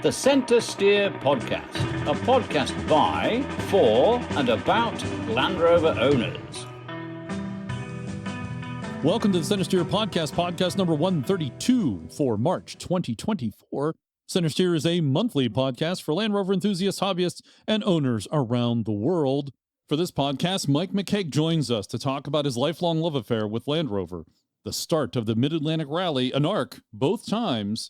the Centresteer podcast, a podcast by, for, and about Land Rover owners. Welcome to the Centresteer podcast, podcast number 132 for March 2024. Centresteer is a monthly podcast for Land Rover enthusiasts, hobbyists, and owners around the world. For this podcast, Mike Mccaig joins us to talk about his lifelong love affair with Land Rover, the start of the Mid-Atlantic Rally, ANARC, both times,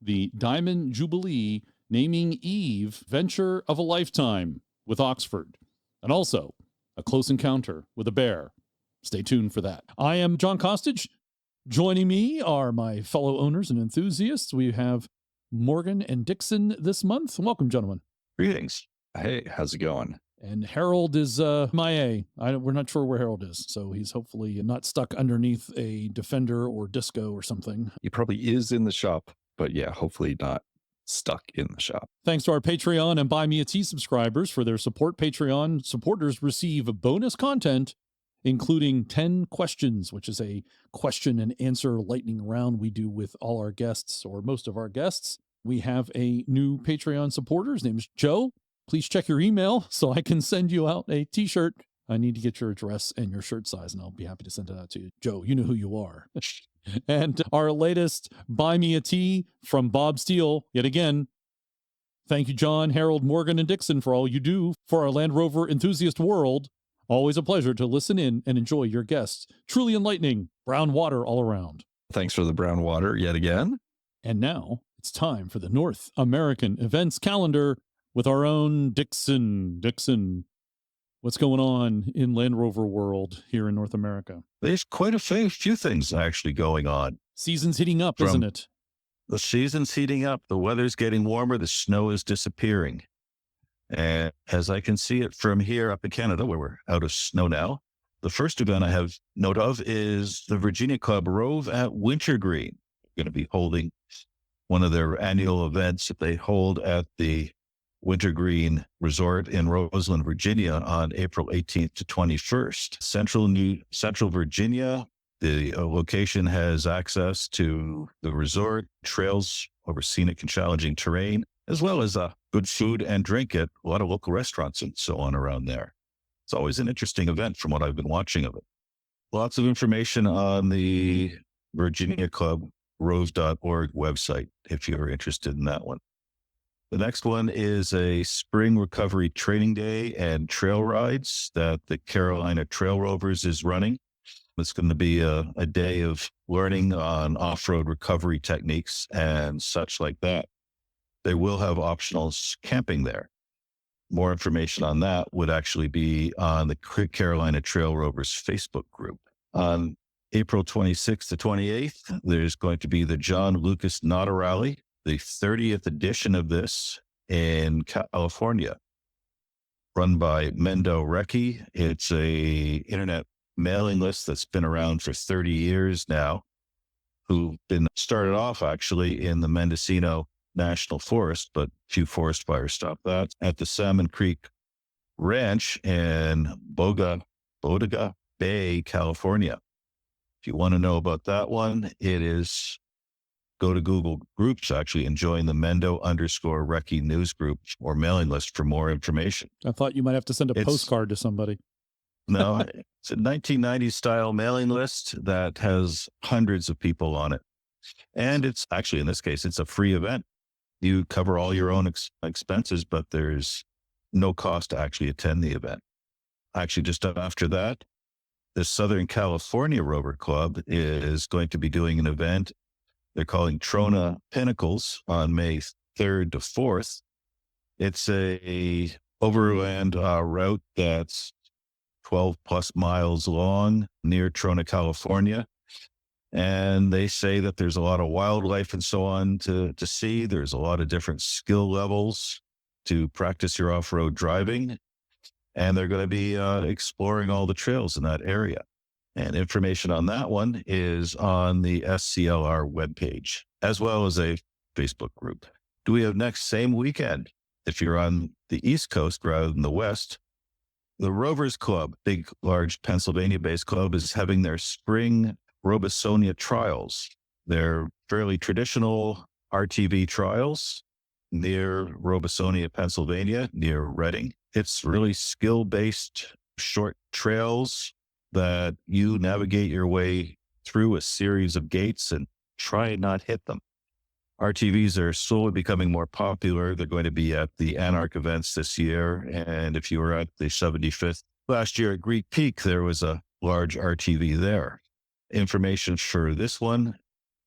the Diamond Jubilee naming Eve venture of a lifetime with Oxford, and also a close encounter with a bear. Stay tuned for that. I am John Costage. Joining me are my fellow owners and enthusiasts. We have Morgan and Dixon this month. Welcome, gentlemen. Greetings. Hey, how's it going? And Harold is MIA. We're not sure where Harold is, so he's hopefully not stuck underneath a Defender or Disco or something. He probably is in the shop, but yeah, hopefully not stuck in the shop. Thanks to our Patreon and Buy Me a Tea subscribers for their support. Patreon supporters receive bonus content, including 10 questions, which is a question and answer lightning round we do with all our guests, or most of our guests. We have a new Patreon supporter. His name is Joe. Please check your email so I can send you out a t-shirt. I need to get your address and your shirt size, and I'll be happy to send it out to you. Joe, you know who you are. And our latest Buy Me a Tea from Bob Steele, yet again. Thank you, John, Harold, Morgan, and Dixon, for all you do for our Land Rover enthusiast world. Always a pleasure to listen in and enjoy your guests. Truly enlightening. Brown water all around. Thanks for the brown water yet again. And now it's time for the North American events calendar with our own Dixon. Dixon, what's going on in Land Rover world here in North America? There's quite a few things actually going on. Season's heating up, isn't it? The season's heating up. The weather's getting warmer. The snow is disappearing. And as I can see it from here up in Canada, where we're out of snow now, the first event I have note of is the Virginia Club ROAV at Wintergreen. They're going to be holding one of their annual events that they hold at the Wintergreen Resort in Roseland, Virginia on April 18th to 21st. Central Virginia, the location has access to the resort, trails over scenic and challenging terrain, as well as good food and drink at a lot of local restaurants and so on around there. It's always an interesting event from what I've been watching of it. Lots of information on the Virginia Club ROAV.org website if you're interested in that one. The next one is a spring recovery training day and trail rides that the Carolina Trail Rovers is running. It's going to be a day of learning on off-road recovery techniques and such like that. They will have optional camping there. More information on that would actually be on the Carolina Trail Rovers Facebook group. On April 26th to 28th, there's going to be the John Lucas Nada Rally, the 30th edition of this in California, run by Mendo Recchi. It's a internet mailing list that's been around for 30 years now, who've been started off actually in the Mendocino National Forest, but few forest fires stopped that, at the Salmon Creek Ranch in Bodega Bay, California. If you want to know about that one, it is go to Google Groups actually and join the Mendo_Recchi news group or mailing list for more information. I thought you might have to send a postcard to somebody. No, it's a 1990s style mailing list that has hundreds of people on it. And it's actually, in this case, it's a free event. You cover all your own expenses, but there's no cost to actually attend the event. Actually, just after that, the Southern California Rover Club is going to be doing an event they're calling Trona Pinnacles on May 3rd to 4th. It's a overland route that's 12 plus miles long near Trona, California. And they say that there's a lot of wildlife and so on to see. There's a lot of different skill levels to practice your off-road driving. And they're going to be exploring all the trails in that area. And information on that one is on the SCLR webpage, as well as a Facebook group. Do we have next same weekend? If you're on the East Coast rather than the West, the Rovers Club, big, large Pennsylvania-based club, is having their spring Robisonia trials. They're fairly traditional RTV trials. near Robesonia, Pennsylvania, near Reading. It's really skill-based short trails that you navigate your way through a series of gates and try and not hit them. RTVs are slowly becoming more popular. They're going to be at the ANARC events this year. And if you were at the 75th last year at Greek Peak, there was a large RTV there. Information for this one,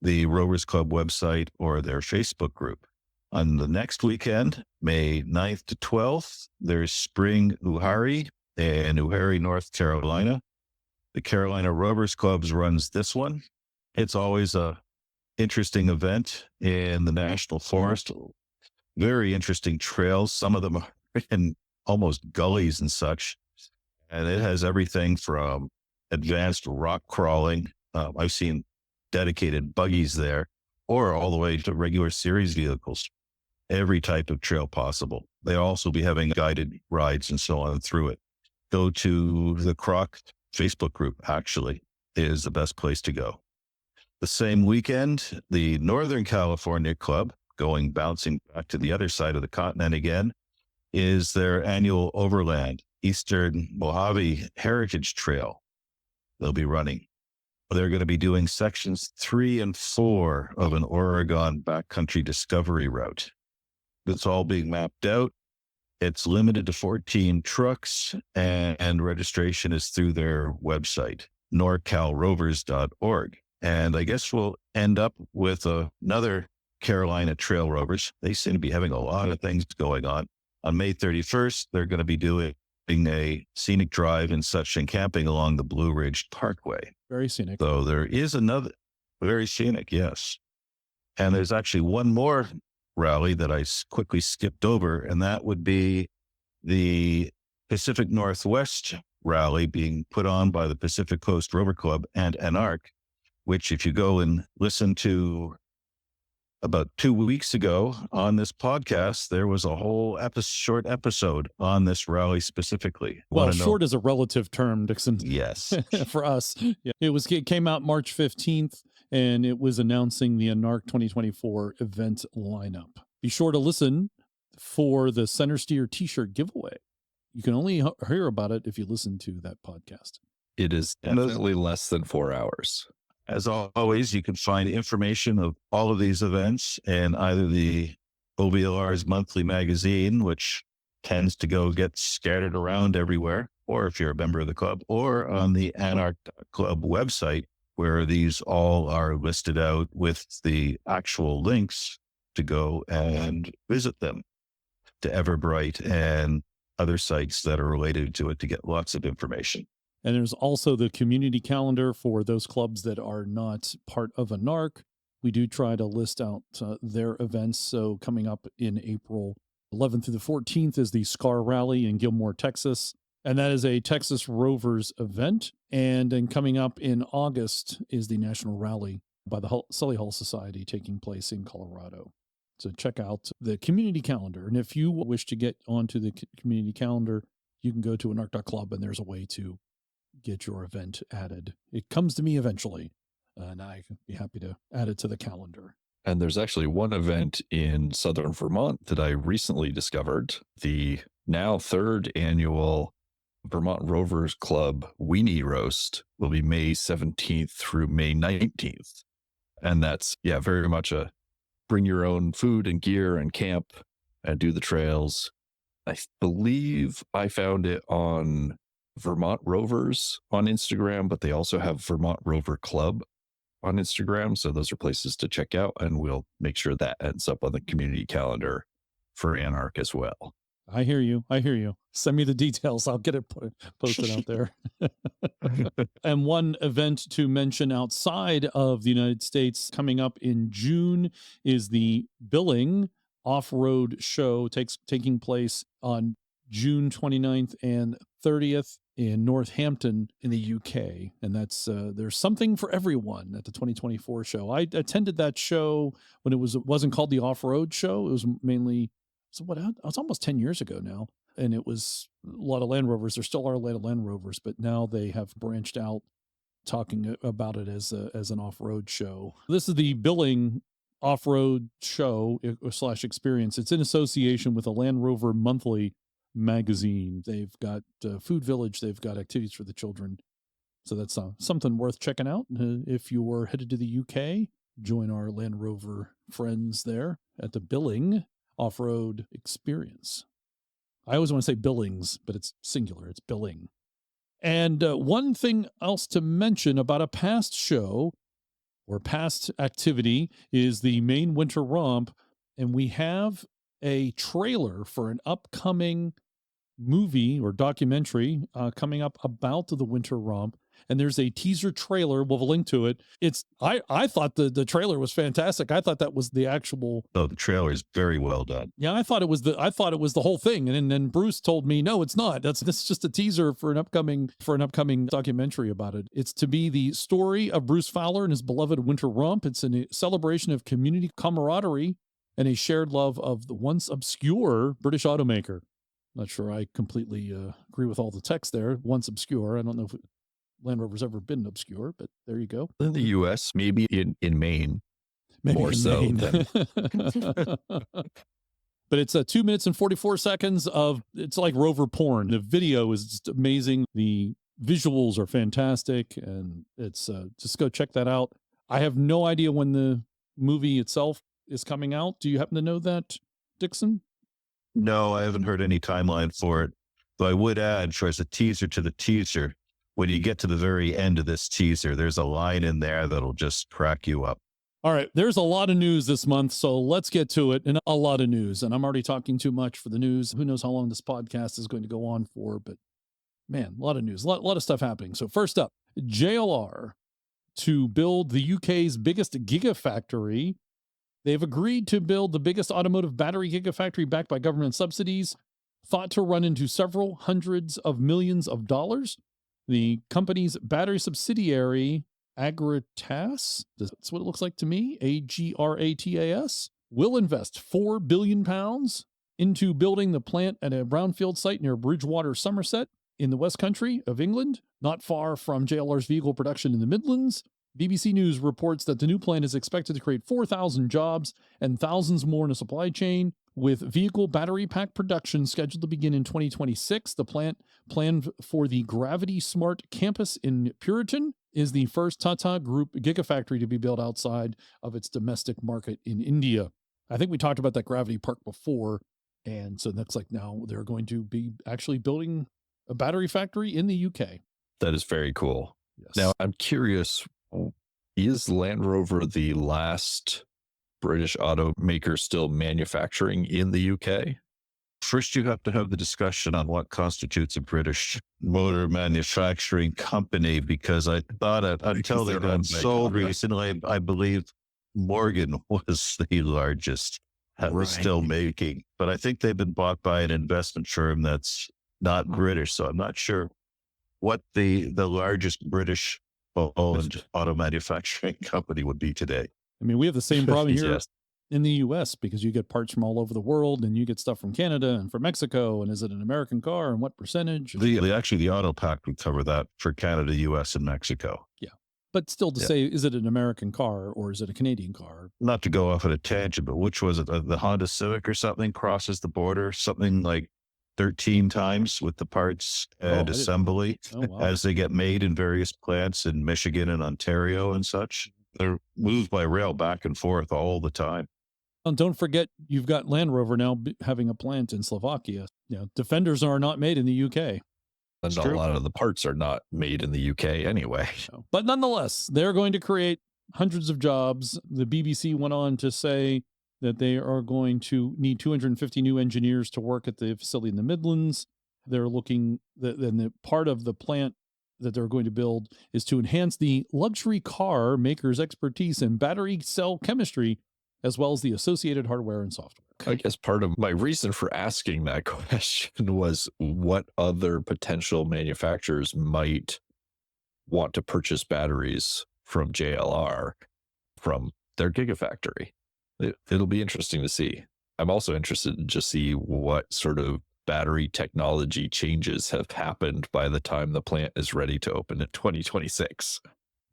the Rovers Club website or their Facebook group. On the next weekend, May 9th to 12th, there's Spring Uhari in Uhari, North Carolina. The Carolina Rovers Clubs runs this one. It's always a interesting event in the National Forest. Very interesting trails. Some of them are in almost gullies and such. And it has everything from advanced rock crawling. I've seen dedicated buggies there, or all the way to regular series vehicles. Every type of trail possible. They'll also be having guided rides and so on through it. Go to the Croc Facebook group, actually, is the best place to go. The same weekend, the Northern California Club, bouncing back to the other side of the continent again, is their annual Overland Eastern Mojave Heritage Trail they'll be running. They're going to be doing sections 3 and 4 of an Oregon backcountry discovery route. It's all being mapped out. It's limited to 14 trucks, and registration is through their website, norcalrovers.org. And I guess we'll end up with another Carolina Trail Rovers. They seem to be having a lot of things going on. On May 31st, they're going to be doing a scenic drive and such and camping along the Blue Ridge Parkway. Very scenic. So there is another, very scenic, yes. And there's actually one more rally that I quickly skipped over, and that would be the Pacific Northwest rally being put on by the Pacific Coast Rover Club and ANARC, which if you go and listen to about 2 weeks ago on this podcast, there was a whole short episode on this rally specifically. Well, short is a relative term, Dixon. Yes. For us. Yeah. It came out March 15th, and it was announcing the ANARC 2024 event lineup. Be sure to listen for the Centresteer t-shirt giveaway. You can only hear about it if you listen to that podcast. It is definitely less than 4 hours. As always, you can find information of all of these events in either the OVLR's monthly magazine, which tends to get scattered around everywhere, or if you're a member of the club, or on the ANARC Club website, where these all are listed out with the actual links to go and visit them, to Everbright and other sites that are related to it to get lots of information. And there's also the community calendar for those clubs that are not part of ANARC. We do try to list out their events. So coming up in April 11th through the 14th is the SCAR Rally in Gilmore, Texas. And that is a Texas Rovers event. And then coming up in August is the National Rally by the Sully Hall Society taking place in Colorado. So check out the community calendar. And if you wish to get onto the community calendar, you can go to anarc.club and there's a way to get your event added. It comes to me eventually, and I can be happy to add it to the calendar. And there's actually one event in Southern Vermont that I recently discovered. The now 3rd annual Vermont Rovers Club Weenie Roast will be May 17th through May 19th. And that's, very much a bring your own food and gear and camp and do the trails. I believe I found it on Vermont Rovers on Instagram, but they also have Vermont Rover Club on Instagram. So those are places to check out, and we'll make sure that ends up on the community calendar for ANARC as well. I hear you. Send me the details. I'll get it posted out there. And one event to mention outside of the United States coming up in June is the Billing Off-Road Show taking place on June 29th and 30th in Northampton in the UK. And that's there's something for everyone at the 2024 show. I attended that show when it wasn't called the Off-Road Show. It was mainly, it was almost 10 years ago now. And it was a lot of Land Rovers. There still are a lot of Land Rovers, but now they have branched out talking about it as an off-road show. This is the Billing off-road show / experience. It's in association with a Land Rover Monthly magazine. They've got Food Village. They've got activities for the children. So that's something worth checking out. If you're headed to the UK, join our Land Rover friends there at the Billing Off-Road Experience. I always want to say Billings, but it's singular. It's Billing. And one thing else to mention about a past show or past activity is the Maine Winter Romp. And we have a trailer for an upcoming movie or documentary coming up about the Winter Romp. And there's a teaser trailer. We'll link to it. I thought the trailer was fantastic. I thought that was the actual. Oh, the trailer is very well done. Yeah, I thought it was the whole thing. And then Bruce told me, no, it's not. This is just a teaser for an upcoming documentary about it. It's to be the story of Bruce Fowler and his beloved Winter Romp. It's a celebration of community camaraderie and a shared love of the once obscure British automaker. Not sure I completely agree with all the text there. Once obscure. I don't know if Land Rover's ever been obscure, but there you go. In the U.S., maybe in Maine, maybe more in so Maine. than. But it's 2 minutes and 44 seconds of, it's like Rover porn. The video is just amazing. The visuals are fantastic, and it's just go check that out. I have no idea when the movie itself is coming out. Do you happen to know that, Dixon? No, I haven't heard any timeline for it. But I would add, as a teaser to the teaser, when you get to the very end of this teaser, there's a line in there that'll just crack you up. All right, there's a lot of news this month, so let's get to it. And a lot of news. And I'm already talking too much for the news. Who knows how long this podcast is going to go on for, but man, a lot of news, a lot of stuff happening. So first up, JLR to build the UK's biggest Gigafactory. They've agreed to build the biggest automotive battery Gigafactory backed by government subsidies, thought to run into several hundreds of millions of dollars. The company's battery subsidiary, Agratas, that's what it looks like to me, Agratas, will invest £4 billion into building the plant at a brownfield site near Bridgewater, Somerset, in the West Country of England, not far from JLR's vehicle production in the Midlands. BBC News reports that the new plant is expected to create 4,000 jobs and thousands more in a supply chain, with vehicle battery pack production scheduled to begin in 2026. The plant planned for the Gravity Smart campus in Puriton is the first Tata Group Gigafactory to be built outside of its domestic market in India. I think we talked about that Gravity Park before, and so that's like now they're going to be actually building a battery factory in the UK. That is very cool. Yes. Now, I'm curious, is Land Rover the last British automaker still manufacturing in the UK? First, you have to have the discussion on what constitutes a British motor manufacturing company, because I thought until they got sold recently, I believe Morgan was the largest that was still making. But I think they've been bought by an investment firm that's not British. So I'm not sure what the largest British owned auto manufacturing company would be today. I mean, we have the same problem here Yes. in the US, because you get parts from all over the world, and you get stuff from Canada and from Mexico. And is it an American car, and what percentage? Actually, the auto pack would cover that for Canada, US, and Mexico. Yeah. But still to say, is it an American car or is it a Canadian car? Not to go off on a tangent, but which was it? The Honda Civic or something crosses the border, something like 13 times with the parts and assembly as they get made in various plants in Michigan and Ontario and such. They're moved by rail back and forth all the time. And don't forget, you've got Land Rover now having a plant in Slovakia. You know, Defenders are not made in the UK. And a lot of the parts are not made in the UK anyway. But nonetheless, they're going to create hundreds of jobs. The BBC went on to say that they are going to need 250 new engineers to work at the facility in the Midlands. They're looking, and the part of the plant that they're going to build is to enhance the luxury car makers' expertise in battery cell chemistry, as well as the associated hardware and software. I guess part of my reason for asking that question was what other potential manufacturers might want to purchase batteries from JLR from their Gigafactory. It'll be interesting to see. I'm also interested to just see what sort of battery technology changes have happened by the time the plant is ready to open in 2026.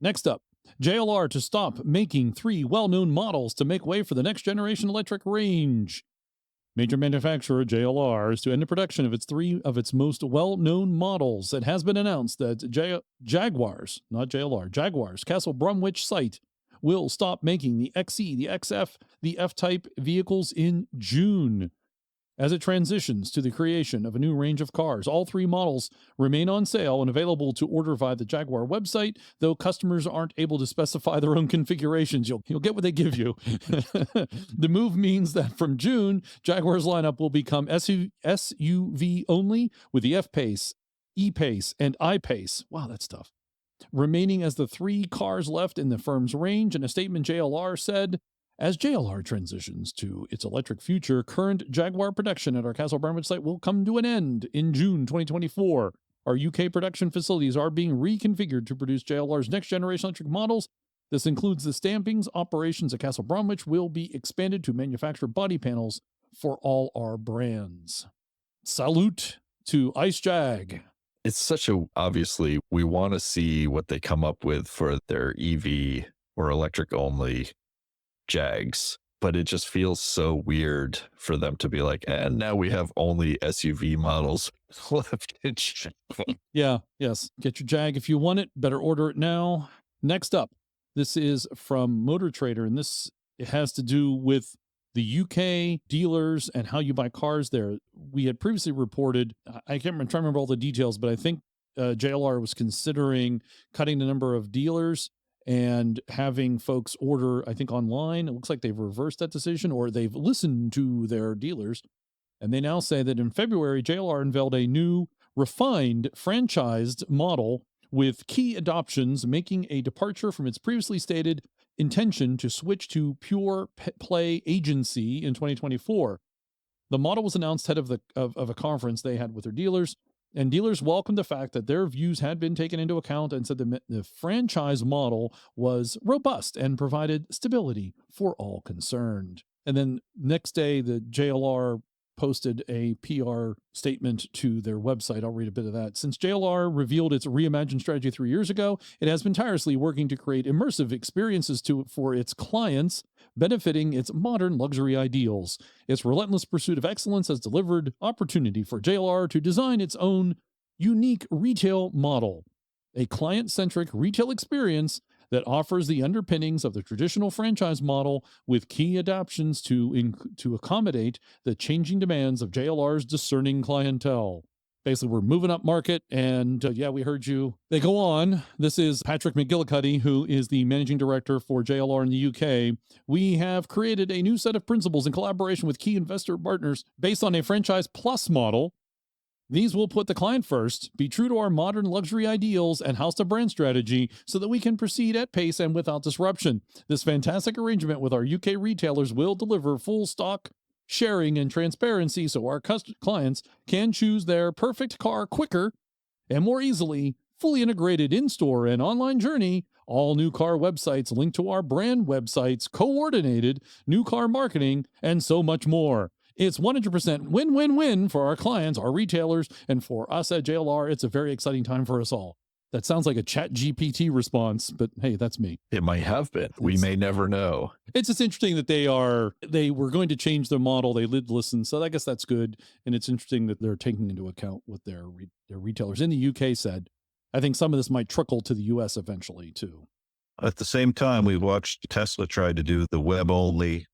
Next up, JLR to stop making 3 well-known models to make way for the next generation electric range. Major manufacturer JLR is to end the production of 3 of its most well-known models. It has been announced that Jaguar's, not JLR, Jaguar's Castle Bromwich site will stop making the XE, the XF, the F-Type vehicles in June. As it transitions to the creation of a new range of cars, all 3 models remain on sale and available to order via the Jaguar website, though customers aren't able to specify their own configurations. You'll get what they give you. The move means that from June, Jaguar's lineup will become SUV only, with the F-Pace, E-Pace, and I-Pace. Wow, that's tough. Remaining as the 3 cars left in the firm's range. In a statement, JLR said, as JLR transitions to its electric future, current Jaguar production at our Castle Bromwich site will come to an end in June 2024. Our UK production facilities are being reconfigured to produce JLR's next-generation electric models. This includes the stampings operations at Castle Bromwich will be expanded to manufacture body panels for all our brands. Salute to Ice Jag. It's such a, obviously, we want to see what they come up with for their EV or electric only Jags, but it just feels so weird for them to be like, and now we have only SUV models left in Jaguar. Yeah, yes. Get your Jag if you want it. Better order it now. Next up, this is from Motor Trader, and it has to do with the UK dealers and how you buy cars there. We had previously reported, I'm trying to remember all the details, but I think JLR was considering cutting the number of dealers and having folks order, I think, online. It looks like they've reversed that decision, or they've listened to their dealers. And they now say that in February, JLR unveiled a new, refined, franchised model with key adoptions, making a departure from its previously stated intention to switch to pure play agency in 2024. The model was announced ahead of a conference they had with their dealers, and dealers welcomed the fact that their views had been taken into account and said the franchise model was robust and provided stability for all concerned. And then next day, the JLR posted a PR statement to their website. I'll read a bit of that. Since JLR revealed its reimagined strategy 3 years ago, it has been tirelessly working to create immersive experiences for its clients, benefiting its modern luxury ideals. Its relentless pursuit of excellence has delivered opportunity for JLR to design its own unique retail model, a client-centric retail experience that offers the underpinnings of the traditional franchise model with key adaptations to accommodate the changing demands of JLR's discerning clientele. Basically, we're moving up market, and yeah, we heard you. They go on. This is Patrick McGillicuddy, who is the managing director for JLR in the UK. We have created a new set of principles in collaboration with key investor partners based on a franchise plus model. These will put the client first, be true to our modern luxury ideals and house to brand strategy so that we can proceed at pace and without disruption. This fantastic arrangement with our UK retailers will deliver full stock sharing and transparency so our clients can choose their perfect car quicker and more easily, fully integrated in-store and online journey, all new car websites linked to our brand websites, coordinated new car marketing, and so much more. It's 100% win-win-win for our clients, our retailers, and for us at JLR. It's a very exciting time for us all. That sounds like a ChatGPT response, but hey, that's me. It might have been. We may never know. It's just interesting that they were going to change their model. They did listen, so I guess that's good. And it's interesting that they're taking into account what their retailers in the UK said. I think some of this might trickle to the US eventually too. At the same time, we watched Tesla try to do the web-only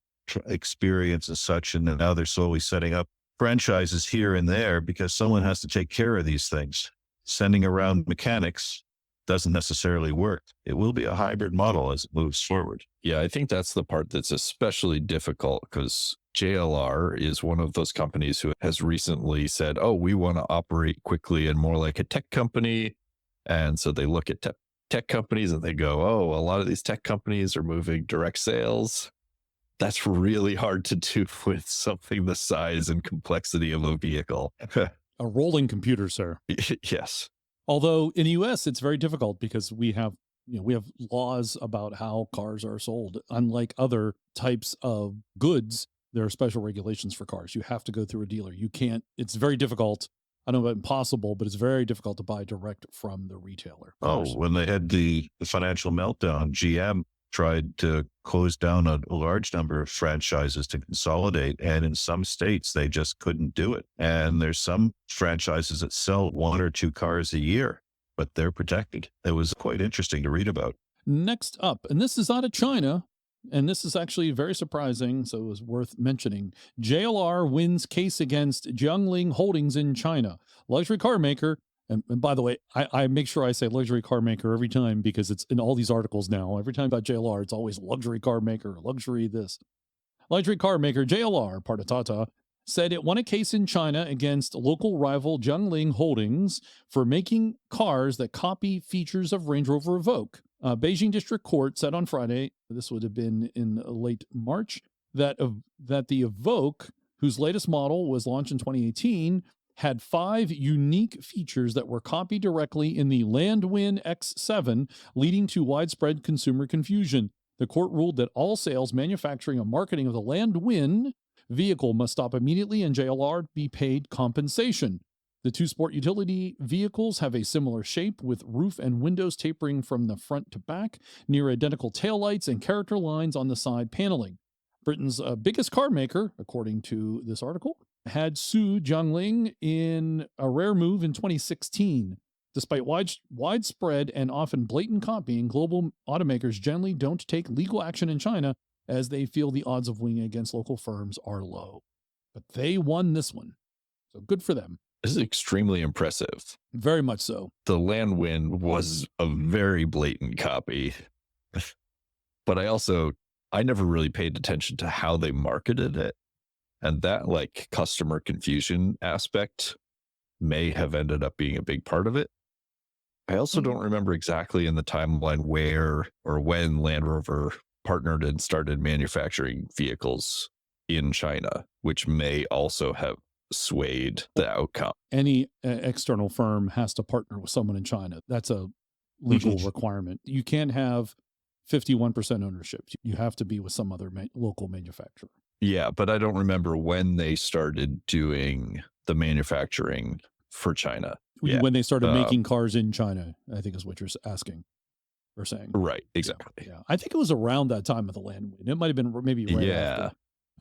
experience and such, and now they're slowly setting up franchises here and there because someone has to take care of these things. Sending around mechanics doesn't necessarily work. It will be a hybrid model as it moves forward. Yeah, I think that's the part that's especially difficult because JLR is one of those companies who has recently said, oh, we want to operate quickly and more like a tech company. And so they look at tech companies and they go, oh, a lot of these tech companies are moving direct sales. That's really hard to do with something the size and complexity of a vehicle. A rolling computer, sir. Yes. Although in the US, it's very difficult because we have laws about how cars are sold. Unlike other types of goods, there are special regulations for cars. You have to go through a dealer. You can't, it's very difficult I don't know about impossible, but it's very difficult to buy direct from the retailer. Oh, when they had the financial meltdown, GM tried to close down a large number of franchises to consolidate. And in some states, they just couldn't do it. And there's some franchises that sell 1 or 2 cars a year, but they're protected. It was quite interesting to read about. Next up, and this is out of China, and this is actually very surprising, so it was worth mentioning. JLR wins case against Jiangling Holdings in China. Luxury car maker, and by the way, I make sure I say luxury car maker every time because it's in all these articles now. Every time about JLR, it's always luxury car maker, luxury this. Luxury car maker JLR, part of Tata, said it won a case in China against local rival Jiangling Holdings for making cars that copy features of Range Rover Evoque. Beijing District Court said on Friday, this would have been in late March, that the Evoque, whose latest model was launched in 2018, had 5 unique features that were copied directly in the Landwin X7, leading to widespread consumer confusion. The court ruled that all sales, manufacturing, and marketing of the Landwin vehicle must stop immediately and JLR be paid compensation. The 2 sport utility vehicles have a similar shape, with roof and windows tapering from the front to back, near identical taillights and character lines on the side paneling. Britain's biggest car maker, according to this article, had sued Jiangling in a rare move in 2016. Despite widespread and often blatant copying, global automakers generally don't take legal action in China, as they feel the odds of winning against local firms are low. But they won this one, so good for them. This is extremely impressive. Very much so. The Landwin was a very blatant copy, but I never really paid attention to how they marketed it. And that like customer confusion aspect may have ended up being a big part of it. I also don't remember exactly in the timeline where or when Land Rover partnered and started manufacturing vehicles in China, which may also have swayed the outcome. Any external firm has to partner with someone in China. That's a legal requirement. You can't have 51% ownership. You have to be with some other local manufacturer. Yeah, but I don't remember when they started doing the manufacturing for China. When they started making cars in China, I think is what you're asking or saying. Right, exactly. Yeah. I think it was around that time of the Landwin. It might have been maybe right after.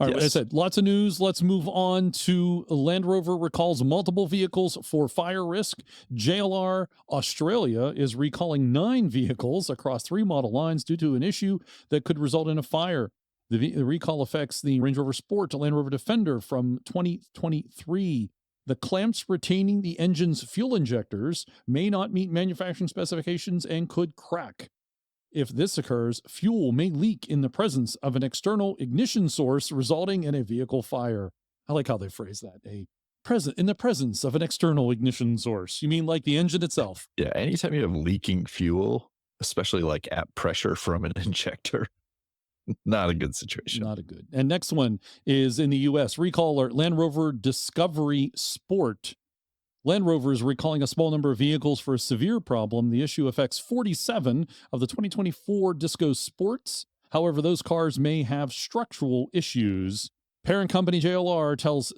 All right, Yes. As I said, lots of news. Let's move on to Land Rover recalls multiple vehicles for fire risk. JLR Australia is recalling 9 vehicles across 3 model lines due to an issue that could result in a fire. The recall affects the Range Rover Sport, Land Rover Defender from 2023. The clamps retaining the engine's fuel injectors may not meet manufacturing specifications and could crack. If this occurs, fuel may leak in the presence of an external ignition source, resulting in a vehicle fire. I like how they phrase that. In the presence of an external ignition source. You mean like the engine itself? Yeah, anytime you have leaking fuel, especially like at pressure from an injector, not a good situation. Not a good. And next one is in the U.S. Recall alert, Land Rover Discovery Sport. Land Rover is recalling a small number of vehicles for a severe problem. The issue affects 47 of the 2024 Disco Sports. However, those cars may have structural issues. Parent company JLR tells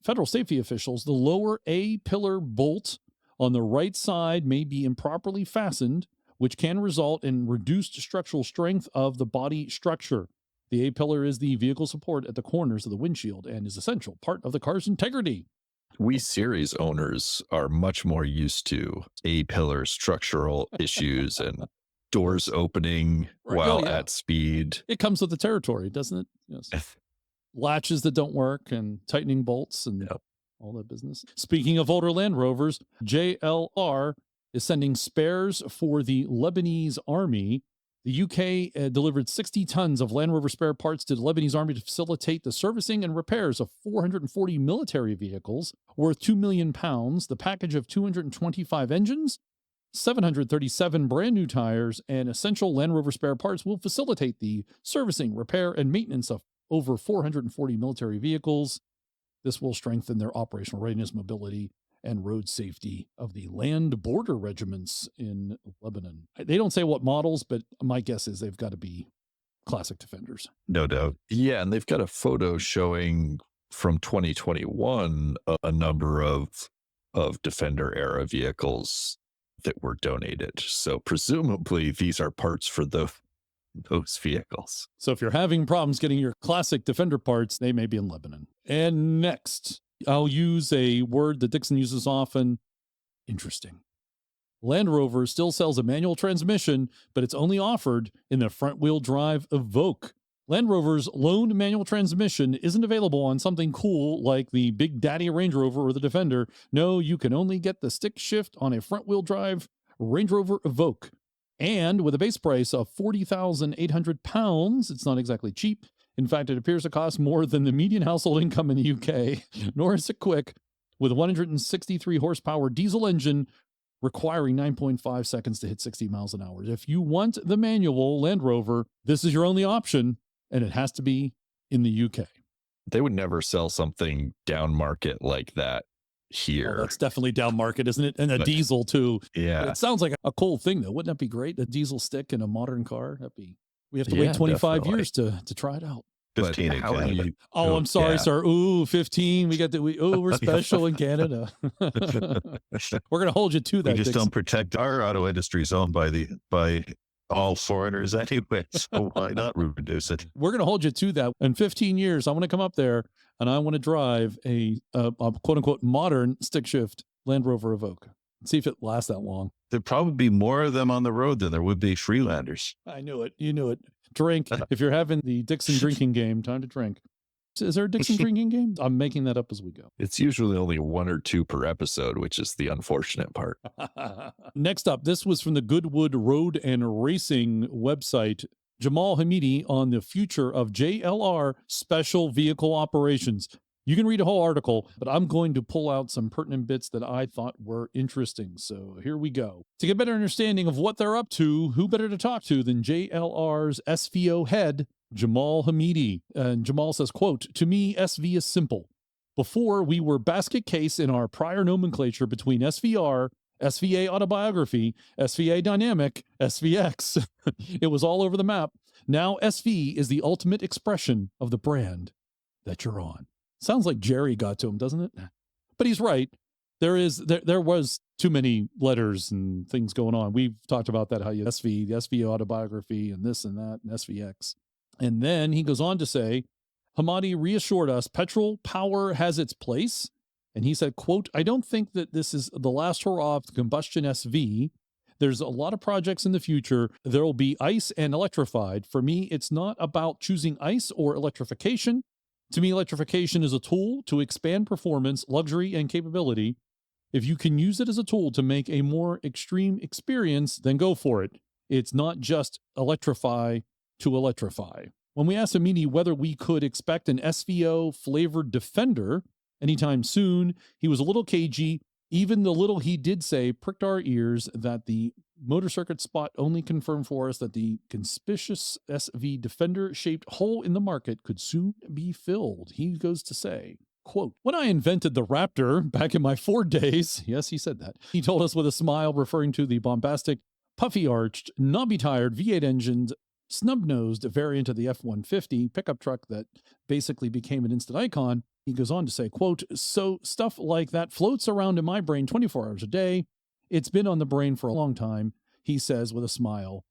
federal safety officials the lower A-pillar bolt on the right side may be improperly fastened, which can result in reduced structural strength of the body structure. The A-pillar is the vehicle support at the corners of the windshield and is essential part of the car's integrity. We series owners are much more used to A-pillar structural issues and doors opening while at speed. It comes with the territory, doesn't it? Yes. Latches that don't work and tightening bolts and all that business. Speaking of older Land Rovers, JLR is sending spares for the Lebanese army. The UK delivered 60 tons of Land Rover spare parts to the Lebanese army to facilitate the servicing and repairs of 440 military vehicles worth £2 million. The package of 225 engines, 737 brand new tires, and essential Land Rover spare parts will facilitate the servicing, repair, and maintenance of over 440 military vehicles. This will strengthen their operational readiness, mobility, and road safety of the land border regiments in Lebanon. They don't say what models, but my guess is they've got to be classic Defenders. No doubt. Yeah, and they've got a photo showing from 2021 a number of of Defender era vehicles that were donated. So presumably these are parts for those vehicles. So if you're having problems getting your classic Defender parts, they may be in Lebanon. And next, I'll use a word that Dixon uses often. Interesting. Land Rover still sells a manual transmission, but it's only offered in the front-wheel drive Evoque. Land Rover's lone manual transmission isn't available on something cool like the Big Daddy Range Rover or the Defender. No, you can only get the stick shift on a front-wheel drive Range Rover Evoque. And with a base price of £40,800, it's not exactly cheap. In fact, it appears to cost more than the median household income in the UK, nor is it quick, with a 163 horsepower diesel engine requiring 9.5 seconds to hit 60 miles an hour. If you want the manual Land Rover, this is your only option, and it has to be in the UK. They would never sell something down market like that here. Oh, that's definitely down market, isn't it? And a diesel too. Yeah. It sounds like a cool thing though. Wouldn't that be great? A diesel stick in a modern car. We have to wait 25 years to try it out. 15 in Canada. I'm sorry, sir. Ooh, 15. We're special in Canada. We're going to hold you to that. We just don't protect our auto industry zone by all foreigners anyway. So why not reduce it? We're going to hold you to that. In 15 years, I want to come up there and I want to drive a quote unquote modern stick shift Land Rover Evoque. See if it lasts that long. There'd probably be more of them on the road than there would be Freelanders. I knew it. You knew it. Drink. If you're having the Dixon drinking game, time to drink. Is there a Dixon drinking game? I'm making that up as we go. It's usually only 1 or 2 per episode, which is the unfortunate part. Next up, this was from the Goodwood Road and Racing website. Jamal Hamidi on the future of JLR special vehicle operations. You can read a whole article, but I'm going to pull out some pertinent bits that I thought were interesting. So here we go. To get a better understanding of what they're up to, who better to talk to than JLR's SVO head, Jamal Hamidi. And Jamal says, quote, "To me, SV is simple. Before, we were basket case in our prior nomenclature between SVR, SVA Autobiography, SVA Dynamic, SVX. It was all over the map. Now SV is the ultimate expression of the brand that you're on." Sounds like Jerry got to him, doesn't it? But he's right. There was too many letters and things going on. We've talked about that, how you SV, the SV Autobiography, and this and that, and SVX. And then he goes on to say, Hamadi reassured us petrol power has its place. And he said, quote, "I don't think that this is the last hurrah of the combustion SV. There's a lot of projects in the future. There will be ICE and electrified. For me, it's not about choosing ICE or electrification. To me, electrification is a tool to expand performance, luxury, and capability. If you can use it as a tool to make a more extreme experience, then go for it. It's not just electrify to electrify." When we asked Amini whether we could expect an SVO flavored Defender anytime soon, he was a little cagey. Even the little he did say pricked our ears. That the Motor Circuit spot only confirmed for us that the conspicuous SV Defender-shaped hole in the market could soon be filled. He goes to say, quote, "When I invented the Raptor back in my Ford days," yes, he said that, he told us with a smile, referring to the bombastic, puffy-arched, knobby-tired V8 engined, snub-nosed variant of the F-150 pickup truck that basically became an instant icon. He goes on to say, quote, "So stuff like that floats around in my brain 24 hours a day. It's been on the brain for a long time," he says with a smile.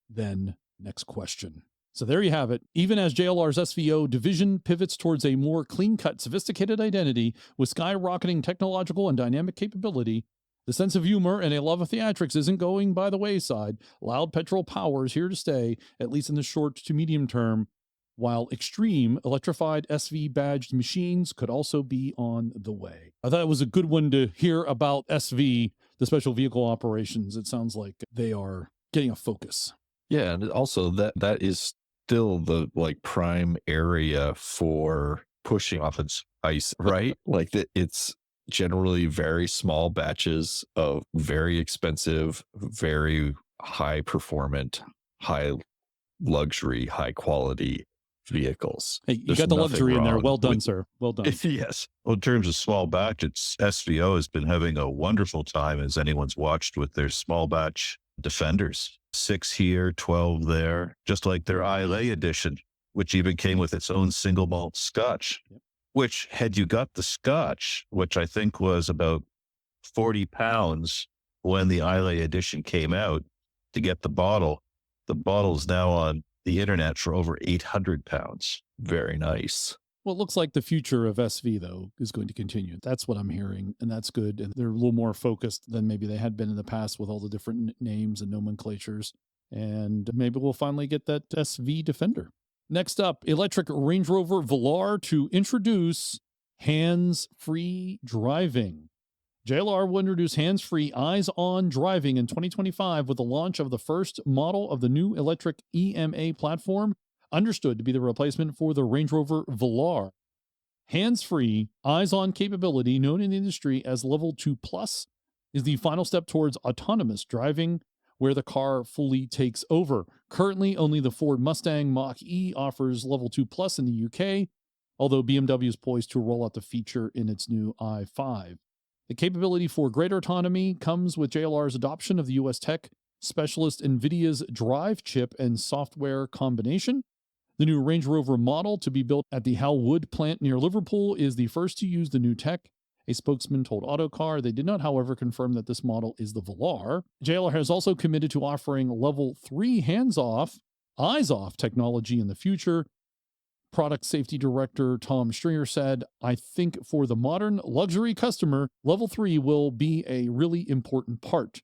Then, next question. So there you have it. Even as JLR's SVO division pivots towards a more clean-cut, sophisticated identity with skyrocketing technological and dynamic capability, the sense of humor and a love of theatrics isn't going by the wayside. Loud petrol power is here to stay, at least in the short to medium term, while extreme electrified SV badged machines could also be on the way. I thought it was a good one to hear about SV, the special vehicle operations. It sounds like they are getting a focus. Yeah, and also that is still the prime area for pushing off its ICE, right? It's generally very small batches of very expensive, very high performant, high luxury, high quality vehicles. Hey, you got the luxury in there. Well done, sir. Well done. Yes. Well, in terms of small batch, SVO has been having a wonderful time, as anyone's watched, with their small batch Defenders. 6 here, 12 there, just like their Islay edition, which even came with its own single malt scotch, which had you got the scotch, which I think was about 40 pounds when the Islay edition came out to get the bottle. The bottle's now on the internet for over 800 pounds. Very nice. Well, it looks like the future of SV, though, is going to continue. That's what I'm hearing, and that's good. And they're a little more focused than maybe they had been in the past with all the different names and nomenclatures. And maybe we'll finally get that SV Defender. Next up, electric Range Rover Velar to introduce hands-free driving. JLR will introduce hands-free, eyes-on driving in 2025 with the launch of the first model of the new electric EMA platform, understood to be the replacement for the Range Rover Velar. Hands-free, eyes-on capability, known in the industry as Level 2 Plus, is the final step towards autonomous driving, where the car fully takes over. Currently, only the Ford Mustang Mach-E offers Level 2 Plus in the UK, although BMW is poised to roll out the feature in its new i5. The capability for greater autonomy comes with JLR's adoption of the US tech specialist NVIDIA's drive chip and software combination. The new Range Rover model to be built at the Halwood plant near Liverpool is the first to use the new tech. A spokesman told Autocar. They did not, however, confirm that this model is the Velar. JLR has also committed to offering Level 3 hands-off, eyes-off technology in the future. Product Safety Director Tom Stringer said, "I think for the modern luxury customer, Level 3 will be a really important part."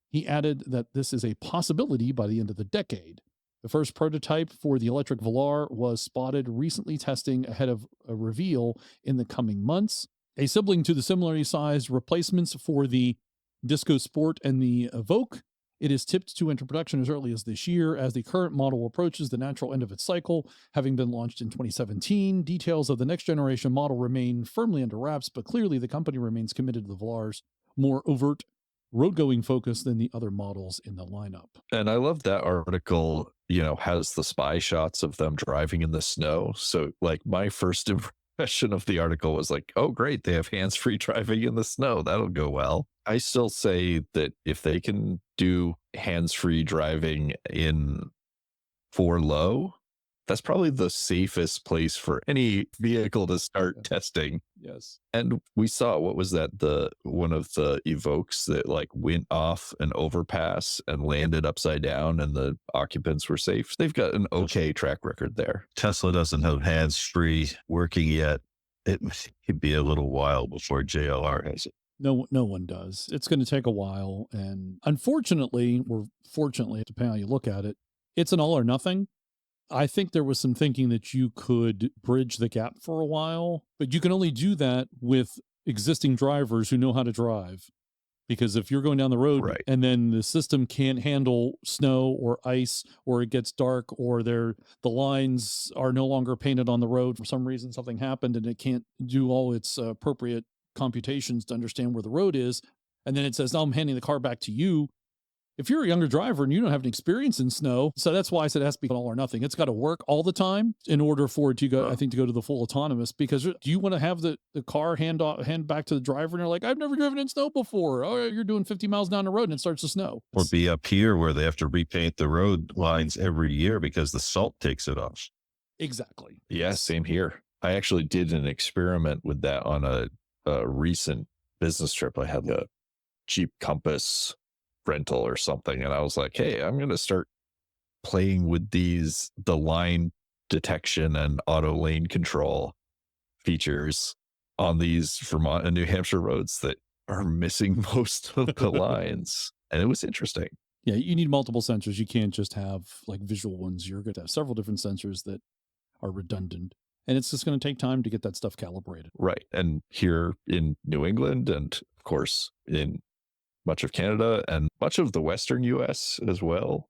He added that this is a possibility by the end of the decade. The first prototype for the electric Velar was spotted recently testing ahead of a reveal in the coming months. A sibling to the similarly sized replacements for the Disco Sport and the Evoque, it is tipped to enter production as early as this year as the current model approaches the natural end of its cycle, having been launched in 2017. Details of the next generation model remain firmly under wraps, but clearly the company remains committed to the Velar's more overt road-going focus than the other models in the lineup. And I love that article, has the spy shots of them driving in the snow. So like my first impression of the article was like, oh, great, they have hands-free driving in the snow. That'll go well. I still say that if they can do hands-free driving for low, that's probably the safest place for any vehicle to start testing. Yes. And we saw, what was that? One of the Evoques that like went off an overpass and landed upside down and the occupants were safe. They've got an okay track record there. Tesla doesn't have hands-free working yet. It could be a little while before JLR has it. No one does. It's going to take a while. And unfortunately, or fortunately, depending on how you look at it, it's an all or nothing. I think there was some thinking that you could bridge the gap for a while, but you can only do that with existing drivers who know how to drive. Because if you're going down the road and then the system can't handle snow or ice, or it gets dark, or the lines are no longer painted on the road for some reason, something happened and it can't do all its appropriate computations to understand where the road is, and then it says, "No, I'm handing the car back to you." If you're a younger driver and you don't have any experience in snow, so that's why I said it has to be all or nothing. It's got to work all the time in order for it to go, I think, to go to the full autonomous. Because do you want to have the car hand back to the driver and you're like, "I've never driven in snow before." Oh, you're doing 50 miles down the road and it starts to snow. Or be up here where they have to repaint the road lines every year because the salt takes it off. Exactly. Yeah, same here. I actually did an experiment with that on a recent business trip. I had a Jeep Compass rental or something, and I was like, hey, I'm going to start playing with the line detection and auto lane control features on these Vermont and New Hampshire roads that are missing most of the lines. And it was interesting. Yeah, you need multiple sensors. You can't just have like visual ones. You're going to have several different sensors that are redundant. And it's just going to take time to get that stuff calibrated. Right. And here in New England, and of course in much of Canada and much of the Western US as well,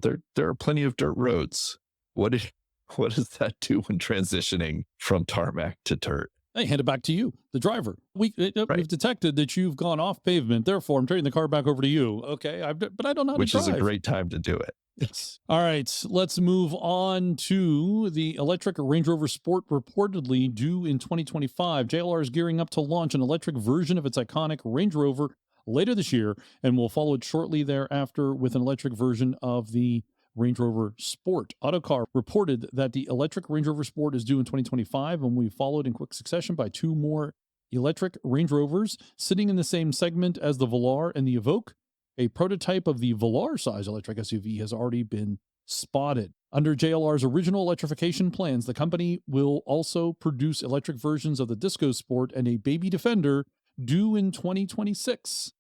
there are plenty of dirt roads. What does that do when transitioning from tarmac to dirt? They hand it back to you, the driver. We've detected that you've gone off pavement. Therefore, I'm turning the car back over to you. Okay, but I don't know how to drive. Which is a great time to do it. Yes. All right, let's move on to the electric Range Rover Sport, reportedly due in 2025. JLR is gearing up to launch an electric version of its iconic Range Rover later this year, and will follow it shortly thereafter with an electric version of the Range Rover Sport. Autocar reported that the electric Range Rover Sport is due in 2025 and will be followed in quick succession by two more electric Range Rovers sitting in the same segment as the Velar and the Evoque. A prototype of the Velar-size electric SUV has already been spotted. Under JLR's original electrification plans, the company will also produce electric versions of the Disco Sport and a Baby Defender due in 2026.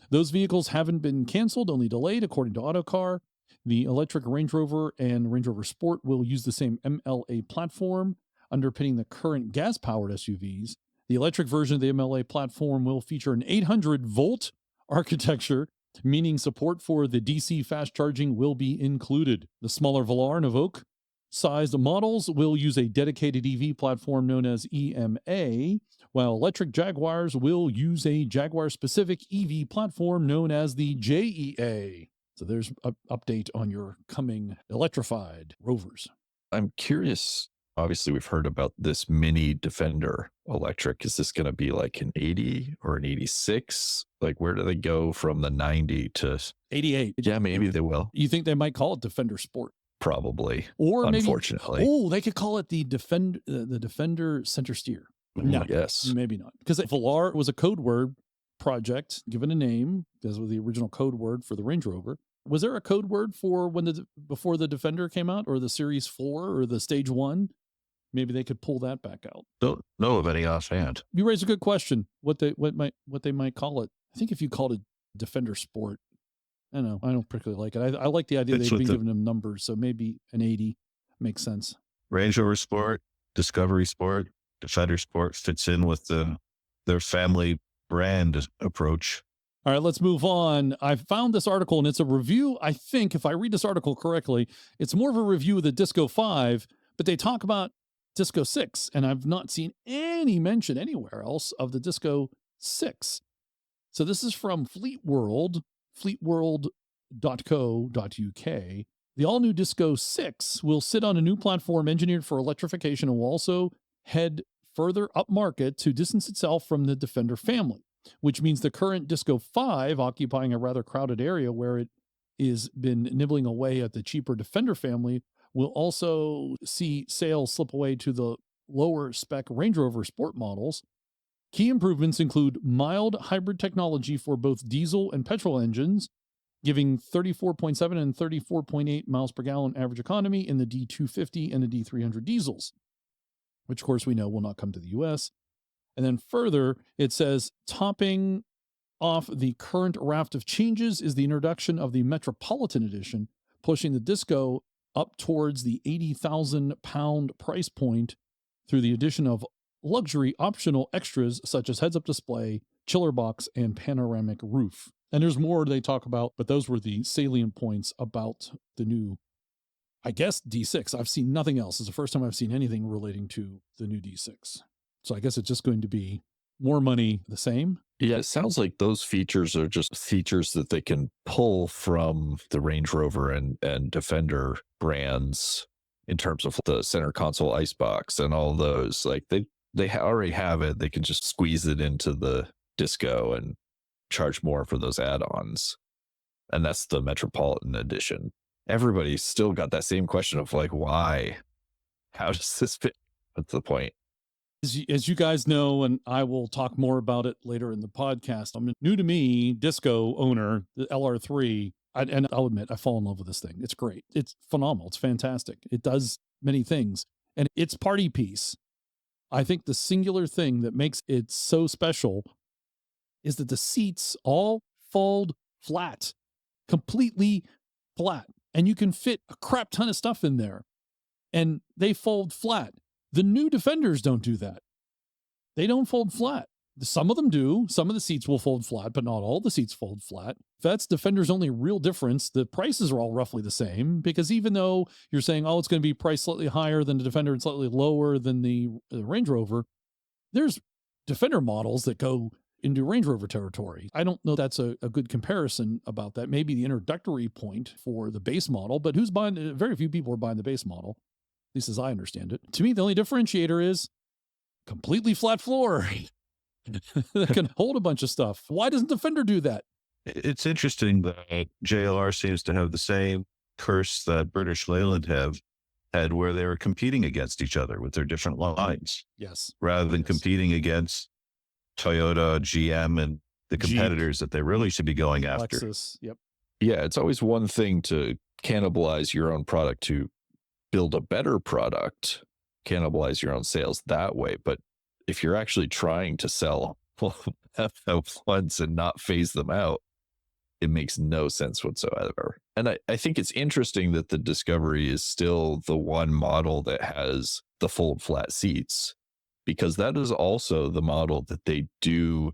Those vehicles haven't been canceled, only delayed, according to Autocar. The electric Range Rover and Range Rover Sport will use the same MLA platform underpinning the current gas-powered SUVs. The electric version of the MLA platform will feature an 800-volt architecture, meaning support for the DC fast charging will be included. The smaller Velar and Evoque sized models will use a dedicated EV platform known as EMA, while electric Jaguars will use a Jaguar-specific EV platform known as the JEA. So there's an update on your coming electrified Rovers. I'm curious. Obviously, we've heard about this mini Defender electric. Is this going to be like an 80 or an 86? Like, where do they go from the 90 to 88? Yeah, maybe they will. You think they might call it Defender Sport? Probably. Or unfortunately. Maybe, they could call it the Defender Centresteer. No, yes. Maybe not. Because Velar was a code word project given a name, because was the original code word for the Range Rover. Was there a code word for before the Defender came out, or the Series 4 or the Stage 1? Maybe they could pull that back out. Don't know of any offhand. You raise a good question. What they might call it. I think if you called it Defender Sport, I don't know. I don't particularly like it. I like the idea they've been giving them numbers, so maybe an 80 makes sense. Range Rover Sport, Discovery Sport, Defender Sport fits in with their family brand approach. All right, let's move on. I found this article, and it's a review. I think if I read this article correctly, it's more of a review of the Disco 5, but they talk about Disco 6, and I've not seen any mention anywhere else of the Disco 6. So this is from Fleetworld, fleetworld.co.uk. The all-new Disco 6 will sit on a new platform engineered for electrification and will also head further upmarket to distance itself from the Defender family, which means the current Disco 5, occupying a rather crowded area where it has been nibbling away at the cheaper Defender family, will also see sales slip away to the lower spec Range Rover Sport models. Key improvements include mild hybrid technology for both diesel and petrol engines, giving 34.7 and 34.8 miles per gallon average economy in the D250 and the D300 diesels, which of course we know will not come to the US. And then further, it says, topping off the current raft of changes is the introduction of the Metropolitan Edition, pushing the Disco up towards the £80,000 price point through the addition of luxury optional extras such as heads-up display, chiller box, and panoramic roof. And there's more they talk about, but those were the salient points about the new, I guess, D6. I've seen nothing else. It's the first time I've seen anything relating to the new D6. So I guess it's just going to be more money, the same. Yeah, it sounds like those features are just features that they can pull from the Range Rover and Defender brands in terms of the center console icebox and all those. Like they already have it. They can just squeeze it into the Disco and charge more for those add-ons. And that's the Metropolitan Edition. Everybody's still got that same question of like, why? How does this fit? What's the point? As you guys know, and I will talk more about it later in the podcast, I'm a new to me Disco owner, the LR3, and I'll admit, I fall in love with this thing. It's great. It's phenomenal. It's fantastic. It does many things, and it's party piece. I think the singular thing that makes it so special is that the seats all fold flat, completely flat, and you can fit a crap ton of stuff in there, and they fold flat. The new Defenders don't do that. They don't fold flat. Some of them do. Some of the seats will fold flat, but not all the seats fold flat. That's Defender's only real difference. The prices are all roughly the same, because even though you're saying, oh, it's going to be priced slightly higher than the Defender and slightly lower than the Range Rover, there's Defender models that go into Range Rover territory. I don't know that's a good comparison about that. Maybe the introductory point for the base model, but who's buying? Very few people are buying the base model, at least as I understand it. To me, the only differentiator is completely flat floor that can hold a bunch of stuff. Why doesn't Defender do that? It's interesting that JLR seems to have the same curse that British Leyland had, where they were competing against each other with their different lines. Yes. Rather than competing against Toyota, GM, and the competitors that they really should be going after. Lexus, yep. Yeah, it's always one thing to cannibalize your own product to build a better product, cannibalize your own sales that way. But if you're actually trying to sell F-1s and not phase them out, it makes no sense whatsoever. And I think it's interesting that the Discovery is still the one model that has the fold flat seats, because that is also the model that they do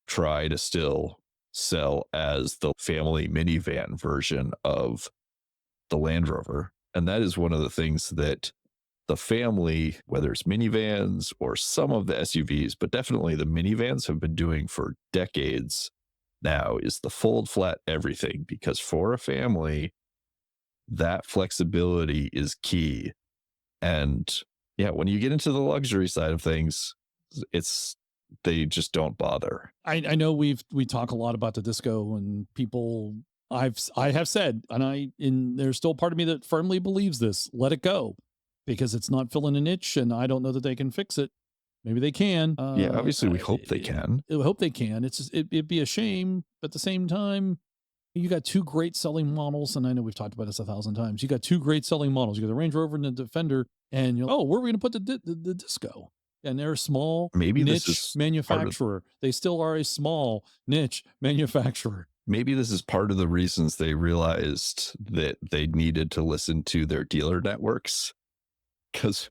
try to still sell as the family minivan version of the Land Rover. And that is one of the things that the family, whether it's minivans or some of the SUVs, but definitely the minivans, have been doing for decades now, is the fold flat everything, because for a family, that flexibility is key. And yeah, when you get into the luxury side of things, they just don't bother. I know we talk a lot about the Disco, and people, I have said, and there's still part of me that firmly believes this, let it go, because it's not filling a niche, and I don't know that they can fix it. Maybe they can. Yeah, obviously we hope they can. I hope they can. It'd be a shame, but at the same time, you got two great selling models, and I know we've talked about this 1,000 times. You got two great selling models. You got the Range Rover and the Defender, and you're like, oh, where are we going to put the Disco? And they're a small niche manufacturer. They still are a small niche manufacturer. Maybe this is part of the reasons they realized that they needed to listen to their dealer networks, because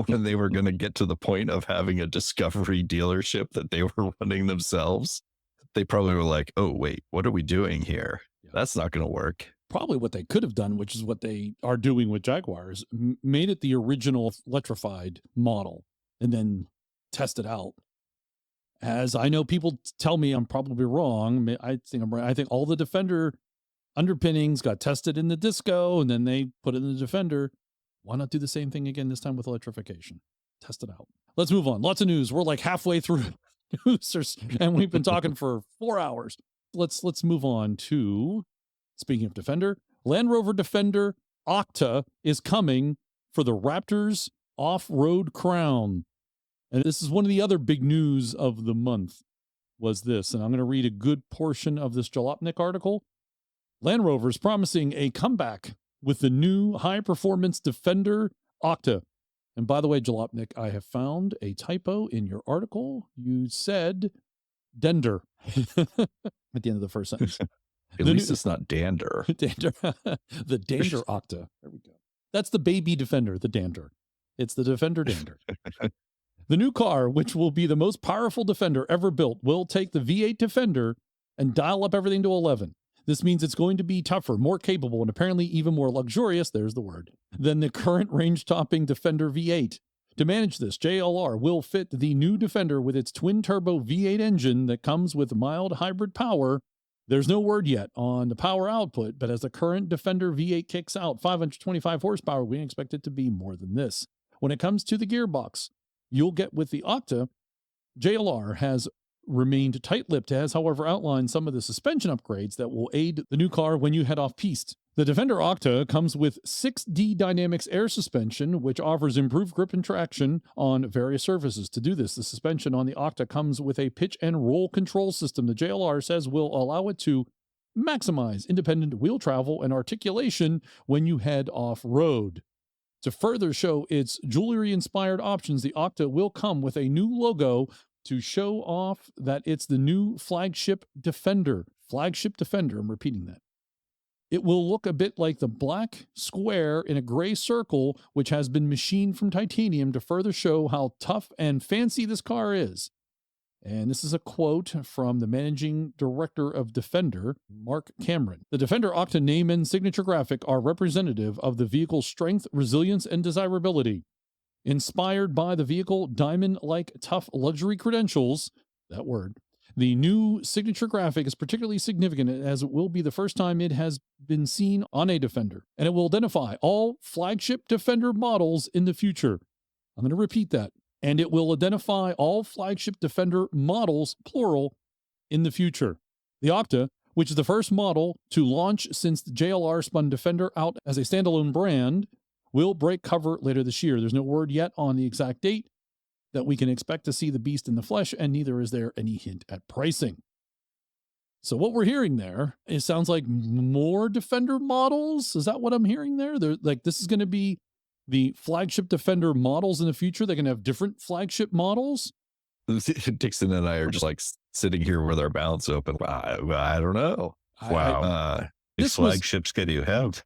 when they were going to get to the point of having a Discovery dealership that they were running themselves, they probably were like, oh, wait, what are we doing here? Yeah. That's not going to work. Probably what they could have done, which is what they are doing with Jaguars, made it the original electrified model and then test it out. As I know, people tell me I'm probably wrong. I think I'm right. I think all the Defender underpinnings got tested in the Disco, and then they put it in the Defender. Why not do the same thing again, this time with electrification? Test it out. Let's move on. Lots of news. We're like halfway through news, and we've been talking for 4 hours. Let's move on to, speaking of Defender, Land Rover Defender Octa is coming for the Raptors off-road crown. And this is one of the other big news of the month, was this. And I'm going to read a good portion of this Jalopnik article. Land Rover is promising a comeback with the new high-performance Defender Octa. And by the way, Jalopnik, I have found a typo in your article. You said Dender at the end of the first sentence. At least it's not Dander. Dander. The Dander Octa. There we go. That's the baby Defender, the Dander. It's the Defender Dander. The new car, which will be the most powerful Defender ever built, will take the V8 Defender and dial up everything to 11. This means it's going to be tougher, more capable, and apparently even more luxurious, there's the word, than the current range-topping Defender V8. To manage this, JLR will fit the new Defender with its twin-turbo V8 engine that comes with mild hybrid power. There's no word yet on the power output, but as the current Defender V8 kicks out 525 horsepower, we expect it to be more than this. When it comes to the gearbox you'll get with the Octa, JLR has remained tight-lipped, has, however, outlined some of the suspension upgrades that will aid the new car when you head off-piste. The Defender Octa comes with 6D Dynamics air suspension, which offers improved grip and traction on various surfaces. To do this, the suspension on the Octa comes with a pitch and roll control system that JLR says will allow it to maximize independent wheel travel and articulation when you head off-road. To further show its jewelry-inspired options, the Octa will come with a new logo to show off that it's the new flagship Defender. Flagship Defender, I'm repeating that. It will look a bit like the black square in a gray circle, which has been machined from titanium to further show how tough and fancy this car is. And this is a quote from the managing director of Defender, Mark Cameron. The Defender Octa name and signature graphic are representative of the vehicle's strength, resilience, and desirability. Inspired by the vehicle diamond-like tough luxury credentials, that word, the new signature graphic is particularly significant as it will be the first time it has been seen on a Defender, and it will identify all flagship Defender models in the future. I'm going to repeat that. And it will identify all flagship Defender models, plural, in the future. The Octa, which is the first model to launch since the JLR spun Defender out as a standalone brand, will break cover later this year. There's no word yet on the exact date. that we can expect to see the beast in the flesh, and neither is there any hint at pricing. So what we're hearing there, it sounds like more Defender models. Is that what I'm hearing there? They're like, this is going to be the flagship Defender models in the future. They're going to have different flagship models. Dixon and I are just like sitting here with our mouths open. I don't know. Wow. How many flagships can you have?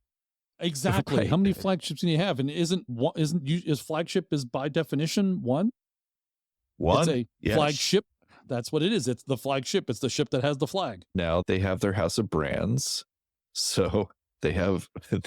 Exactly. Right. How many flagships can you have? And is flagship is by definition one? One? It's a flagship. That's what it is. It's the flagship. It's the ship that has the flag. Now they have their house of brands. So they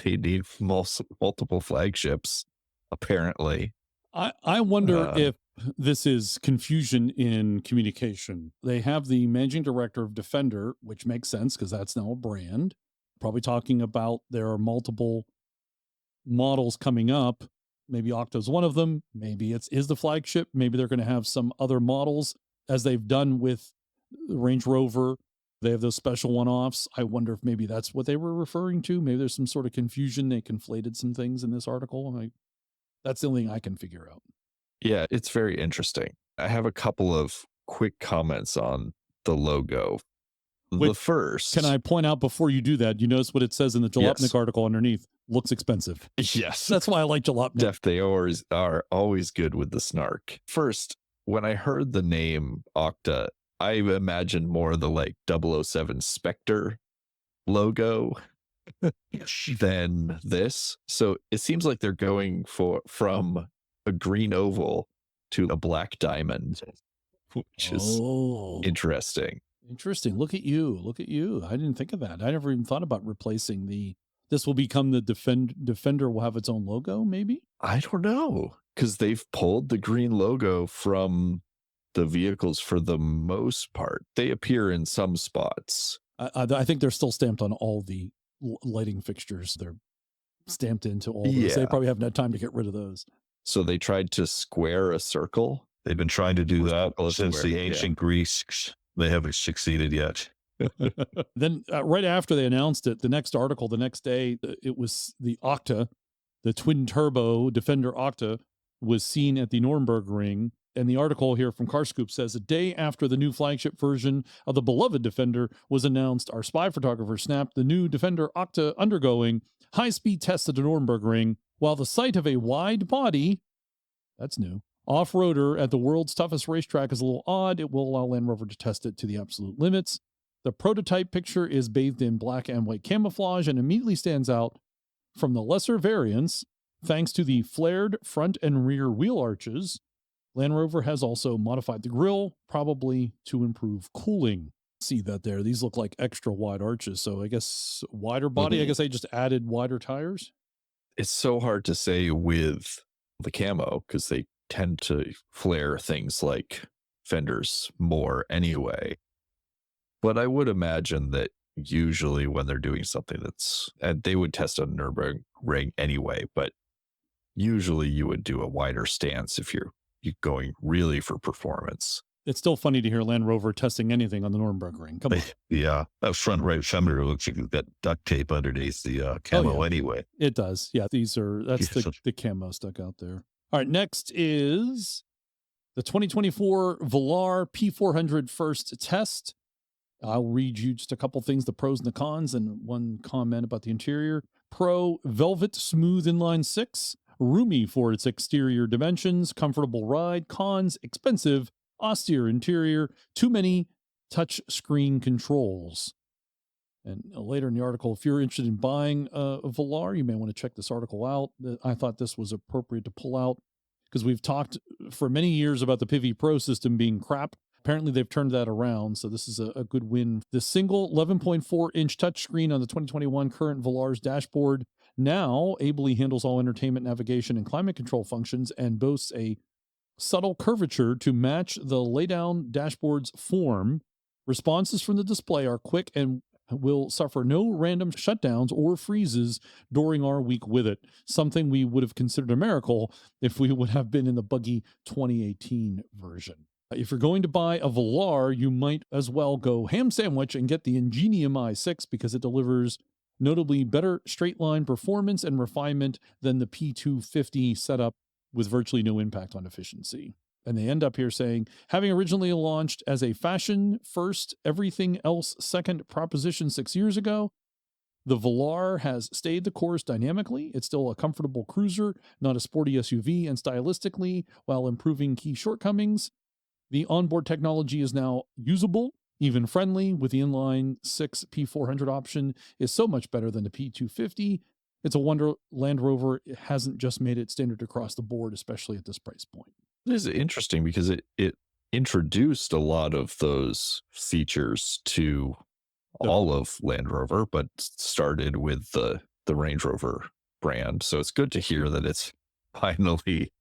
need multiple flagships, apparently. I wonder if this is confusion in communication. They have the managing director of Defender, which makes sense because that's now a brand. Probably talking about there are multiple models coming up. Maybe Octa's one of them. Maybe is the flagship. Maybe they're going to have some other models as they've done with the Range Rover. They have those special one-offs. I wonder if maybe that's what they were referring to. Maybe there's some sort of confusion. They conflated some things in this article. That's the only thing I can figure out. Yeah, it's very interesting. I have a couple of quick comments on the logo. Wait, the first. Can I point out before you do that, you notice what it says in the Jalopnik article underneath? Looks expensive. Yes. That's why I like Jalopnik. They are always good with the snark. First, when I heard the name Octa, I imagined more the like 007 Spectre logo than this. So it seems like they're going from a green oval to a black diamond, which is interesting. Interesting. Look at you. Look at you. I didn't think of that. I never even thought about replacing this will become the Defender will have its own logo, maybe? I don't know, because they've pulled the green logo from the vehicles for the most part. They appear in some spots. I think they're still stamped on all the lighting fixtures. They're stamped into all those. Yeah. They probably haven't had time to get rid of those. So they tried to square a circle. They've been trying to do that since the ancient Greece. They haven't succeeded yet. Then right after they announced it, the next article, the next day, it was the Octa, the twin turbo Defender Octa was seen at the Nuremberg Ring. And the article here from CarScoop says, a day after the new flagship version of the beloved Defender was announced, our spy photographer snapped the new Defender Octa undergoing high-speed tests at the Nuremberg Ring, while the sight of a wide body, that's new, off-roader at the world's toughest racetrack is a little odd. It will allow Land Rover to test it to the absolute limits. The prototype picture is bathed in black and white camouflage and immediately stands out from the lesser variants thanks to the flared front and rear wheel arches. Land Rover has also modified the grille, probably to improve cooling. See that there. These look like extra wide arches. So I guess wider body. I guess they just added wider tires. It's so hard to say with the camo because they tend to flare things like fenders more anyway. But I would imagine that usually when they're doing something and they would test on Nürburgring Ring anyway, but usually you would do a wider stance if you're going really for performance. It's still funny to hear Land Rover testing anything on the Nuremberg Ring. Come on. Yeah, that front right fender looks like you've got duct tape underneath the camo anyway. It does. Yeah, that's the camo stuck out there. All right, next is the 2024 Velar P400 first test. I'll read you just a couple things, the pros and the cons, and one comment about the interior. Pro, velvet smooth inline six, roomy for its exterior dimensions, comfortable ride. Cons, expensive, austere interior, too many touch screen controls. And later in the article, if you're interested in buying a Velar, you may want to check this article out. I thought this was appropriate to pull out because we've talked for many years about the Pivi Pro system being crap. Apparently, they've turned that around, so this is a good win. The single 11.4-inch touchscreen on the 2021 current Velar's dashboard now ably handles all entertainment, navigation, and climate control functions and boasts a subtle curvature to match the laydown dashboard's form. Responses from the display are quick and will suffer no random shutdowns or freezes during our week with it, something we would have considered a miracle if we would have been in the buggy 2018 version. If you're going to buy a Velar, you might as well go ham sandwich and get the Ingenium i6 because it delivers notably better straight line performance and refinement than the P250 setup with virtually no impact on efficiency. And they end up here saying, having originally launched as a fashion first, everything else second proposition 6 years ago, the Velar has stayed the course dynamically. It's still a comfortable cruiser, not a sporty SUV, and stylistically, while improving key shortcomings, the onboard technology is now usable, even friendly, with the inline 6 P400 option is so much better than the P250. It's a wonder Land Rover hasn't just made it standard across the board, especially at this price point. It is interesting because it introduced a lot of those features to all of Land Rover, but started with the Range Rover brand. So it's good to hear that it's finally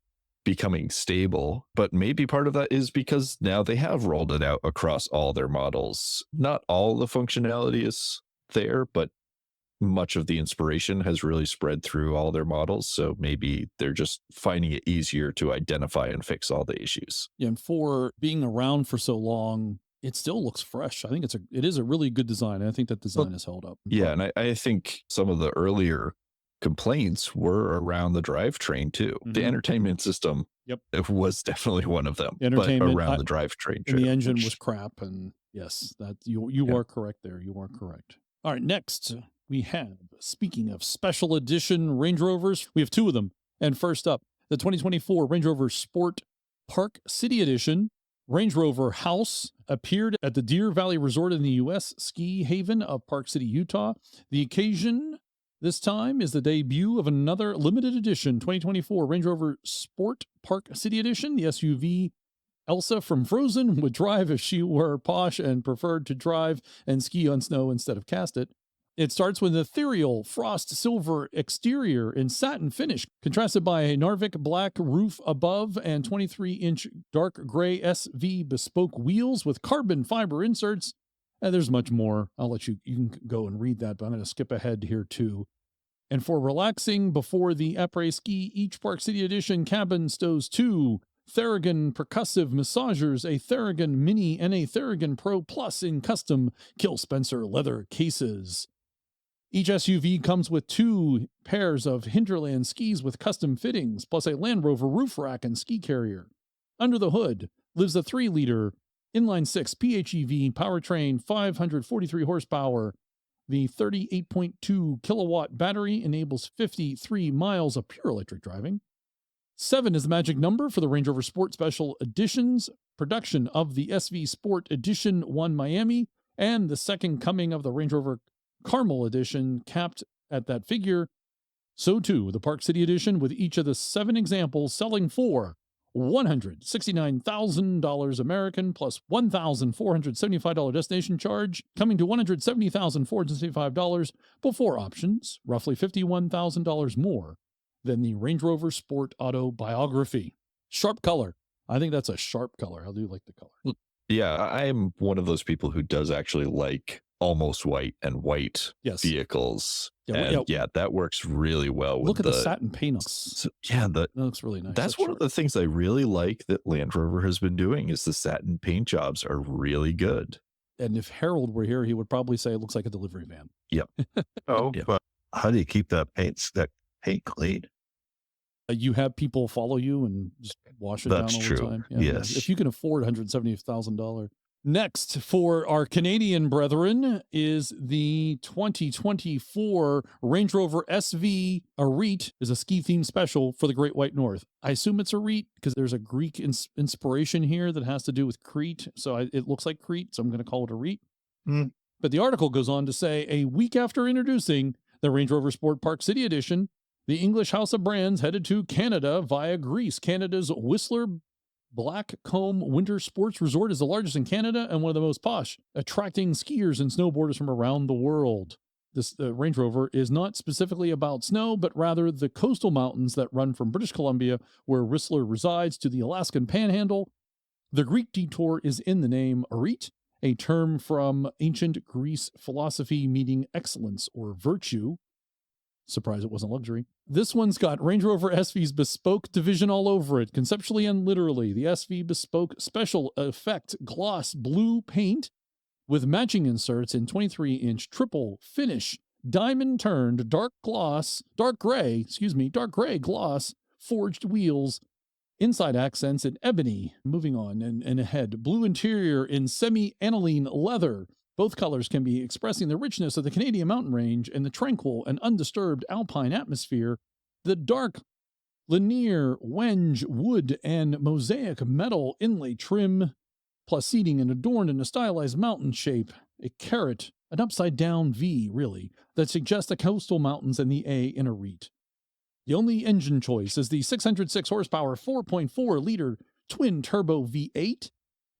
becoming stable. But maybe part of that is because now they have rolled it out across all their models. Not all the functionality is there, but much of the inspiration has really spread through all their models. So maybe they're just finding it easier to identify and fix all the issues. Yeah, and for being around for so long, it still looks fresh. I think it is a really good design. And I think that design has held up. Yeah, and I think some of the earlier complaints were around the drivetrain too. The entertainment system it was definitely one of them, but around the drivetrain. And the engine was crap. And yes, that you are correct there. You are correct. All right, next we have, speaking of special edition Range Rovers, we have two of them. And first up, the 2024 Range Rover Sport Park City Edition. Range Rover House appeared at the Deer Valley Resort in the U.S. ski haven of Park City, Utah. The occasion this time is the debut of another limited edition 2024 Range Rover Sport Park City Edition. The SUV Elsa from Frozen would drive if she were posh and preferred to drive and ski on snow instead of cast it. It starts with an ethereal frost silver exterior in satin finish, contrasted by a Narvik black roof above and 23-inch dark gray SV bespoke wheels with carbon fiber inserts. And there's much more. I'll let you can go and read that, but I'm going to skip ahead here too. And for relaxing before the après-ski, each Park City Edition cabin stows two Theragun percussive massagers, a Theragun Mini, and a Theragun Pro Plus in custom Kill Spencer leather cases. Each SUV comes with two pairs of Hinterland skis with custom fittings, plus a Land Rover roof rack and ski carrier. Under the hood lives a 3-liter inline-6 PHEV powertrain, 543 horsepower. The 38.2 kilowatt battery enables 53 miles of pure electric driving. 7 is the magic number for the Range Rover Sport Special Editions. Production of the SV Sport Edition 1 Miami and the second coming of the Range Rover Caramel Edition capped at that figure. So too, the Park City Edition, with each of the 7 examples selling for $169,000 American plus $1,475 destination charge, coming to $170,475 before options, roughly $51,000 more than the Range Rover Sport Autobiography. Sharp color. I think that's a sharp color. I do like the color. Yeah, I'm one of those people who does actually like almost white and white vehicles. Yeah, that works really well with look at the satin paint. That looks really nice. That's one of the things I really like that Land Rover has been doing is the satin paint jobs are really good. And if Harold were here, he would probably say it looks like a delivery van. Yep. But how do you keep that paint clean? You have people follow you and just wash it down all the time. Yeah, yes. If you can afford $170,000. Next, for our Canadian brethren, is the 2024 Range Rover SV Arete, is a ski-themed special for the Great White North. I assume it's Arete because there's a Greek inspiration here that has to do with Crete. So it looks like Crete, so I'm going to call it Arete. But the article goes on to say, a week after introducing the Range Rover Sport Park City Edition, the English House of Brands headed to Canada via Greece. Canada's Whistler Blackcomb Winter Sports Resort is the largest in Canada and one of the most posh, attracting skiers and snowboarders from around the world. This Range Rover is not specifically about snow, but rather the coastal mountains that run from British Columbia, where Whistler resides, to the Alaskan Panhandle. The Greek detour is in the name Arete, a term from ancient Greece philosophy meaning excellence or virtue. Surprised it wasn't luxury. This one's got Range Rover SV's bespoke division all over it, conceptually and literally. The SV bespoke special effect gloss blue paint with matching inserts in 23-inch triple finish, diamond turned dark gray gloss forged wheels Inside accents in ebony. Moving on and ahead. Blue interior in semi-aniline leather. Both colors can be expressing the richness of the Canadian mountain range and the tranquil and undisturbed alpine atmosphere. The dark linear wenge wood and mosaic metal inlay trim, plus seating and adorned in a stylized mountain shape. A caret, an upside-down V, really, that suggests the coastal mountains and the A in a REIT. The only engine choice is the 606 horsepower 4.4-liter twin-turbo V8.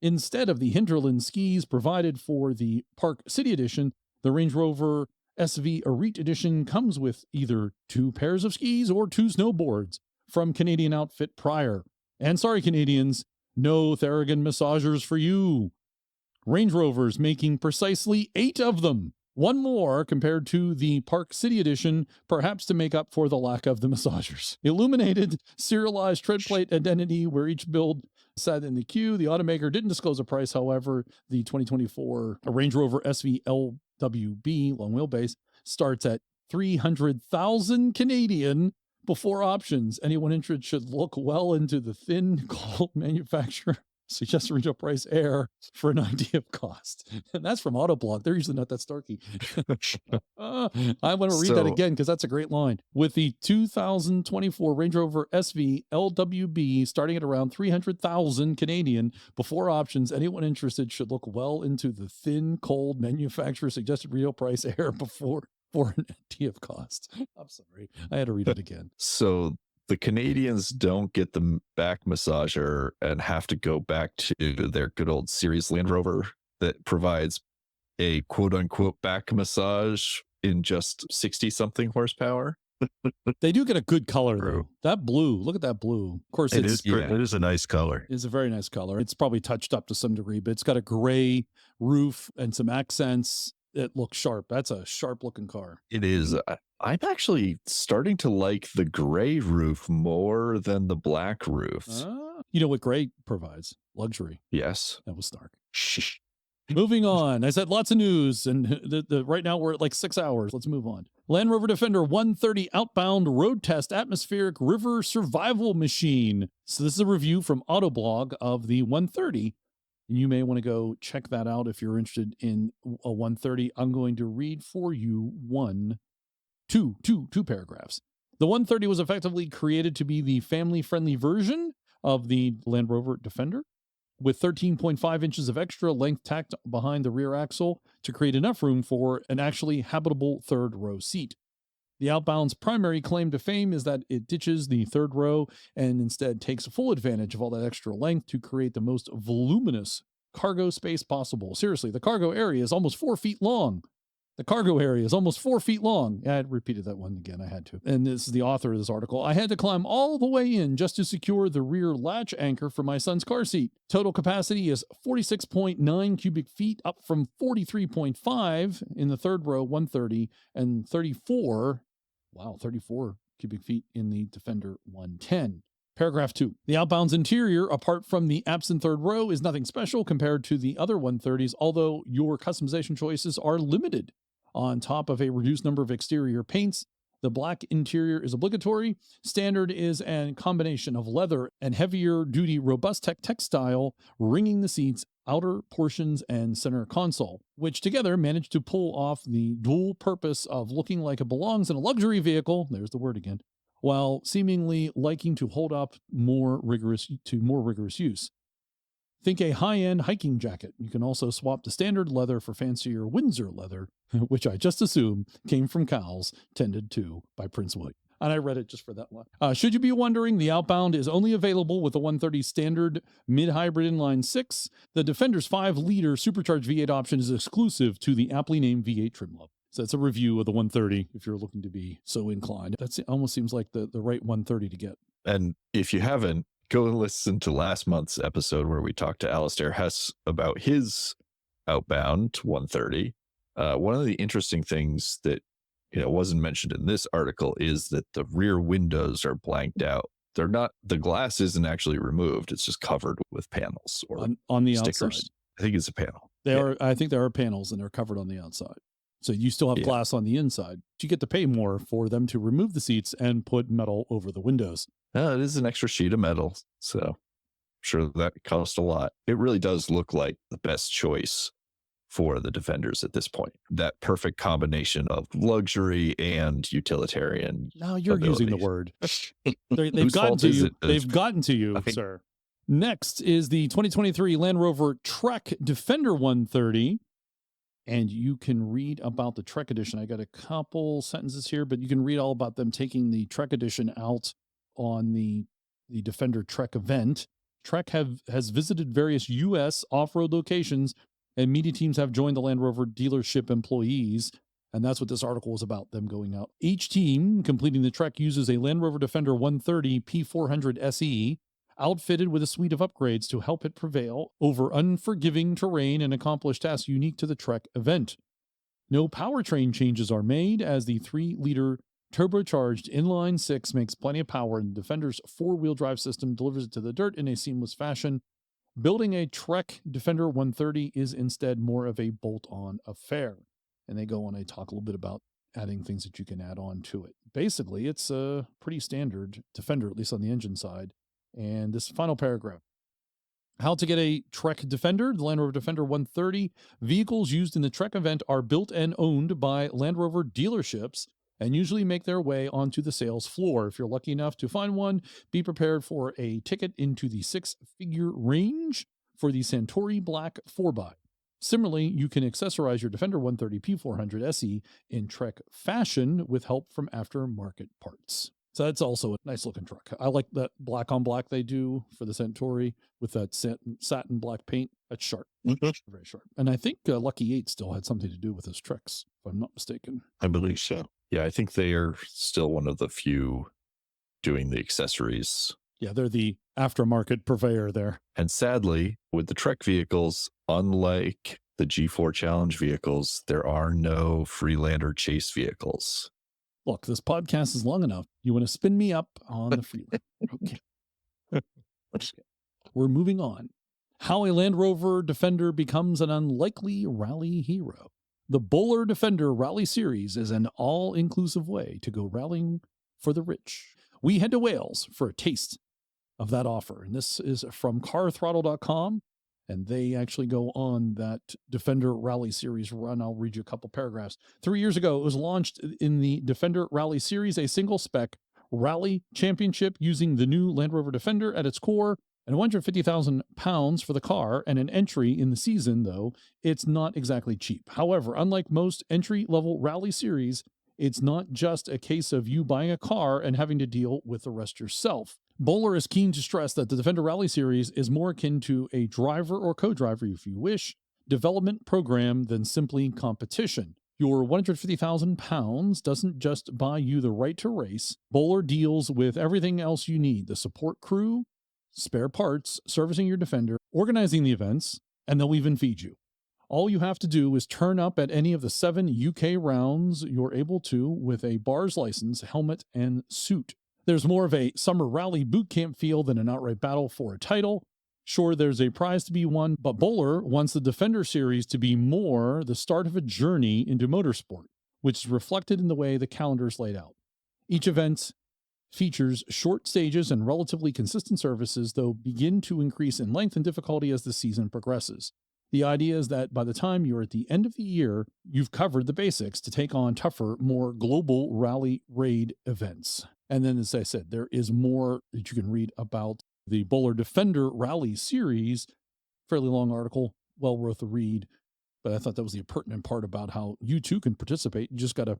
Instead of the Hinterland skis provided for the Park City Edition, the Range Rover SV Elite Edition comes with either 2 pairs of skis or 2 snowboards from Canadian outfit Prior. And sorry, Canadians, no Theragun massagers for you. Range Rovers making precisely 8 of them. 1 more compared to the Park City Edition, perhaps to make up for the lack of the massagers. Illuminated, serialized tread plate identity where each build sat in the queue. The automaker didn't disclose a price, however. The 2024 Range Rover SV LWB, long wheelbase, starts at 300,000 Canadian before options. Anyone interested should look well into the thin, cold manufacturer suggested retail price air for an idea of cost. And that's from Autoblog. They're usually not that starky. I want to read that again because that's a great line. With the 2024 Range Rover SV LWB starting at around 300,000 Canadian before options, anyone interested should look well into the thin, cold manufacturer suggested retail price air before for an idea of cost. I'm sorry. I had to read it again. So the Canadians don't get the back massager and have to go back to their good old series Land Rover that provides a quote unquote back massage in just 60 something horsepower. They do get a good color though. That blue, look at that blue. Of course, it is a nice color. It's a very nice color. It's probably touched up to some degree, but it's got a gray roof and some accents. It looks sharp. That's a sharp looking car. It is. I'm actually starting to like the gray roof more than the black roofs. You know what gray provides? Luxury. Yes. That was stark. Moving on. I said lots of news, and right now we're at like 6 hours. Let's move on. Land Rover Defender 130 outbound road test atmospheric river survival machine. So this is a review from Autoblog of the 130. And you may want to go check that out if you're interested in a 130. I'm going to read for you two paragraphs. The 130 was effectively created to be the family-friendly version of the Land Rover Defender, with 13.5 inches of extra length tacked behind the rear axle to create enough room for an actually habitable third row seat. The Outbound's primary claim to fame is that it ditches the third row and instead takes full advantage of all that extra length to create the most voluminous cargo space possible. Seriously, the cargo area is almost 4 feet long. The cargo area is almost 4 feet long. I had repeated that one again. I had to. And this is the author of this article. I had to climb all the way in just to secure the rear latch anchor for my son's car seat. Total capacity is 46.9 cubic feet, up from 43.5 in the third row 130 and 34 cubic feet in the Defender 110. Paragraph 2. The Outbound's interior, apart from the absent third row, is nothing special compared to the other 130s, although your customization choices are limited. On top of a reduced number of exterior paints, the black interior is obligatory. Standard is a combination of leather and heavier-duty robust textile, ringing the seats, outer portions, and center console, which together manage to pull off the dual purpose of looking like it belongs in a luxury vehicle, there's the word again, while seemingly liking to hold up more rigorous use. Think a high-end hiking jacket. You can also swap the standard leather for fancier Windsor leather, which I just assume came from cows tended to by Prince William. And I read it just for that one. Should you be wondering, the Outbound is only available with the 130 standard mid-hybrid inline 6. The Defender's 5-liter supercharged V8 option is exclusive to the aptly named V8 trim level. So that's a review of the 130 if you're looking to be so inclined. That almost seems like the right 130 to get. And if you haven't, go and listen to last month's episode where we talked to Alistair Hess about his Outbound 130. One of the interesting things that wasn't mentioned in this article is that the rear windows are blanked out. They're not, the glass isn't actually removed. It's just covered with panels or on the stickers. Outside. I think it's a panel. I think there are panels and they're covered on the outside. So you still have glass on the inside. You get to pay more for them to remove the seats and put metal over the windows. It is an extra sheet of metal. So sure that cost a lot. It really does look like the best choice for the Defenders at this point. That perfect combination of luxury and utilitarian. Now you're using the abilities. word. They've Whose gotten fault to is you. it? They've gotten to you, Okay. sir. Next is the 2023 Land Rover Trek Defender 130. And you can read about the Trek Edition. I got a couple sentences here, but you can read all about them taking the Trek Edition out on the Defender Trek event. Trek has visited various U.S. off-road locations, and media teams have joined the Land Rover dealership employees. And that's what this article was about, them going out. Each team completing the trek uses a Land Rover Defender 130 P400 SE, outfitted with a suite of upgrades to help it prevail over unforgiving terrain and accomplish tasks unique to the Trek event. No powertrain changes are made, as the 3-liter turbocharged inline 6 makes plenty of power, and the Defender's 4-wheel drive system delivers it to the dirt in a seamless fashion. Building a Trek Defender 130 is instead more of a bolt-on affair. And they go on and talk a little bit about adding things that you can add on to it. Basically, it's a pretty standard Defender, at least on the engine side. And this final paragraph. How to get a Trek Defender, the Land Rover Defender 130. Vehicles used in the Trek event are built and owned by Land Rover dealerships and usually make their way onto the sales floor. If you're lucky enough to find one, be prepared for a ticket into the 6-figure range for the Centauri Black 4x. Similarly, you can accessorize your Defender 130 P400 SE in Trek fashion with help from aftermarket parts. So that's also a nice looking truck. I like that black on black they do for the Centauri with that satin black paint. That's sharp, very sharp. And I think Lucky 8 still had something to do with his treks, if I'm not mistaken. I believe so. Yeah, I think they are still one of the few doing the accessories. Yeah, they're the aftermarket purveyor there. And sadly, with the Trek vehicles, unlike the G4 Challenge vehicles, there are no Freelander chase vehicles. Look, this podcast is long enough. You want to spin me up on the Freelander. Okay. We're moving on. How a Land Rover Defender becomes an unlikely rally hero. The Bowler Defender Rally Series is an all-inclusive way to go rallying for the rich. We head to Wales for a taste of that offer. And this is from carthrottle.com. And they actually go on that Defender Rally Series run. I'll read you a couple paragraphs. 3 years ago, it was launched in the Defender Rally Series, a single-spec rally championship using the new Land Rover Defender at its core, and £150,000 for the car, and an entry in the season, though it's not exactly cheap. However, unlike most entry-level rally series, it's not just a case of you buying a car and having to deal with the rest yourself. Bowler is keen to stress that the Defender Rally Series is more akin to a driver or co-driver, if you wish, development program than simply competition. Your £150,000 doesn't just buy you the right to race. Bowler deals with everything else you need: the support crew, spare parts, servicing your Defender, organizing the events, and they'll even feed you. All you have to do is turn up at any of the 7 UK rounds you're able to with a BARS license, helmet, and suit. There's more of a summer rally boot camp feel than an outright battle for a title. Sure, there's a prize to be won, but Bowler wants the Defender Series to be more the start of a journey into motorsport, which is reflected in the way the calendar is laid out. Each event features short stages and relatively consistent services, though begin to increase in length and difficulty as the season progresses. The idea is that by the time you're at the end of the year, you've covered the basics to take on tougher, more global rally raid events. And then, as I said, there is more that you can read about the Bowler Defender Rally Series. Fairly long article, well worth a read. But I thought that was the pertinent part about how you too can participate. You just got to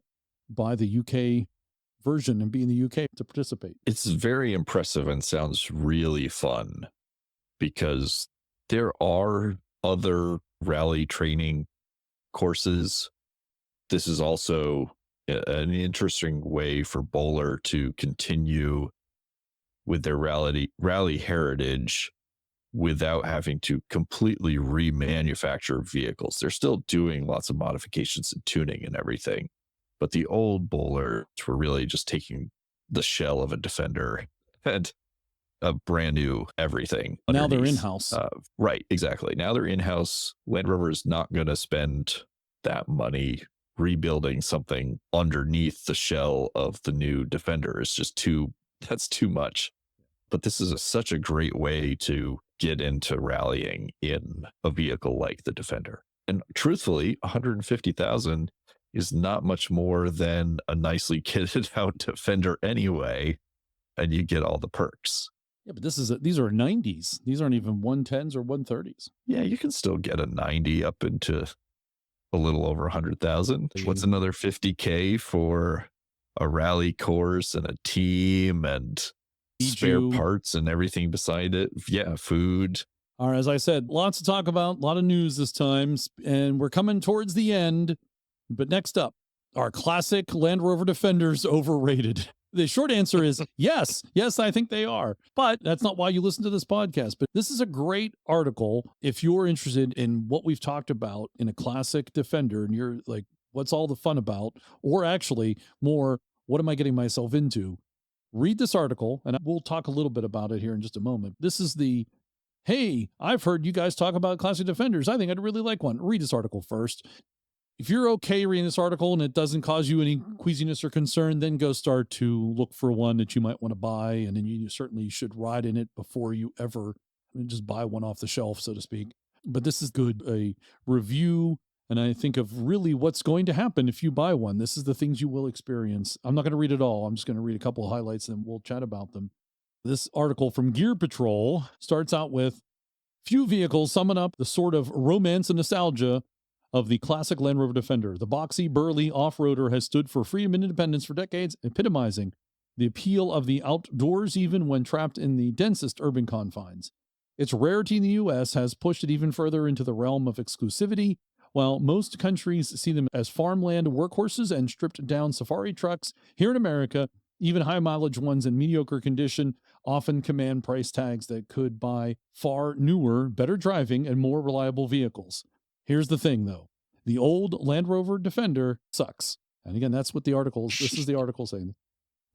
buy the UK version and be in the UK to participate. It's very impressive and sounds really fun, because there are other rally training courses. This is also an interesting way for Bowler to continue with their rally heritage without having to completely remanufacture vehicles. They're still doing lots of modifications and tuning and everything, but the old Bowlers were really just taking the shell of a Defender and a brand new everything. Now they're in-house. Right, exactly. Now they're in-house. Land Rover is not going to spend that money rebuilding something underneath the shell of the new Defender. It's just that's too much. But this is such a great way to get into rallying in a vehicle like the Defender. And truthfully, 150,000 is not much more than a nicely kitted out Defender anyway, and you get all the perks. Yeah, but these are 90s. These aren't even 110s or 130s. Yeah, you can still get a 90 up into a little over 100,000. What's another 50K for a rally course and a team and spare parts and everything beside it? Yeah, food. All right, as I said, lots to talk about, a lot of news this time, and we're coming towards the end. But next up, are classic Land Rover Defenders overrated? The short answer is yes. Yes, I think they are. But that's not why you listen to this podcast. But this is a great article if you're interested in what we've talked about in a classic Defender and you're like, what's all the fun about? Or actually more, what am I getting myself into? Read this article, and we'll talk a little bit about it here in just a moment. This is the, hey, I've heard you guys talk about classic Defenders. I think I'd really like one. Read this article first. If you're okay reading this article and it doesn't cause you any queasiness or concern, then go start to look for one that you might want to buy. And then you certainly should ride in it before you ever just buy one off the shelf, so to speak. But this is good, a review. And I think of really what's going to happen if you buy one. This is the things you will experience. I'm not going to read it all. I'm just going to read a couple of highlights and we'll chat about them. This article from Gear Patrol starts out with, few vehicles summon up the sort of romance and nostalgia of the classic Land Rover Defender. The boxy, burly off-roader has stood for freedom and independence for decades, epitomizing the appeal of the outdoors even when trapped in the densest urban confines. Its rarity in the U.S. has pushed it even further into the realm of exclusivity. While most countries see them as farmland workhorses and stripped-down safari trucks, here in America, even high-mileage ones in mediocre condition often command price tags that could buy far newer, better driving, and more reliable vehicles. Here's the thing, though. The old Land Rover Defender sucks. And again, that's what this is the article saying.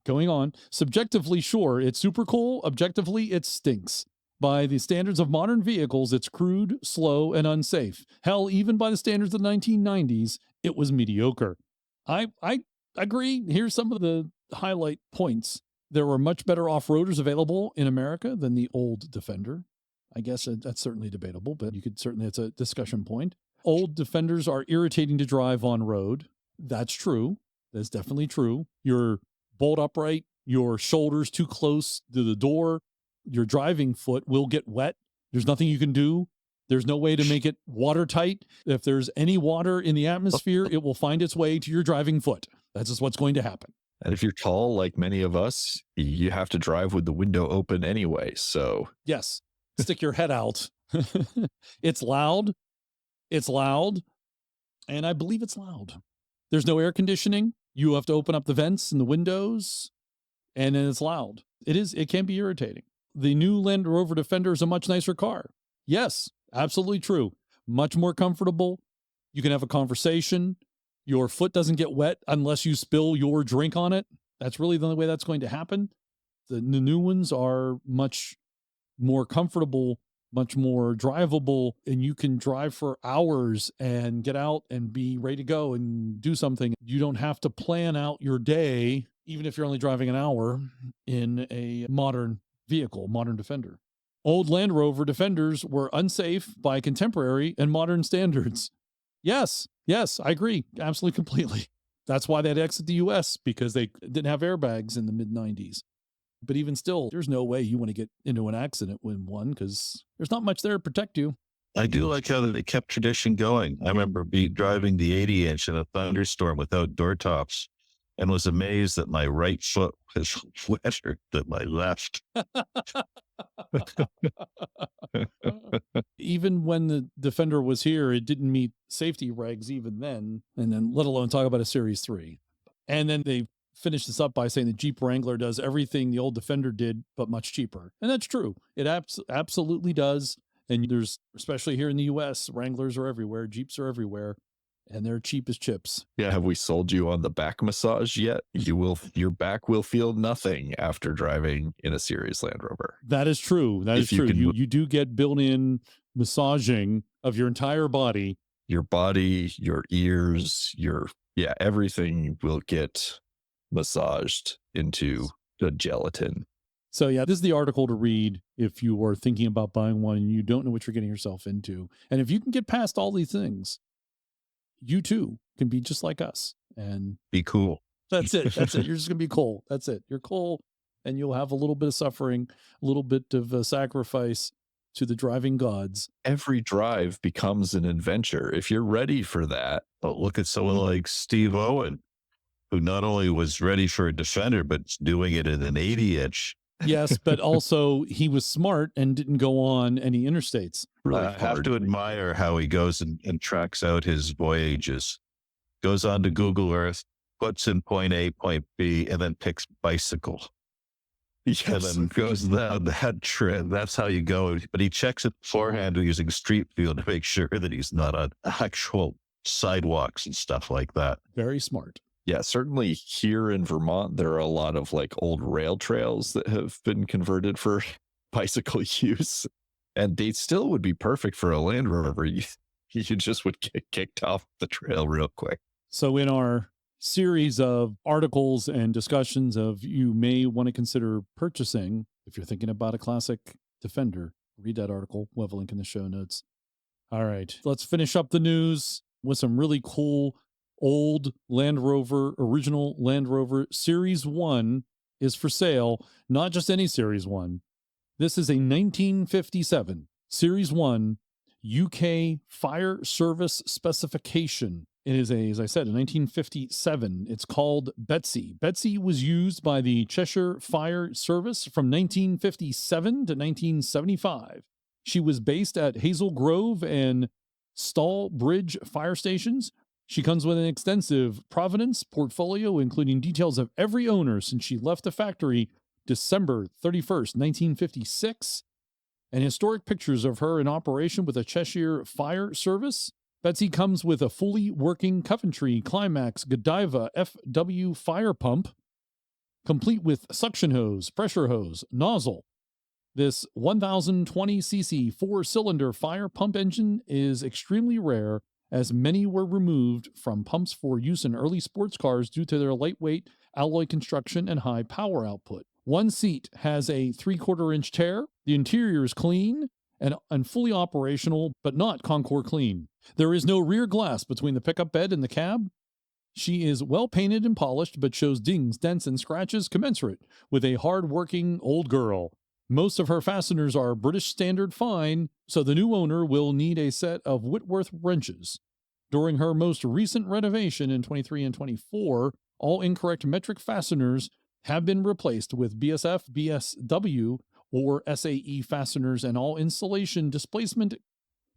Going on, subjectively, sure, it's super cool. Objectively, it stinks. By the standards of modern vehicles, it's crude, slow, and unsafe. Hell, even by the standards of the 1990s, it was mediocre. I agree. Here's some of the highlight points. There were much better off-roaders available in America than the old Defender. I guess that's certainly debatable, but it's a discussion point. Old Defenders are irritating to drive on road. That's true. That's definitely true. You're bolt upright, your shoulders too close to the door, your driving foot will get wet. There's nothing you can do. There's no way to make it watertight. If there's any water in the atmosphere, it will find its way to your driving foot. That's just what's going to happen. And if you're tall, like many of us, you have to drive with the window open anyway. So yes. Stick your head out. It's loud. It's loud. And I believe it's loud. There's no air conditioning. You have to open up the vents and the windows. And then it's loud. It can be irritating. The new Land Rover Defender is a much nicer car. Yes, absolutely true. Much more comfortable. You can have a conversation. Your foot doesn't get wet unless you spill your drink on it. That's really the only way that's going to happen. The new ones are much more comfortable, much more drivable, and you can drive for hours and get out and be ready to go and do something. You don't have to plan out your day, even if you're only driving an hour in a modern vehicle, modern Defender. Old Land Rover Defenders were unsafe by contemporary and modern standards. Yes, I agree. Absolutely, completely. That's why they'd exit the U.S. because they didn't have airbags in the mid-90s. But even still, there's no way you want to get into an accident with one because there's not much there to protect you. I do like how they kept tradition going. I remember driving the 80-inch in a thunderstorm without door tops and was amazed that my right foot was wetter than my left. Even when the Defender was here, it didn't meet safety regs even then, and then let alone talk about a Series 3. And then they finish this up by saying the Jeep Wrangler does everything the old Defender did, but much cheaper. And that's true. It absolutely does. And there's, especially here in the U.S., Wranglers are everywhere. Jeeps are everywhere. And they're cheap as chips. Yeah. Have we sold you on the back massage yet? Your back will feel nothing after driving in a Series Land Rover. That is true. That is true. You do get built-in massaging of your entire body. Your body, your ears, everything will get massaged into the gelatin. So yeah, this is the article to read if you are thinking about buying one and you don't know what you're getting yourself into. And if you can get past all these things, you too can be just like us and Be cool. That's it. That's it. You're just going to be cool. That's it. You're cool and you'll have a little bit of suffering, a little bit of sacrifice to the driving gods. Every drive becomes an adventure. If you're ready for that. But look at someone like Steve Owen, who not only was ready for a Defender, but doing it in an 80-inch. Yes, but also he was smart and didn't go on any interstates. Really I have to admire how he goes and tracks out his voyages. Goes on to Google Earth, puts in point A, point B, and then picks bicycle. Yes. And then goes down that trip. That's how you go. But he checks it beforehand using Street View to make sure that he's not on actual sidewalks and stuff like that. Very smart. Yeah, certainly here in Vermont, there are a lot of like old rail trails that have been converted for bicycle use. And they still would be perfect for a Land Rover. You just would get kicked off the trail real quick. So in our series of articles and discussions of you may want to consider purchasing, if you're thinking about a classic Defender, read that article. We'll have a link in the show notes. All right, let's finish up the news with some really cool old Land Rover, original Land Rover. Series 1 is for sale, not just any Series 1. This is a 1957 Series 1 UK fire service specification. It is as I said, a 1957. It's called Betsy. Betsy was used by the Cheshire Fire Service from 1957 to 1975. She was based at Hazel Grove and Stallbridge fire stations. She comes with an extensive provenance portfolio, including details of every owner since she left the factory December 31st, 1956, and historic pictures of her in operation with the Cheshire Fire Service. Betsy comes with a fully working Coventry Climax Godiva FW fire pump, complete with suction hose, pressure hose, nozzle. This 1020cc four-cylinder fire pump engine is extremely rare, as many were removed from pumps for use in early sports cars due to their lightweight alloy construction and high power output. One seat has a 3/4-inch tear. The interior is clean and fully operational, but not Concours clean. There is no rear glass between the pickup bed and the cab. She is well painted and polished, but shows dings, dents, and scratches commensurate with a hard-working old girl. Most of her fasteners are British Standard fine, so the new owner will need a set of Whitworth wrenches. During her most recent renovation in 23 and 24, all incorrect metric fasteners have been replaced with BSF, BSW, or SAE fasteners, and all insulation displacement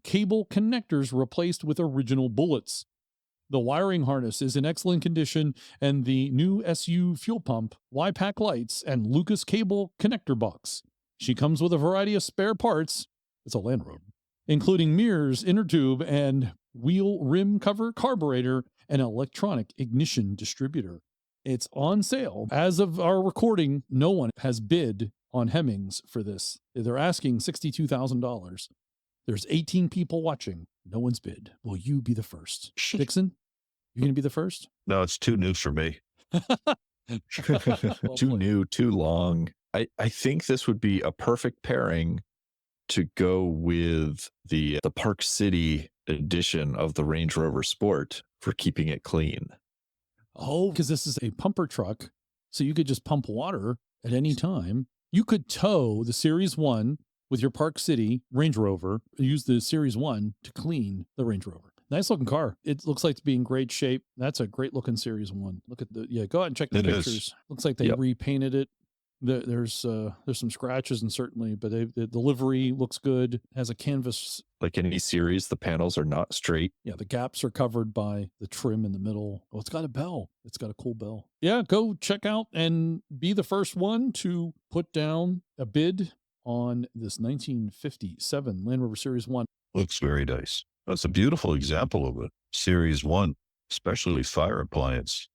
cable connectors replaced with original bullets. The wiring harness is in excellent condition, and the new SU fuel pump, Y-Pack lights, and Lucas cable connector box. She comes with a variety of spare parts. It's a Land Rover, including mirrors, inner tube, and wheel rim cover, carburetor, and electronic ignition distributor. It's on sale. As of our recording, no one has bid on Hemmings for this. They're asking $62,000. There's 18 people watching. No one's bid. Will you be the first? Dixon, you going to be the first? No, it's too new for me. Too new, too long. I think this would be a perfect pairing to go with the Park City edition of the Range Rover Sport for keeping it clean. Oh, because this is a pumper truck, so you could just pump water at any time. You could tow the Series 1 with your Park City Range Rover, use the Series 1 to clean the Range Rover. Nice looking car. It looks like to be in great shape. That's a great looking Series 1. Look at go out and check the pictures. Looks like they repainted it. There's some scratches, and certainly, but the livery looks good. Has a canvas. Like any series, the panels are not straight. Yeah, the gaps are covered by the trim in the middle. Oh, it's got a bell. It's got a cool bell. Yeah, go check out and be the first one to put down a bid on this 1957 Land Rover Series 1. Looks very nice. That's a beautiful example of a Series 1, especially fire appliance.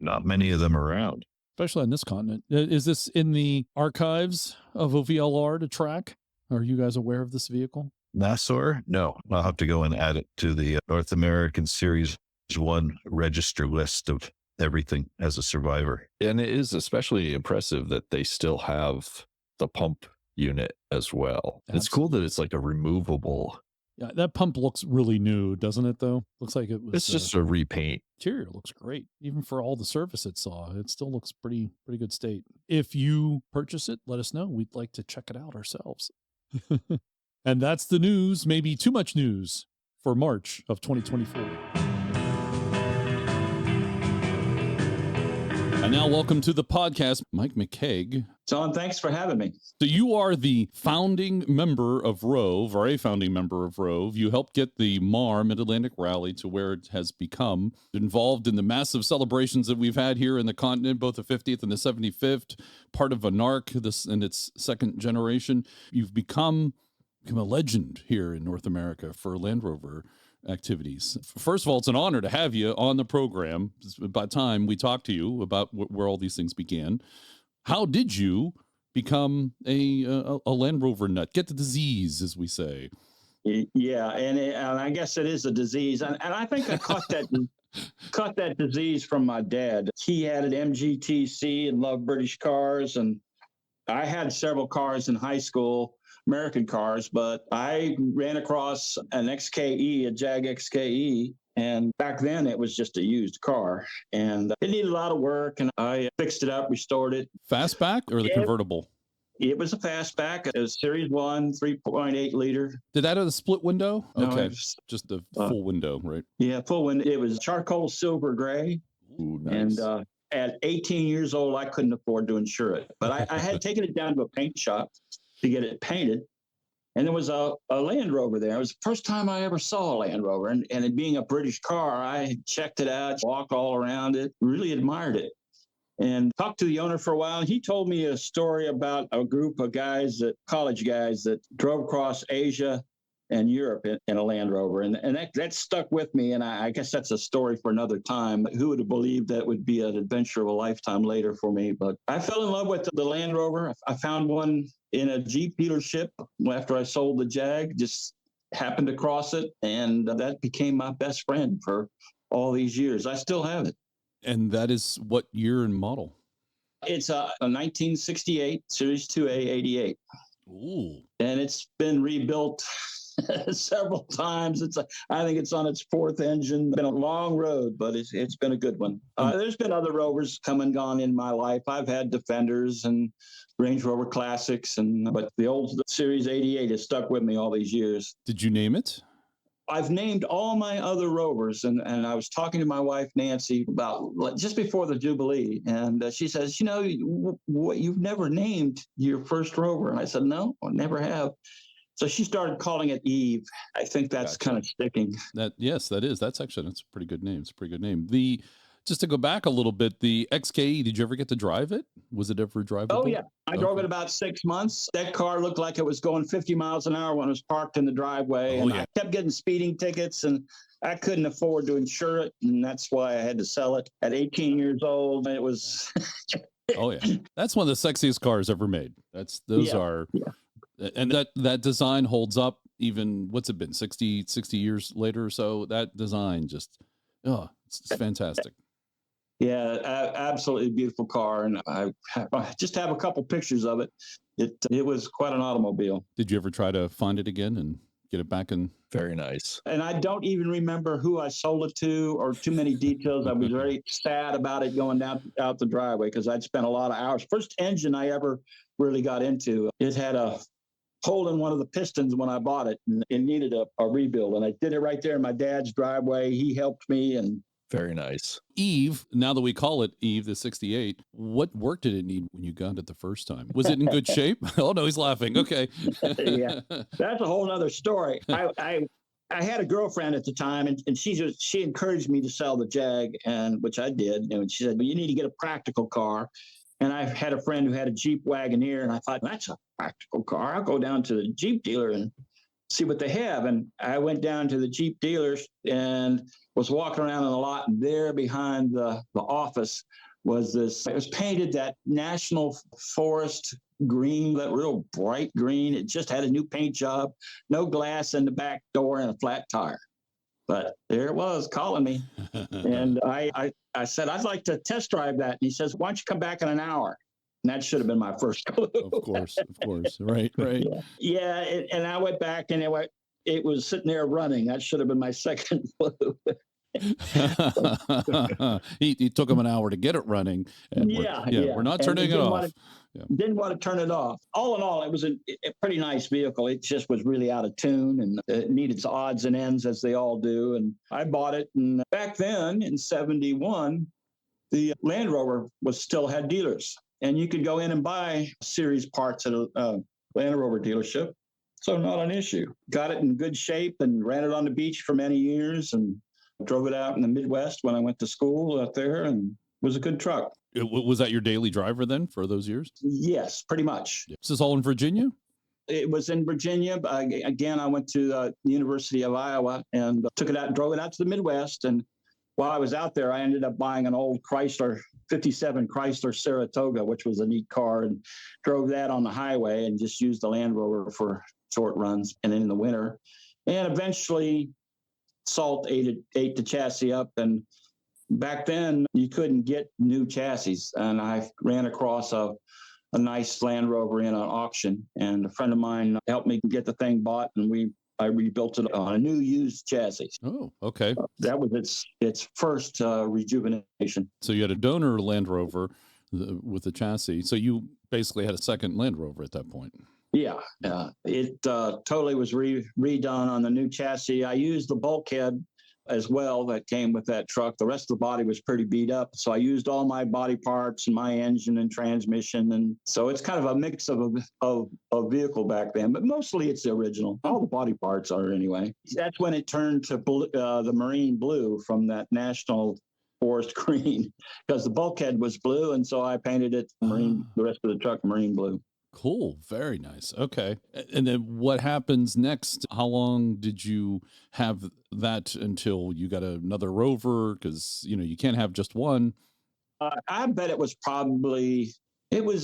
Not many of them around. Especially on this continent. Is this in the archives of OVLR to track? Are you guys aware of this vehicle? Nassau? No. I'll have to go and add it to the North American Series 1 register list of everything as a survivor. And it is especially impressive that they still have the pump unit as well. It's cool that it's like a removable. Yeah, that pump looks really new, doesn't it, though? Looks like it was... It's just a repaint. Interior looks great. Even for all the service it saw, it still looks pretty good state. If you purchase it, let us know. We'd like to check it out ourselves. And that's the news, maybe too much news, for March of 2024. And now welcome to the podcast, Mike Mccaig. John, thanks for having me. So you are the founding member of ROAV, or a founding member of ROAV. You helped get the MAR, Mid-Atlantic Rally, to where it has become, involved in the massive celebrations that we've had here in the continent, both the 50th and the 75th, part of ANARC, this in its second generation. You've become a legend here in North America for Land Rover activities. First of all, it's an honor to have you on the program. It's about time we talked to you about where all these things began. How did you become a Land Rover nut? Get the disease, as we say. Yeah, and I guess it is a disease, and I think I caught that disease from my dad. He had an MGTC and loved British cars, and I had several cars in high school, American cars, but I ran across an XKE, a Jag XKE, and back then it was just a used car, and it needed a lot of work, and I fixed it up, restored it. Fastback or the convertible? It was a fastback. It was Series 1, 3.8 liter. Did that have a split window? No, okay, just the full window, right? Yeah, full window. It was charcoal silver gray. Ooh, nice. And at 18 years old, I couldn't afford to insure it. But I had taken it down to a paint shop to get it painted. And there was a Land Rover there. It was the first time I ever saw a Land Rover. And it being a British car, I checked it out, walked all around it, really admired it. And talked to the owner for a while. And he told me a story about a group of guys, college guys, that drove across Asia and Europe in a Land Rover. And that stuck with me. And I guess that's a story for another time. Who would have believed that would be an adventure of a lifetime later for me? But I fell in love with the Land Rover. I found one in a Jeep dealership after I sold the Jag, just happened to cross it. And that became my best friend for all these years. I still have it. And that is what year and model? It's a 1968 Series 2A 88. Ooh. And it's been rebuilt several times. I think it's on its fourth engine. Been a long road, but it's been a good one. There's been other Rovers come and gone in my life. I've had Defenders and Range Rover Classics, but the old Series 88 has stuck with me all these years. Did you name it? I've named all my other Rovers, and I was talking to my wife, Nancy, about just before the Jubilee, and she says, you've never named your first Rover. And I said, no, I never have. So she started calling it Eve. I think that's kind of sticking. Yes, that is. That's a pretty good name. It's a pretty good name. Just to go back a little bit, the XKE, did you ever get to drive it? Was it ever drivable? Oh, yeah. I drove it about 6 months. That car looked like it was going 50 miles an hour when it was parked in the driveway. Oh, and yeah. I kept getting speeding tickets, and I couldn't afford to insure it. And that's why I had to sell it. At 18 years old, it was... Oh, yeah. That's one of the sexiest cars ever made. Those are... Yeah. And that design holds up even, what's it been, 60 years later or so? That design just, it's fantastic. Yeah, absolutely beautiful car. And I just have a couple pictures of it. It was quite an automobile. Did you ever try to find it again and get it back in? Very nice. And I don't even remember who I sold it to or too many details. I was very sad about it going out the driveway because I'd spent a lot of hours. First engine I ever really got into, it had a hole in one of the pistons when I bought it, and it needed a rebuild. And I did it right there in my dad's driveway. He helped me. And very nice. Eve, now that we call it Eve, the 68, what work did it need when you got it the first time? Was it in good shape? Oh, no, he's laughing. Okay. Yeah, that's a whole other story. I had a girlfriend at the time, and she encouraged me to sell the Jag, and which I did. And she said, well, you need to get a practical car. And I had a friend who had a Jeep Wagoneer, and I thought, that's a practical car. I'll go down to the Jeep dealer and see what they have. And I went down to the Jeep dealers and was walking around in the lot, and there behind the office was this. It was painted that National Forest green, that real bright green. It just had a new paint job, no glass in the back door, and a flat tire. But there it was calling me. And I said, I'd like to test drive that. And he says, why don't you come back in an hour? And that should have been my first clue. Of course. Right. Yeah. And I went back and it was sitting there running. That should have been my second clue. He took him an hour to get it running. And we're not turning it off. Didn't want to turn it off. All in all, it was a pretty nice vehicle. It just was really out of tune and it needed its odds and ends as they all do. And I bought it. And back then in 71, the Land Rover still had dealers. And you could go in and buy series parts at a Land Rover dealership. So not an issue. Got it in good shape and ran it on the beach for many years and drove it out in the Midwest when I went to school out there, and it was a good truck. Was that your daily driver then for those years? Yes, pretty much. Is this all in Virginia? It was in Virginia. Again, I went to the University of Iowa and took it out and drove it out to the Midwest. And while I was out there, I ended up buying an old 57 Chrysler Saratoga, which was a neat car, and drove that on the highway and just used the Land Rover for short runs and in the winter. And eventually Salt ate the chassis up. And back then you couldn't get new chassis. And I ran across a nice Land Rover in an auction, and a friend of mine helped me get the thing bought, and I rebuilt it on a new used chassis. Oh, okay. That was its first rejuvenation. So you had a donor Land Rover with the chassis. So you basically had a second Land Rover at that point. Yeah. It totally was redone on the new chassis. I used the bulkhead as well that came with that truck. The rest of the body was pretty beat up. So I used all my body parts and my engine and transmission. And so it's kind of a mix of a vehicle back then, but mostly it's the original. All the body parts are anyway. That's when it turned to the marine blue from that national forest green, because the bulkhead was blue. And so I painted it the rest of the truck marine blue. Cool. Very nice. Okay. And then what happens next? How long did you have that until you got another Rover? Because, you can't have just one. I bet it was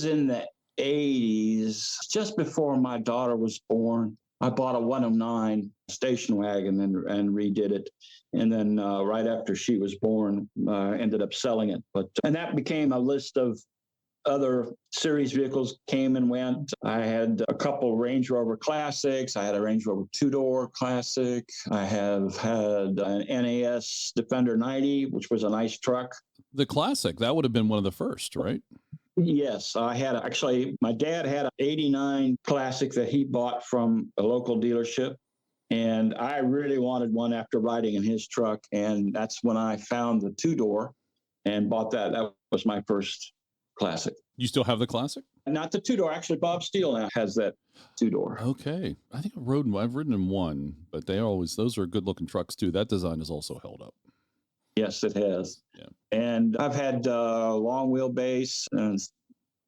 in the 80s, just before my daughter was born. I bought a 109 station wagon and redid it. And then right after she was born, I ended up selling it. And that became a list of other series vehicles came and went. I had a couple Range Rover Classics. I had a Range Rover two-door Classic. I have had an NAS Defender 90, which was a nice truck. The Classic, that would have been one of the first, right? Yes, my dad had an 89 Classic that he bought from a local dealership. And I really wanted one after riding in his truck. And that's when I found the two-door and bought that. That was my first Classic. You still have the Classic? Not the two-door. Actually, Bob Steele now has that two-door. Okay. I think I've ridden in one, but those are good-looking trucks too. That design is also held up. Yes, it has. Yeah. And I've had long wheelbase and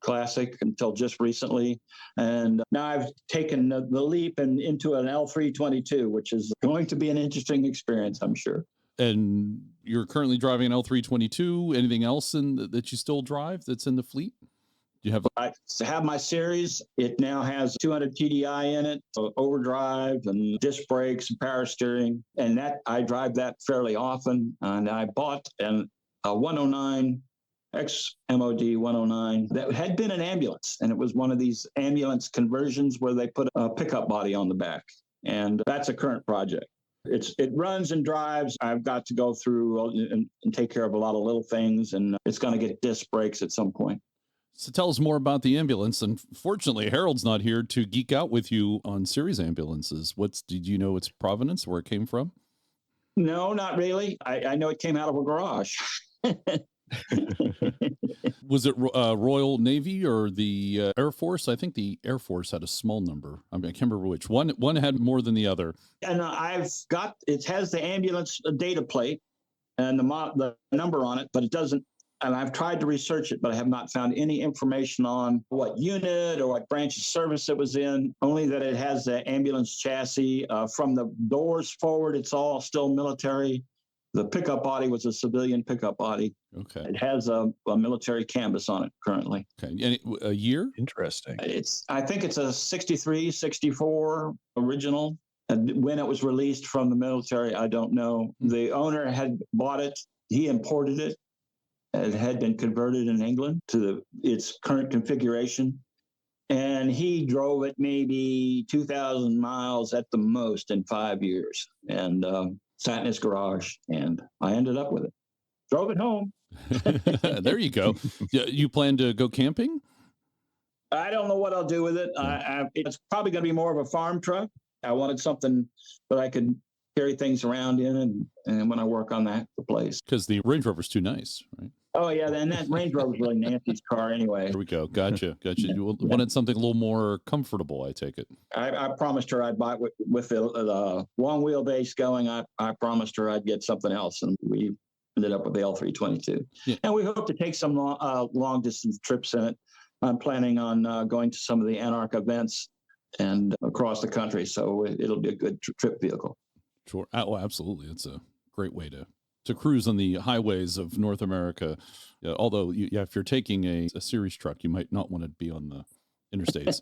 Classic until just recently. And now I've taken the leap into an L322, which is going to be an interesting experience, I'm sure. And you're currently driving an L322. Anything else that you still drive that's in the fleet? I have my series. It now has 200 TDI in it, overdrive and disc brakes and power steering. And that I drive that fairly often. And I bought a 109, ex-MOD 109, that had been an ambulance. And it was one of these ambulance conversions where they put a pickup body on the back. And that's a current project. It runs and drives. I've got to go through and take care of a lot of little things, and it's going to get disc brakes at some point. So tell us more about the ambulance. And fortunately, Harold's not here to geek out with you on series ambulances. Did you know its provenance, where it came from? No, not really. I know it came out of a garage. Was it Royal Navy or the Air Force? I think the Air Force had a small number. I can't remember which. One had more than the other. And it has the ambulance data plate and the number on it, but it doesn't. And I've tried to research it, but I have not found any information on what unit or what branch of service it was in, only that it has the ambulance chassis. From the doors forward, it's all still military. The pickup body was a civilian pickup body. Okay. It has a military canvas on it currently. Okay. And a year? Interesting. I think it's a 63, 64 original. And when it was released from the military, I don't know. The owner had bought it. He imported it. It had been converted in England to its current configuration. And he drove it maybe 2,000 miles at the most in 5 years, and sat in his garage, and I ended up with it. Drove it home. There you go. You plan to go camping? I don't know what I'll do with it. It's probably going to be more of a farm truck. I wanted something that I could carry things around in, and when I work on that, the place. Because the Range Rover's too nice, right? Oh, yeah, and that Range Rover's really Nancy's car anyway. There we go. Gotcha. You wanted something a little more comfortable, I take it. I promised her I'd buy it with the long wheelbase going. I promised her I'd get something else, and we ended up with the L322. Yeah. And we hope to take some long-distance trips in it. I'm planning on going to some of the ANARC events and across the country, so it'll be a good trip vehicle. Sure. Oh, absolutely. It's a great way to cruise on the highways of North America. Although, if you're taking a series truck, you might not want to be on the interstates.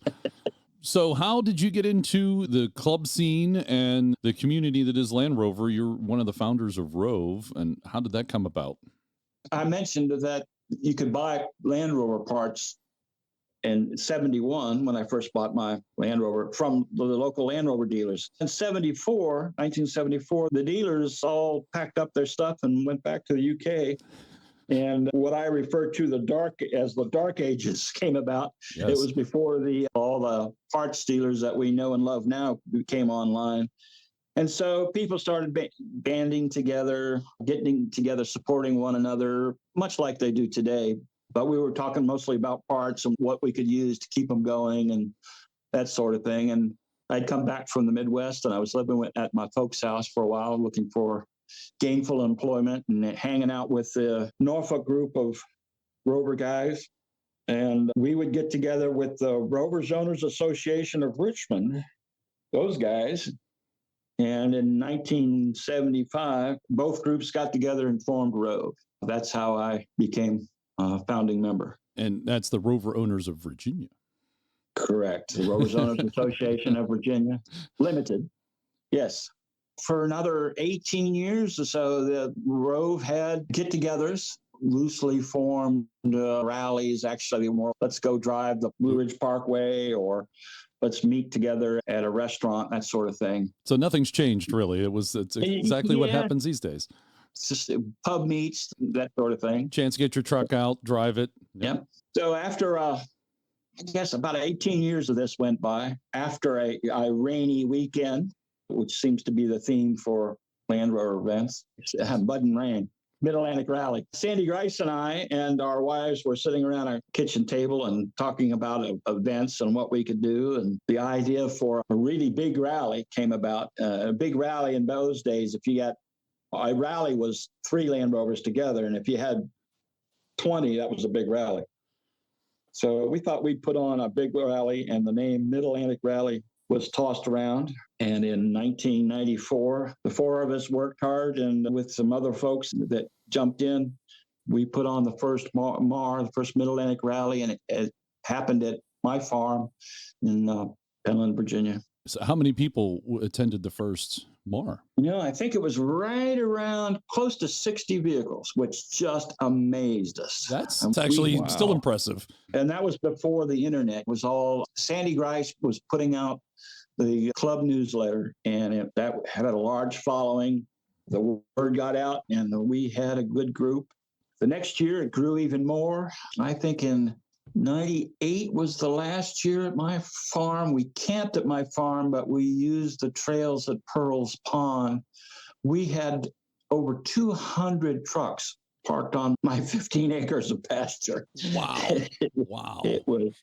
So how did you get into the club scene and the community that is Land Rover? You're one of the founders of ROAV, and how did that come about? I mentioned that you could buy Land Rover parts in 71 when I first bought my Land Rover from the local Land Rover dealers. In 1974, the dealers all packed up their stuff and went back to the UK. And what I refer to as the dark ages came about. Yes. It was before all the parts dealers that we know and love now came online. And so people started banding together, getting together, supporting one another, much like they do today. But we were talking mostly about parts and what we could use to keep them going and that sort of thing. And I'd come back from the Midwest, and I was living at my folks' house for a while, looking for gainful employment and hanging out with the Norfolk group of Rover guys. And we would get together with the Rovers Owners Association of Richmond, those guys. And in 1975, both groups got together and formed ROAV. That's how I became founding member. And that's the Rover Owners of Virginia. Correct. The Rovers Owners Association of Virginia Limited. Yes. For another 18 years or so, the ROAV had get-togethers, loosely formed rallies. Actually, more, let's go drive the Blue Ridge Parkway, or let's meet together at a restaurant, that sort of thing. So nothing's changed, really. It's exactly what happens these days. It's just pub meets, that sort of thing. Chance to get your truck out, drive it. Yep. So after, I guess about 18 years of this went by, after a rainy weekend, which seems to be the theme for Land Rover events, mud and rain, Mid-Atlantic Rally. Sandy Grice and I and our wives were sitting around our kitchen table and talking about events and what we could do. And the idea for a really big rally came about. A big rally in those days, if you got a rally was 3 Land Rovers together, and if you had 20, that was a big rally. So we thought we'd put on a big rally, and the name Mid-Atlantic Rally was tossed around. And in 1994, the 4 of us worked hard, and with some other folks that jumped in, we put on the first the first Mid-Atlantic Rally, and it happened at my farm in Penland, Virginia. So how many people attended the first MAR? I think it was right around close to 60 vehicles, which just amazed us. That's actually still impressive. And that was before the internet. It was all, Sandy Grice was putting out the club newsletter, and that had a large following. The word got out, and we had a good group. The next year, it grew even more. I think in 98 was the last year at my farm. We camped at my farm, but we used the trails at Pearl's Pond. We had over 200 trucks parked on my 15 acres of pasture. Wow. Wow. It was.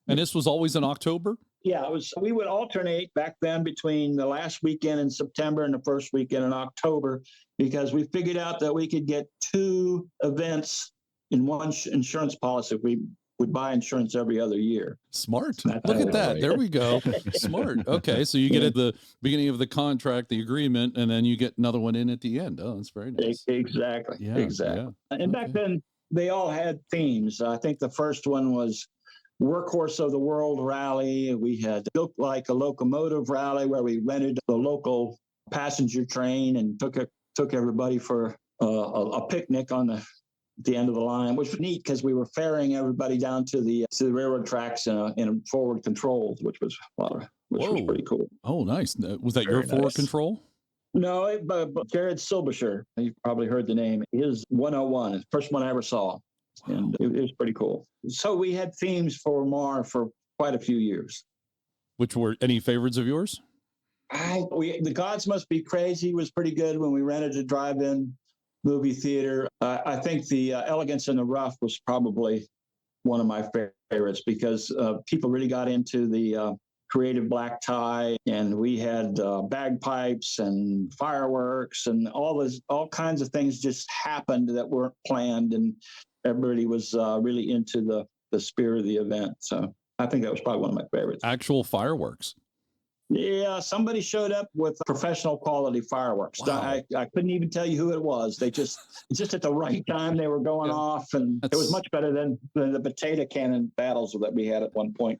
And this was always in October? Yeah, it was. We would alternate back then between the last weekend in September and the first weekend in October, because we figured out that we could get 2 events in one insurance policy if we would buy insurance every other year. Smart. Look at that. There we go. Smart. Okay. So you get at the beginning of the contract, the agreement, and then you get another one in at the end. Oh, that's very nice. Exactly. Yeah, exactly. Yeah. And back then, they all had themes. I think the first one was Workhorse of the World Rally. We had Built Like a Locomotive Rally, where we rented the local passenger train and took everybody for a picnic on at the end of the line, which was neat because we were ferrying everybody down to the railroad tracks in forward controls, which was pretty cool. Oh, nice. Was that your Very forward nice. control? No, but Jared Silbersher, you've probably heard the name. His 101, the first one I ever saw. And it was pretty cool. So we had themes for MAR for quite a few years. Which were any favorites of yours? The Gods Must Be Crazy was pretty good when we rented a drive-in movie theater. I think the Elegance in the Rough was probably one of my favorites because people really got into the creative black tie, and we had bagpipes and fireworks and all kinds of things just happened that weren't planned, and everybody was really into the spirit of the event. So I think that was probably one of my favorites. Actual fireworks. Yeah, somebody showed up with professional quality fireworks. Wow. I couldn't even tell you who it was. They just at the right time they were going off, and it was much better than the potato cannon battles that we had at one point.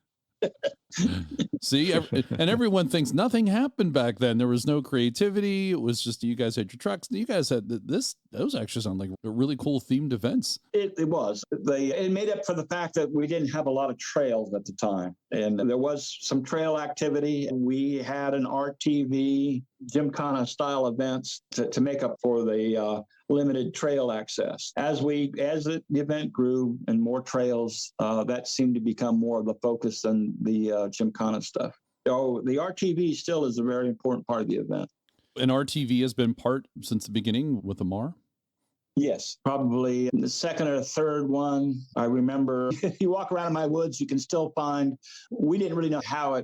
See, and everyone thinks nothing happened back then. There was no creativity. It was just you guys had your trucks. You guys had this. Those actually sound like really cool themed events. It was. It made up for the fact that we didn't have a lot of trails at the time, and there was some trail activity. We had an RTV Gymkhana style events to make up for the limited trail access. As the event grew and more trails, that seemed to become more of the focus than the Gymkhana stuff. So the RTV still is a very important part of the event. And RTV has been part since the beginning with the MAR? Yes, probably the second or third one. I remember if you walk around in my woods, you can still find, we didn't really know how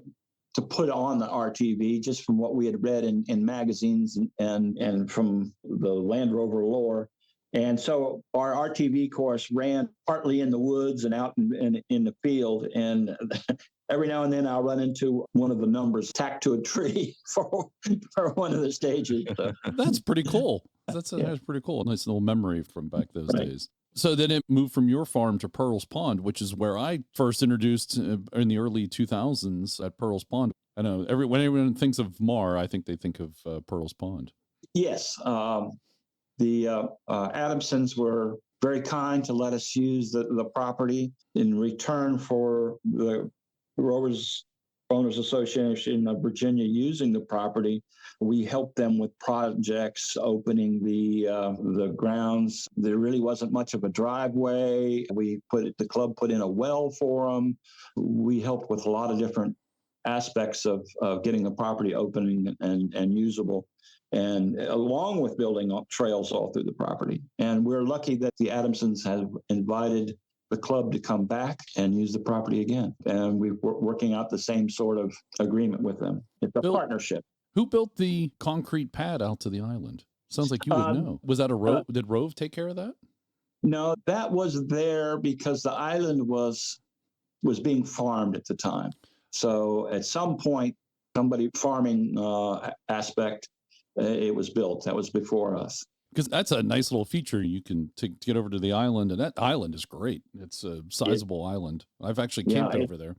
to put on the RTV, just from what we had read in magazines and from the Land Rover lore. And so our RTV course ran partly in the woods and out in the field. And every now and then I'll run into one of the numbers tacked to a tree for one of the stages. So. That's pretty cool. That's pretty cool. A nice little memory from back those days. So then it moved from your farm to Pearl's Pond, which is where I first introduced in the early 2000s at Pearl's Pond. I know when everyone thinks of MAR, I think they think of Pearl's Pond. Yes. The Adamsons were very kind to let us use the property in return for the Rovers Owners Association of Virginia using the property. We helped them with projects, opening the grounds. There really wasn't much of a driveway. The club put in a well for them. We helped with a lot of different aspects of getting the property open and usable, and along with building trails all through the property. And we're lucky that the Adamsons have invited the club to come back and use the property again. And we're working out the same sort of agreement with them. It's a partnership. Who built the concrete pad out to the island? Sounds like you would know. Was that a ROAV? Did ROAV take care of that? No, that was there because the island was being farmed at the time. So at some point, somebody farming aspect, it was built. That was before us. Because that's a nice little feature. You can get over to the island, and that island is great. It's a sizable island. I've actually camped over there.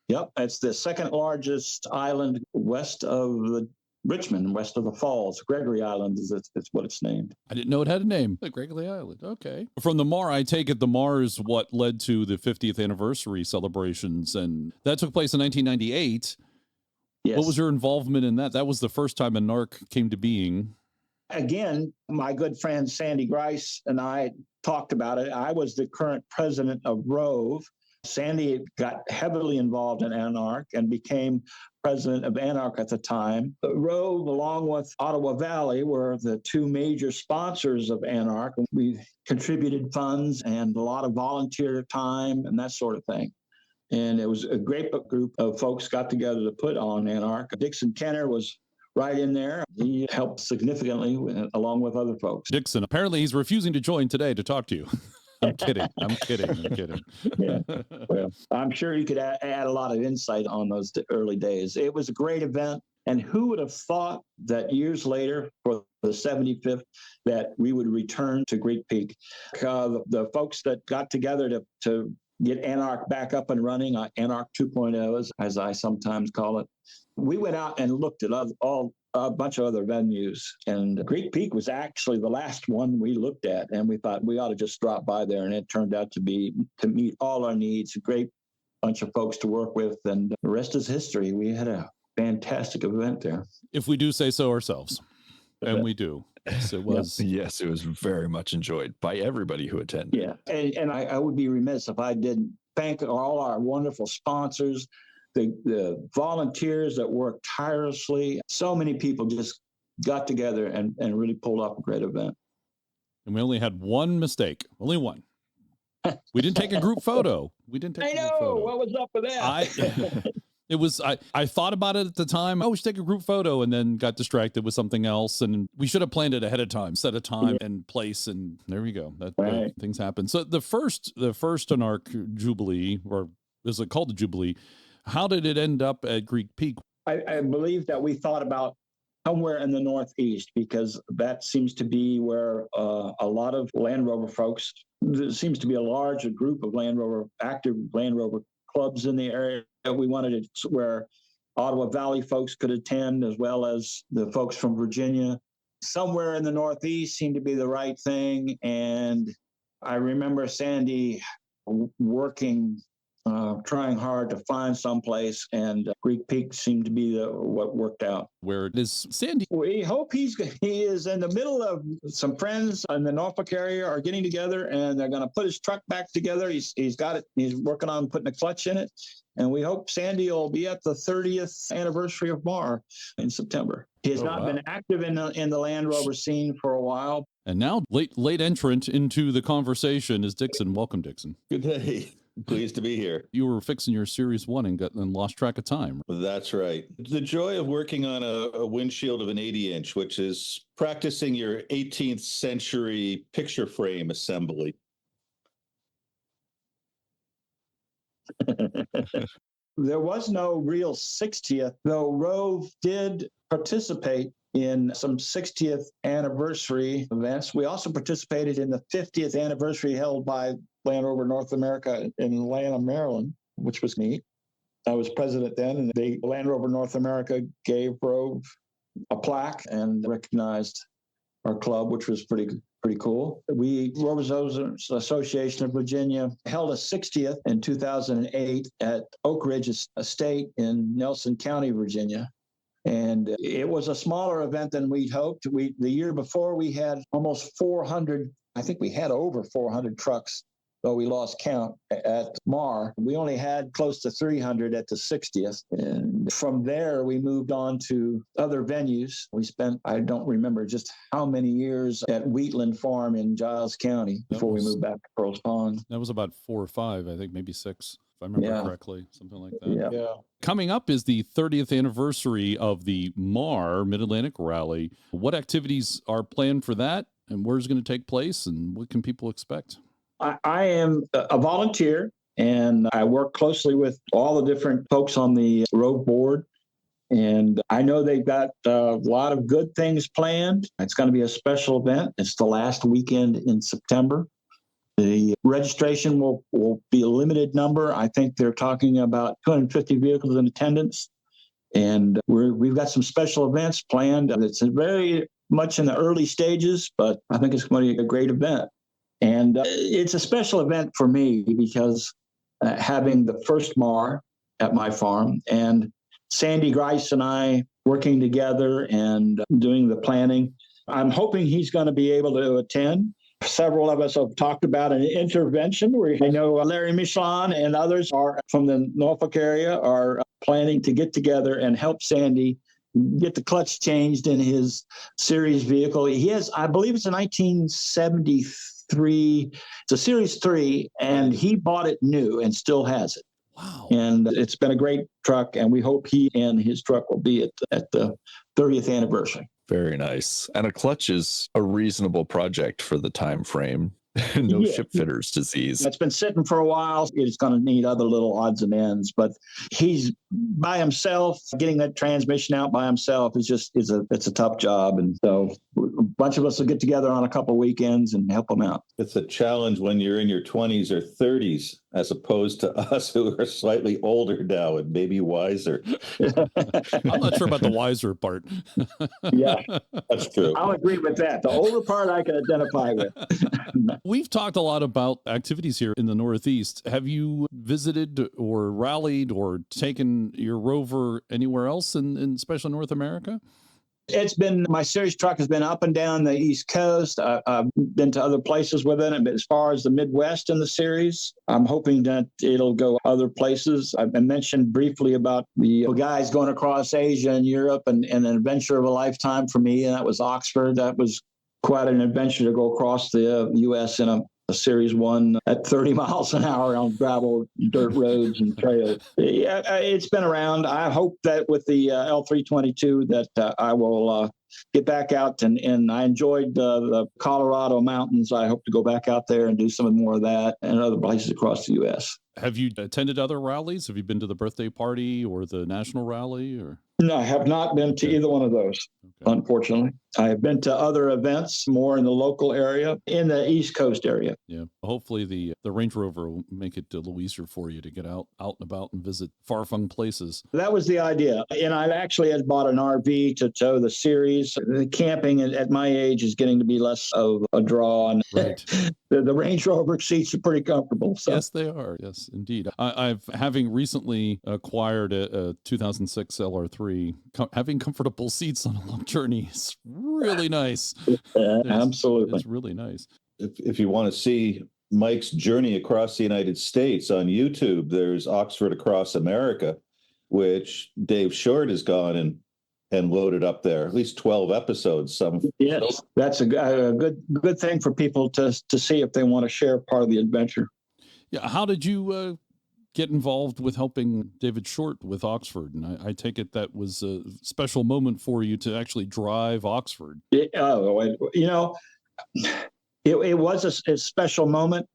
Yep, it's the second largest island west of Richmond, west of the Falls. Gregory Island is what it's named. I didn't know it had a name. The Gregory Island. Okay. From the MAR, I take it the MAR is what led to the 50th anniversary celebrations, and that took place in 1998. Yes. What was your involvement in that? That was the first time ANARC came to being. Again, my good friend Sandy Grice and I talked about it. I was the current president of ROAV. Sandy got heavily involved in ANARC and became president of ANARC at the time. ROAV, along with Ottawa Valley, were the two major sponsors of ANARC. We contributed funds and a lot of volunteer time and that sort of thing. And it was a great group of folks got together to put on ANARC. Dixon Kenner was right in there. He helped significantly along with other folks. Dixon, apparently he's refusing to join today to talk to you. I'm kidding. Yeah. Well, I'm sure you could add a lot of insight on those early days. It was a great event. And who would have thought that years later, for the 75th, that we would return to Great Peak? The folks that got together to get ANARC back up and running, ANARC 2.0, as I sometimes call it, we went out and looked at all a bunch of other venues. And Greek Peak was actually the last one we looked at. And we thought we ought to just drop by there. And it turned out to meet all our needs. A great bunch of folks to work with. And the rest is history. We had a fantastic event there. If we do say so ourselves. And we do. Yes, it was. Yes, it was very much enjoyed by everybody who attended. Yeah. And I would be remiss if I didn't thank all our wonderful sponsors, the volunteers that worked tirelessly. So many people just got together and really pulled off a great event. And we only had one mistake. Only one. We didn't take a group photo. We didn't take a group photo. What was up with that? I thought about it at the time. Oh, we should take a group photo, and then got distracted with something else. And we should have planned it ahead of time, set a time and place, and there we go. Right. Things happen. So the first ANARC Jubilee, or is it called the Jubilee? How did it end up at Greek Peak? I believe that we thought about somewhere in the Northeast, because that seems to be where a lot of Land Rover folks, there seems to be a larger group of active Land Rover clubs in the area. We wanted it where Ottawa Valley folks could attend, as well as the folks from Virginia. Somewhere in the Northeast seemed to be the right thing. And I remember Sandy working, trying hard to find someplace, and Greek Peak seemed to be what worked out. Where is Sandy? We hope he is in the middle of some friends in the Norfolk area are getting together, and they're going to put his truck back together. He's got it. He's working on putting a clutch in it. And we hope Sandy will be at the 30th anniversary of MAR in September. He has not been active in the Land Rover scene for a while. And now late entrant into the conversation is Dixon. Welcome, Dixon. Good day. Pleased to be here. You were fixing your Series 1 and lost track of time. That's right. The joy of working on a windshield of an 80-inch, which is practicing your 18th century picture frame assembly. There was no real 60th, though ROAV did participate in some 60th anniversary events. We also participated in the 50th anniversary held by Land Rover North America in Atlanta, Maryland, which was neat. I was president then, and the Land Rover North America gave ROAV a plaque and recognized our club, which was pretty cool. Rovers Association of Virginia held a 60th in 2008 at Oak Ridge Estate in Nelson County, Virginia. And it was a smaller event than we'd hoped. The year before, we had almost 400, I think we had over 400 trucks, though we lost count at MAR. We only had close to 300 at the 60th. And from there, we moved on to other venues. We spent, I don't remember just how many years at Wheatland Farm in Giles County before we moved back to Pearls Pond. That was about 4 or 5, I think, maybe 6. If I remember correctly, something like that. Yeah. Coming up is the 30th anniversary of the MAR Mid-Atlantic Rally. What activities are planned for that, and where's it going to take place, and what can people expect? I am a volunteer, and I work closely with all the different folks on the ROAV board. And I know they've got a lot of good things planned. It's going to be a special event. It's the last weekend in September. The registration will be a limited number. I think they're talking about 250 vehicles in attendance. And we've got some special events planned. It's very much in the early stages, but I think it's going to be a great event. And it's a special event for me because having the first MAR at my farm and Sandy Grice and I working together and doing the planning, I'm hoping he's going to be able to attend. Several of us have talked about an intervention where I know Larry Michelin and others are from the Norfolk area are planning to get together and help Sandy get the clutch changed in his series vehicle. He has, I believe it's a 1973, it's a Series 3, and he bought it new and still has it. Wow. And it's been a great truck, and we hope he and his truck will be at the 30th anniversary. Very nice. And a clutch is a reasonable project for the time frame. No Yeah. ship fitters disease. It's been sitting for a while. It's going to need other little odds and ends, but he's by himself. Getting that transmission out by himself is it's a tough job. And so a bunch of us will get together on a couple of weekends and help him out. It's a challenge when you're in your 20s or 30s, as opposed to us who are slightly older now and maybe wiser. I'm not sure about the wiser part. Yeah, that's true. I'll agree with that. The older part I can identify with. We've talked a lot about activities here in the Northeast. Have you visited or rallied or taken your Rover anywhere else in especially North America? It's been, my series truck has been up and down the East Coast. I've been to other places with it, but as far as the Midwest in the series, I'm hoping that it'll go other places. I mentioned briefly about the guys going across Asia and Europe and an adventure of a lifetime for me, and that was Oxford. That was quite an adventure to go across the U.S. in a Series 1 at 30 miles an hour on gravel, dirt roads and trails. Yeah, it's been around. I hope that with the L322 that I will get back out and I enjoyed the Colorado mountains. I hope to go back out there and do some more of that and other places across the U.S. Have you attended other rallies? Have you been to the birthday party or the national rally? Or no, I have not been to either one of those. Okay. Unfortunately, I have been to other events more in the local area, in the East Coast area. Yeah, hopefully the Range Rover will make it a little easier for you to get out and about and visit far-flung places. That was the idea, and I actually had bought an RV to tow the series. The camping at my age is getting to be less of a draw, and right. the Range Rover seats are pretty comfortable. So. Yes, they are. Yes, indeed. I've having recently acquired a 2006 LR3. Having comfortable seats on a long journey is really nice. Absolutely. It's really nice. If you want to see Mike's journey across the United States on YouTube, there's Oxford Across America, which Dave Short has gone and loaded up there, at least 12 episodes. Yes, that's a good thing for people to see if they want to share part of the adventure. Yeah. How did you get involved with helping David Short with Oxford? And I take it that was a special moment for you to actually drive Oxford. It was a special moment.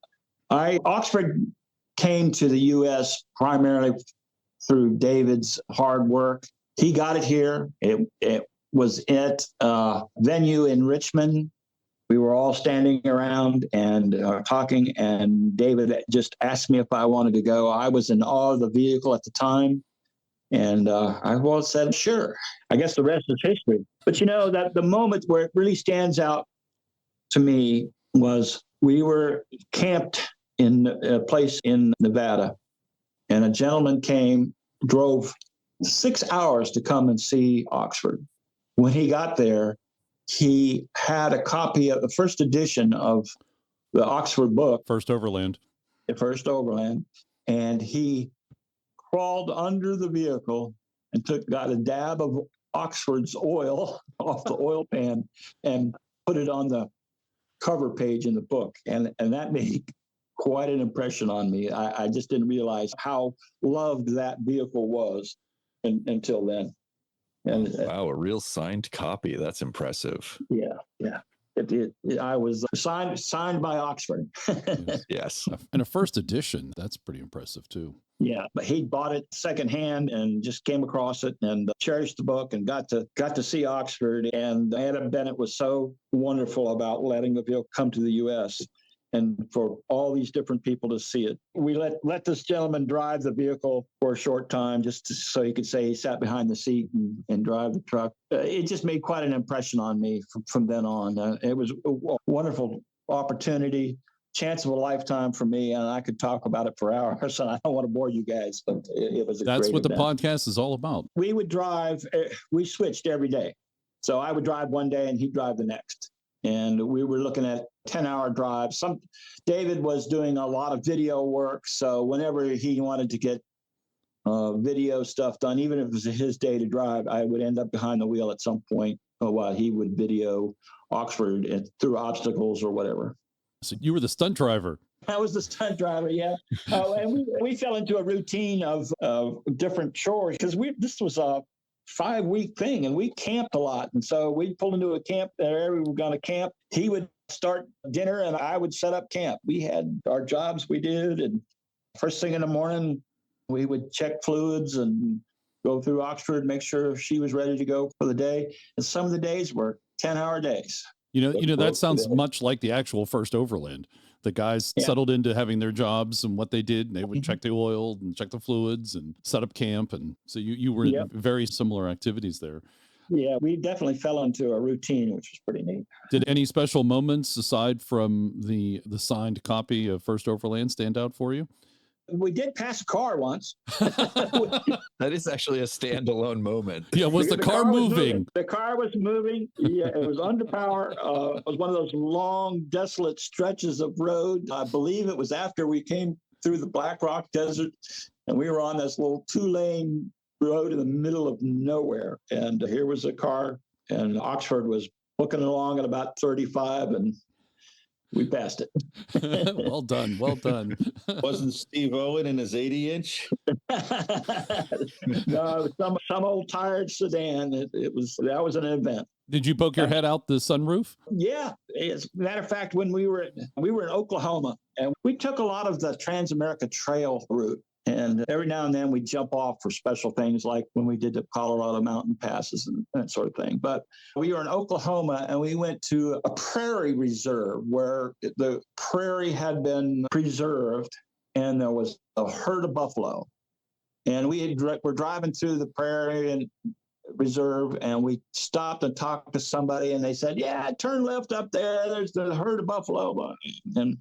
Oxford came to the U.S. primarily through David's hard work. He got it here. It was at a venue in Richmond. We were all standing around and talking, and David just asked me if I wanted to go. I was in awe of the vehicle at the time, and I said, sure. I guess the rest is history. But that the moment where it really stands out to me was we were camped in a place in Nevada, and a gentleman drove 6 hours to come and see Oxford. When he got there, he had a copy of the first edition of the Oxford book. First Overland. And he crawled under the vehicle and got a dab of Oxford's oil off the oil pan and put it on the cover page in the book. And that made quite an impression on me. I just didn't realize how loved that vehicle was until then. And wow, a real signed copy. That's impressive. Yeah. I was signed by Oxford. Yes. And a first edition. That's pretty impressive too. Yeah, but he bought it secondhand and just came across it and cherished the book and got to see Oxford. And Anna Bennett was so wonderful about letting the vehicle come to the U.S. and for all these different people to see it. We let this gentleman drive the vehicle for a short time so he could say he sat behind the seat and drive the truck. It just made quite an impression on me from then on. It was a wonderful opportunity, chance of a lifetime for me, and I could talk about it for hours, and I don't want to bore you guys, but it was a That's great what event. The podcast is all about. We would drive, we switched every day. So I would drive one day and he'd drive the next. And we were looking at 10-hour drives. David was doing a lot of video work, so whenever he wanted to get video stuff done, even if it was his day to drive, I would end up behind the wheel at some point while he would video Oxford through obstacles or whatever. So you were the stunt driver. I was the stunt driver, yeah. And we fell into a routine of different chores because this was a 5-week thing, and we camped a lot. And so we'd pull into a camp area, we were going to camp. He would start dinner and I would set up camp. We had our jobs we did. And first thing in the morning, we would check fluids and go through Oxford, make sure she was ready to go for the day. And some of the days were 10-hour days. That sounds much like the actual first overland. The guys settled into having their jobs and what they did, and they would check the oil and check the fluids and set up camp. And so you were in very similar activities there. Yeah, we definitely fell into a routine, which was pretty neat. Did any special moments aside from the signed copy of First Overland stand out for you? We did pass a car once. That is actually a standalone moment. Yeah, was the car moving? The car was moving. Yeah, it was under power. It was one of those long, desolate stretches of road. I believe it was after we came through the Black Rock Desert, and we were on this little 2-lane road in the middle of nowhere. And here was a car, and Oxford was booking along at about 35, and we passed it. Well done. Well done. Wasn't Steve Owen in his 80-inch? No, it was some old tired sedan. That was an event. Did you poke your head out the sunroof? Yeah. As a matter of fact, when we were in Oklahoma, and we took a lot of the Trans-America Trail route. And every now and then we jump off for special things like when we did the Colorado mountain passes and that sort of thing. But we were in Oklahoma and we went to a prairie reserve where the prairie had been preserved and there was a herd of buffalo. And we're driving through the prairie and reserve and we stopped and talked to somebody and they said, yeah, turn left up there. There's the herd of buffalo. And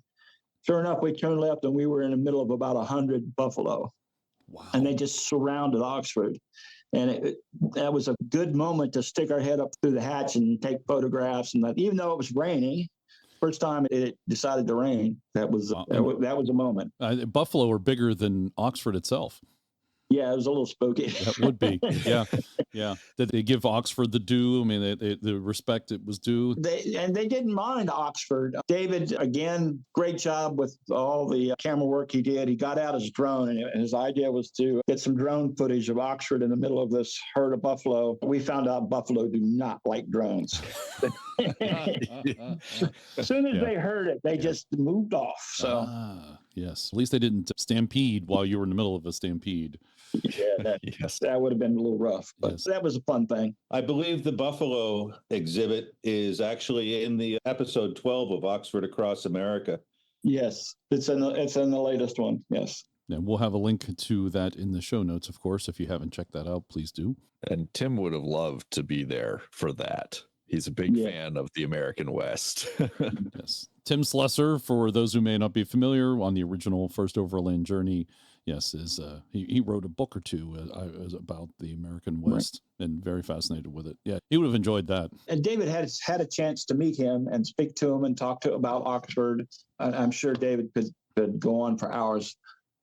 sure enough, we turned left and we were in the middle of about 100 buffalo. Wow. And they just surrounded Oxford. And that was a good moment to stick our head up through the hatch and take photographs. And even though it was raining, first time it decided to rain, that was a moment. Buffalo are bigger than Oxford itself. Yeah, it was a little spooky. That would be. Yeah. Yeah. Did they give Oxford the due? I mean, the respect it was due. They didn't mind Oxford. David, again, great job with all the camera work he did. He got out his drone, and his idea was to get some drone footage of Oxford in the middle of this herd of buffalo. We found out buffalo do not like drones. As soon as they heard it, they just moved off. So. Yes. At least they didn't stampede while you were in the middle of a stampede. Yeah, that would have been a little rough, but that was a fun thing. I believe the buffalo exhibit is actually in the episode 12 of Oxford Across America. Yes, it's in the latest one. Yes. And we'll have a link to that in the show notes, of course. If you haven't checked that out, please do. And Tim would have loved to be there for that. He's a big fan of the American West. Yes. Tim Slessor, for those who may not be familiar, on the original First Overland Journey, he wrote a book or two about the American West and very fascinated with it. Yeah, he would have enjoyed that. And David had a chance to meet him and speak to him and talk about Oxford. I'm sure David could go on for hours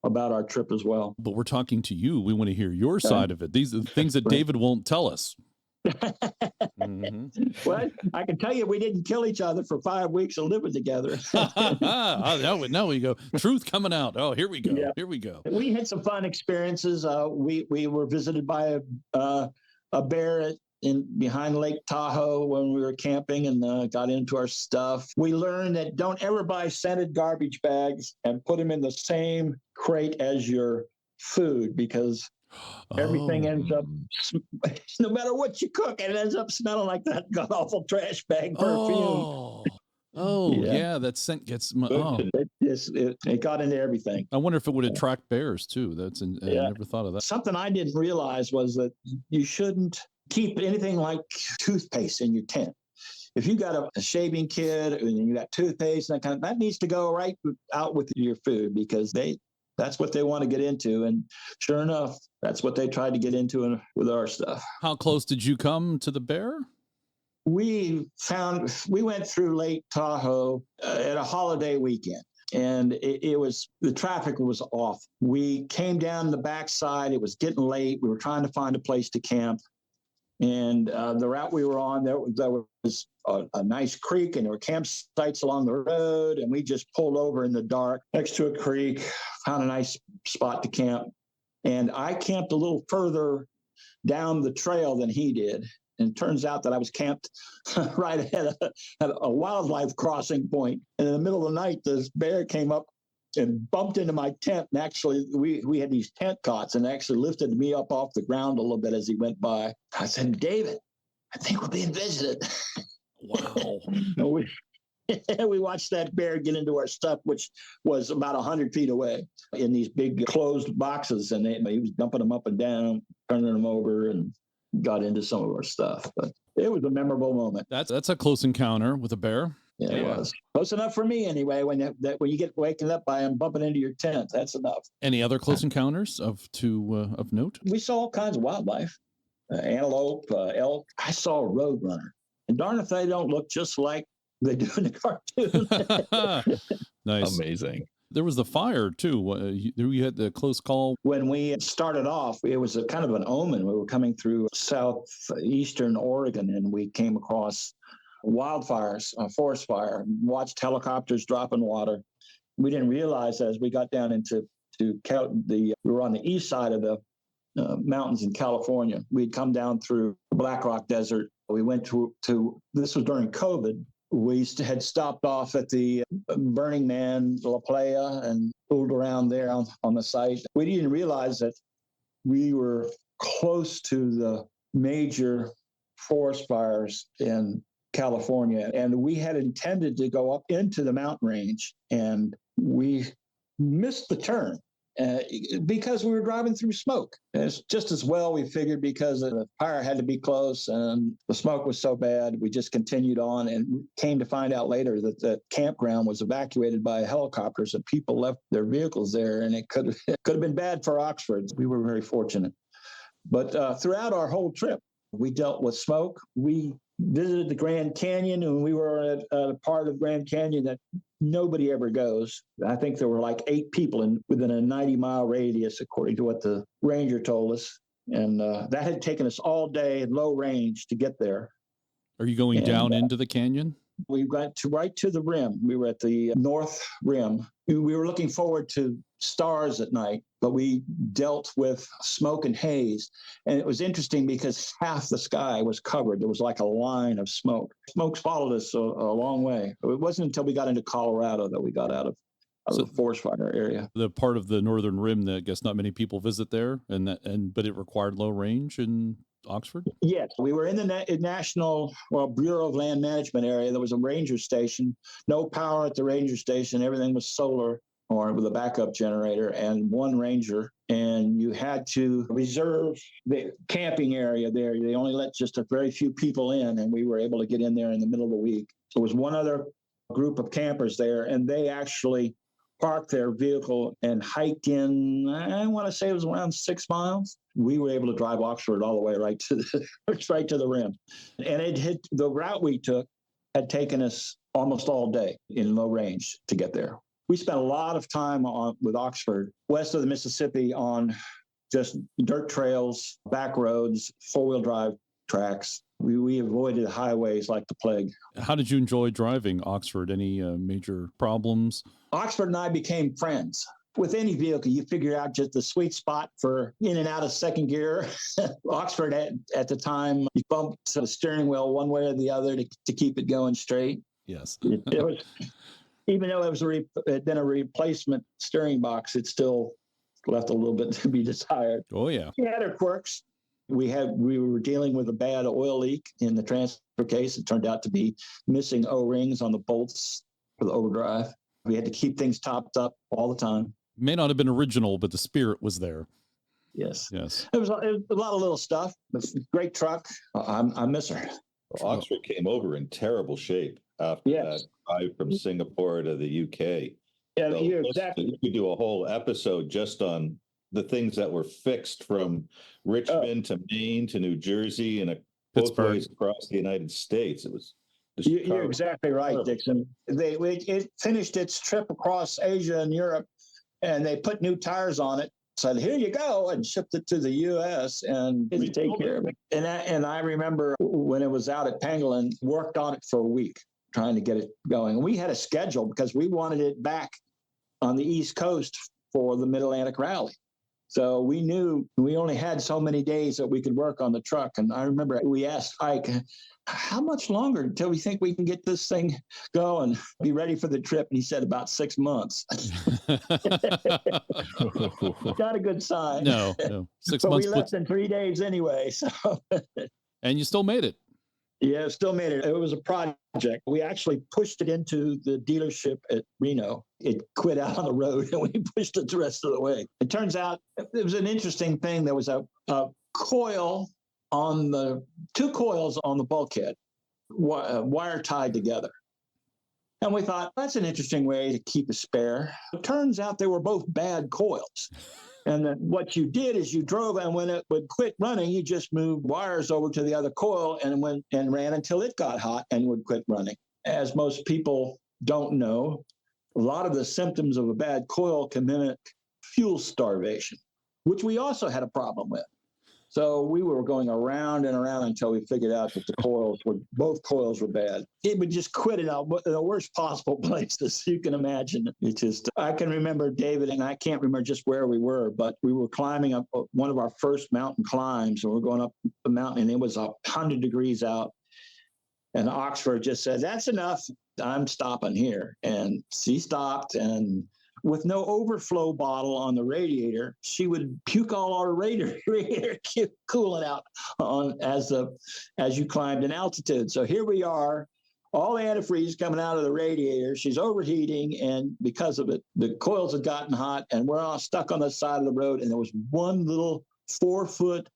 about our trip as well. But we're talking to you. We want to hear your side of it. These are the things that David won't tell us. Well, I can tell you we didn't kill each other for 5 weeks of living together. Now we go. Truth coming out. Oh, here we go. Yeah. Here we go. We had some fun experiences. We were visited by a bear behind Lake Tahoe when we were camping and got into our stuff. We learned that don't ever buy scented garbage bags and put them in the same crate as your food because everything ends up, no matter what you cook, it ends up smelling like that god-awful trash bag perfume. That scent gets... It got into everything. I wonder if it would attract bears, too. I never thought of that. Something I didn't realize was that you shouldn't keep anything like toothpaste in your tent. If you got a shaving kit and you got toothpaste, that needs to go right out with your food because that's what they want to get into. And sure enough, that's what they tried to get into with our stuff. How close did you come to the bear? We went through Lake Tahoe at a holiday weekend. And the traffic was off. We came down the backside. It was getting late. We were trying to find a place to camp. And the route we were on, there was a nice creek, and there were campsites along the road. And we just pulled over in the dark next to a creek, found a nice spot to camp. And I camped a little further down the trail than he did. And it turns out that I was camped right ahead of a wildlife crossing point. And in the middle of the night, this bear came up and bumped into my tent. And actually, we had these tent cots and actually lifted me up off the ground a little bit as he went by. I said, David, I think we're being visited. Wow. We watched that bear get into our stuff, which was about 100 feet away in these big closed boxes. And he was dumping them up and down, turning them over, and got into some of our stuff. But it was a memorable moment. That's a close encounter with a bear. Yeah, it was close enough for me anyway. When you get waking up by him bumping into your tent, that's enough. Any other close encounters of note? We saw all kinds of wildlife, antelope, elk. I saw a roadrunner, and darn if they don't look just like they do in the cartoon. Nice, amazing. There was the fire too. You had the close call. When we started off, it was a kind of an omen. We were coming through southeastern Oregon, and we came across wildfires, forest fire, watched helicopters dropping water. We didn't realize that as we got down we were on the east side of the mountains in California. We'd come down through Black Rock Desert. We went to this was during COVID. We had stopped off at the Burning Man, La Playa, and fooled around there on the site. We didn't realize that we were close to the major forest fires in California, and we had intended to go up into the mountain range, and we missed the turn because we were driving through smoke. And it's just as well, we figured, because the fire had to be close and the smoke was so bad, we just continued on and came to find out later that the campground was evacuated by helicopters and people left their vehicles there, and it could have been bad for Oxford. We were very fortunate. But throughout our whole trip, we dealt with smoke. We visited the Grand Canyon, and we were at a part of Grand Canyon that nobody ever goes. I think there were like 8 people within a 90-mile radius, according to what the ranger told us. And that had taken us all day at low range to get there. Are you going down into the canyon? We got right to the rim. We were at the north rim. We were looking forward to stars at night, but we dealt with smoke and haze. And it was interesting because half the sky was covered. There was like a line of smoke. Smoke's followed us a long way. It wasn't until we got into Colorado that we got out of the forest fire area. The part of the northern rim that I guess not many people visit there, but it required low range in Oxford? Yes, we were in the National Bureau of Land Management area. There was a ranger station, no power at the ranger station. Everything was solar or with a backup generator and one ranger. And you had to reserve the camping area there. They only let just a very few people in, and we were able to get in there in the middle of the week. There was one other group of campers there, and they actually parked their vehicle and hiked in, I want to say it was around 6 miles. We were able to drive Oxford all the way right to the rim. And the route we took had taken us almost all day in low range to get there. We spent a lot of time with Oxford, west of the Mississippi, on just dirt trails, back roads, four-wheel drive tracks. We avoided highways like the plague. How did you enjoy driving Oxford? Any major problems? Oxford and I became friends. With any vehicle, you figure out just the sweet spot for in and out of second gear. Oxford at the time, you bumped the steering wheel one way or the other to keep it going straight. Yes. It was, even though it had been a replacement steering box, it still left a little bit to be desired. Oh, yeah. It had our quirks. We were dealing with a bad oil leak in the transfer case. It turned out to be missing O-rings on the bolts for the overdrive. We had to keep things topped up all the time. May not have been original, but the spirit was there. Yes. Yes. It was a lot of little stuff. But great truck. I miss her. Well, Oxford came over in terrible shape after that drive from Singapore to the UK. Yeah, So you're exactly. We could do a whole episode just on the things that were fixed from Richmond to Maine to New Jersey and both ways across the United States. It was. You're exactly right, Dixon. It finished its trip across Asia and Europe, and they put new tires on it. Said, "Here you go," and shipped it to the U.S. and didn't take care of it. And I remember when it was out at Pangolin, worked on it for a week trying to get it going. And we had a schedule because we wanted it back on the East Coast for the Mid-Atlantic Rally. So we knew we only had so many days that we could work on the truck. And I remember we asked Ike, how much longer until we think we can get this thing going, be ready for the trip? And he said about 6 months. Not a good sign. No. 6 but months. We left in 3 days anyway. So. And you still made it. Yeah, still made it. It was a project. We actually pushed it into the dealership at Reno. It quit out on the road and we pushed it the rest of the way. It turns out it was an interesting thing. There was a coil on two coils on the bulkhead, wire tied together. And we thought, that's an interesting way to keep a spare. It turns out they were both bad coils. And then what you did is you drove, and when it would quit running, you just moved wires over to the other coil and went and ran until it got hot and would quit running. As most people don't know, a lot of the symptoms of a bad coil can mimic fuel starvation, which we also had a problem with. So we were going around and around until we figured out that both coils were bad. It would just quit in the worst possible places you can imagine. I can remember, David, and I can't remember just where we were, but we were climbing up one of our first mountain climbs, and we're going up the mountain, and it was 100 degrees out. And Oxford just said, that's enough. I'm stopping here. And she stopped, and with no overflow bottle on the radiator, she would puke all our radiator coolant out as you climbed in altitude. So here we are, all antifreeze coming out of the radiator. She's overheating, and because of it, the coils had gotten hot, and we're all stuck on the side of the road. And there was one little 4-foot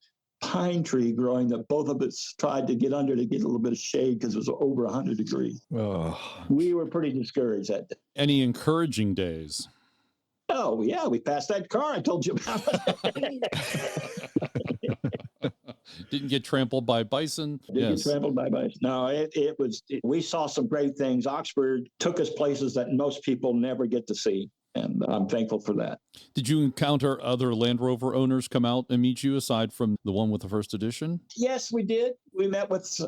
pine tree growing that both of us tried to get under to get a little bit of shade because it was over 100 degrees. Oh. We were pretty discouraged that day. Any encouraging days? Oh, yeah, we passed that car I told you about. Didn't get trampled by bison. Get trampled by bison. No, we saw some great things. Oxford took us places that most people never get to see. And I'm thankful for that. Did you encounter other Land Rover owners come out and meet you aside from the one with the first edition? Yes, we did. We met with,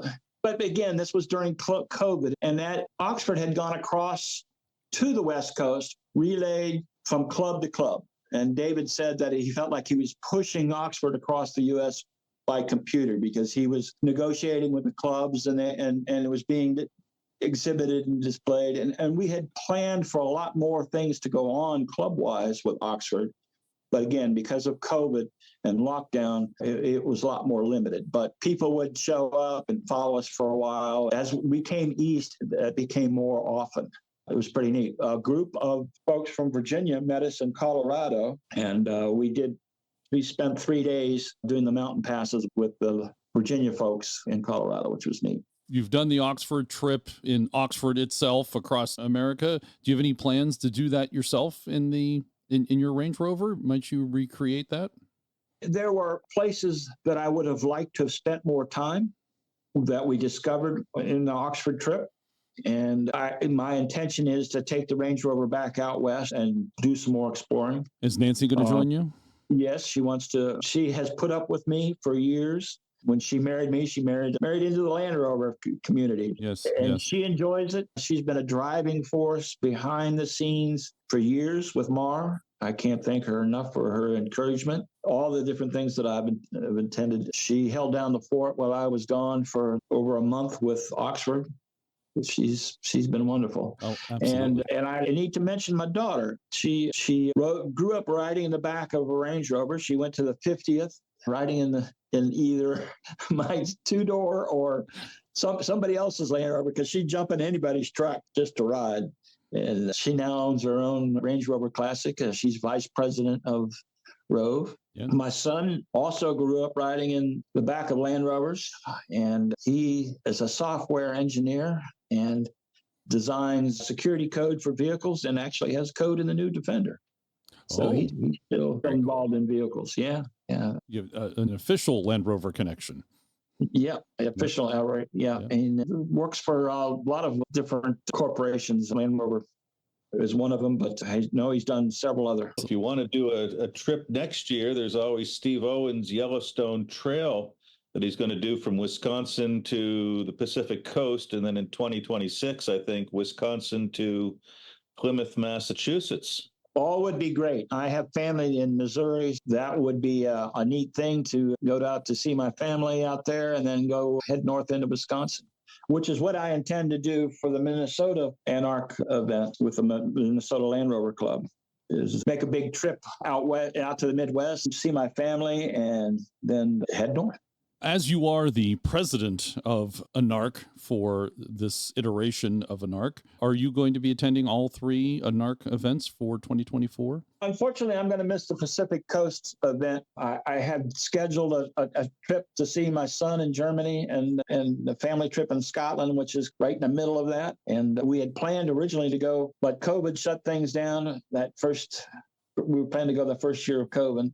but again, this was during COVID, and that Oxford had gone across to the West Coast, relayed from club to club. And David said that he felt like he was pushing Oxford across the U.S. by computer because he was negotiating with the clubs and it was being exhibited and displayed. And we had planned for a lot more things to go on club-wise with Oxford. But again, because of COVID and lockdown, it was a lot more limited. But people would show up and follow us for a while. As we came east, it became more often. It was pretty neat. A group of folks from Virginia met us in Colorado, and we spent 3 days doing the mountain passes with the Virginia folks in Colorado, which was neat. You've done the Oxford trip in Oxford itself across America. Do you have any plans to do that yourself in your Range Rover? Might you recreate that? There were places that I would have liked to have spent more time that we discovered in the Oxford trip. And my intention is to take the Range Rover back out west and do some more exploring. Is Nancy going to join you? Yes, she wants to. She has put up with me for years. When she married me, she married into the Land Rover community. Yes, and she enjoys it. She's been a driving force behind the scenes for years with Mar. I can't thank her enough for her encouragement. All the different things that I've intended. She held down the fort while I was gone for over a month with Oxford. She's been wonderful. Oh, absolutely. And I need to mention my daughter. She grew up riding in the back of a Range Rover. She went to the 50th riding in either my two-door or somebody else's Land Rover because she'd jump in anybody's truck just to ride. And she now owns her own Range Rover Classic. She's vice president of ROAV. Yeah. My son also grew up riding in the back of Land Rovers, and he is a software engineer and designs security code for vehicles and actually has code in the new Defender. So he's still involved in vehicles. Yeah. You have an official Land Rover connection. Yeah, official outright. Yeah. And works for a lot of different corporations. Land Rover is one of them, but I know he's done several other. If you want to do a trip next year, there's always Steve Owen's Yellowstone Trail that he's going to do from Wisconsin to the Pacific Coast. And then in 2026, I think, Wisconsin to Plymouth, Massachusetts. All would be great. I have family in Missouri. That would be a neat thing to go out to see my family out there and then go head north into Wisconsin, which is what I intend to do for the Minnesota ANARC event with the Minnesota Land Rover Club, is make a big trip out to the Midwest, see my family, and then head north. As you are the president of ANARC for this iteration of ANARC, are you going to be attending all 3 ANARC events for 2024? Unfortunately, I'm going to miss the Pacific Coast event. I had scheduled a trip to see my son in Germany and the family trip in Scotland, which is right in the middle of that. And we had planned originally to go, but COVID shut things down. We were planning to go the first year of COVID,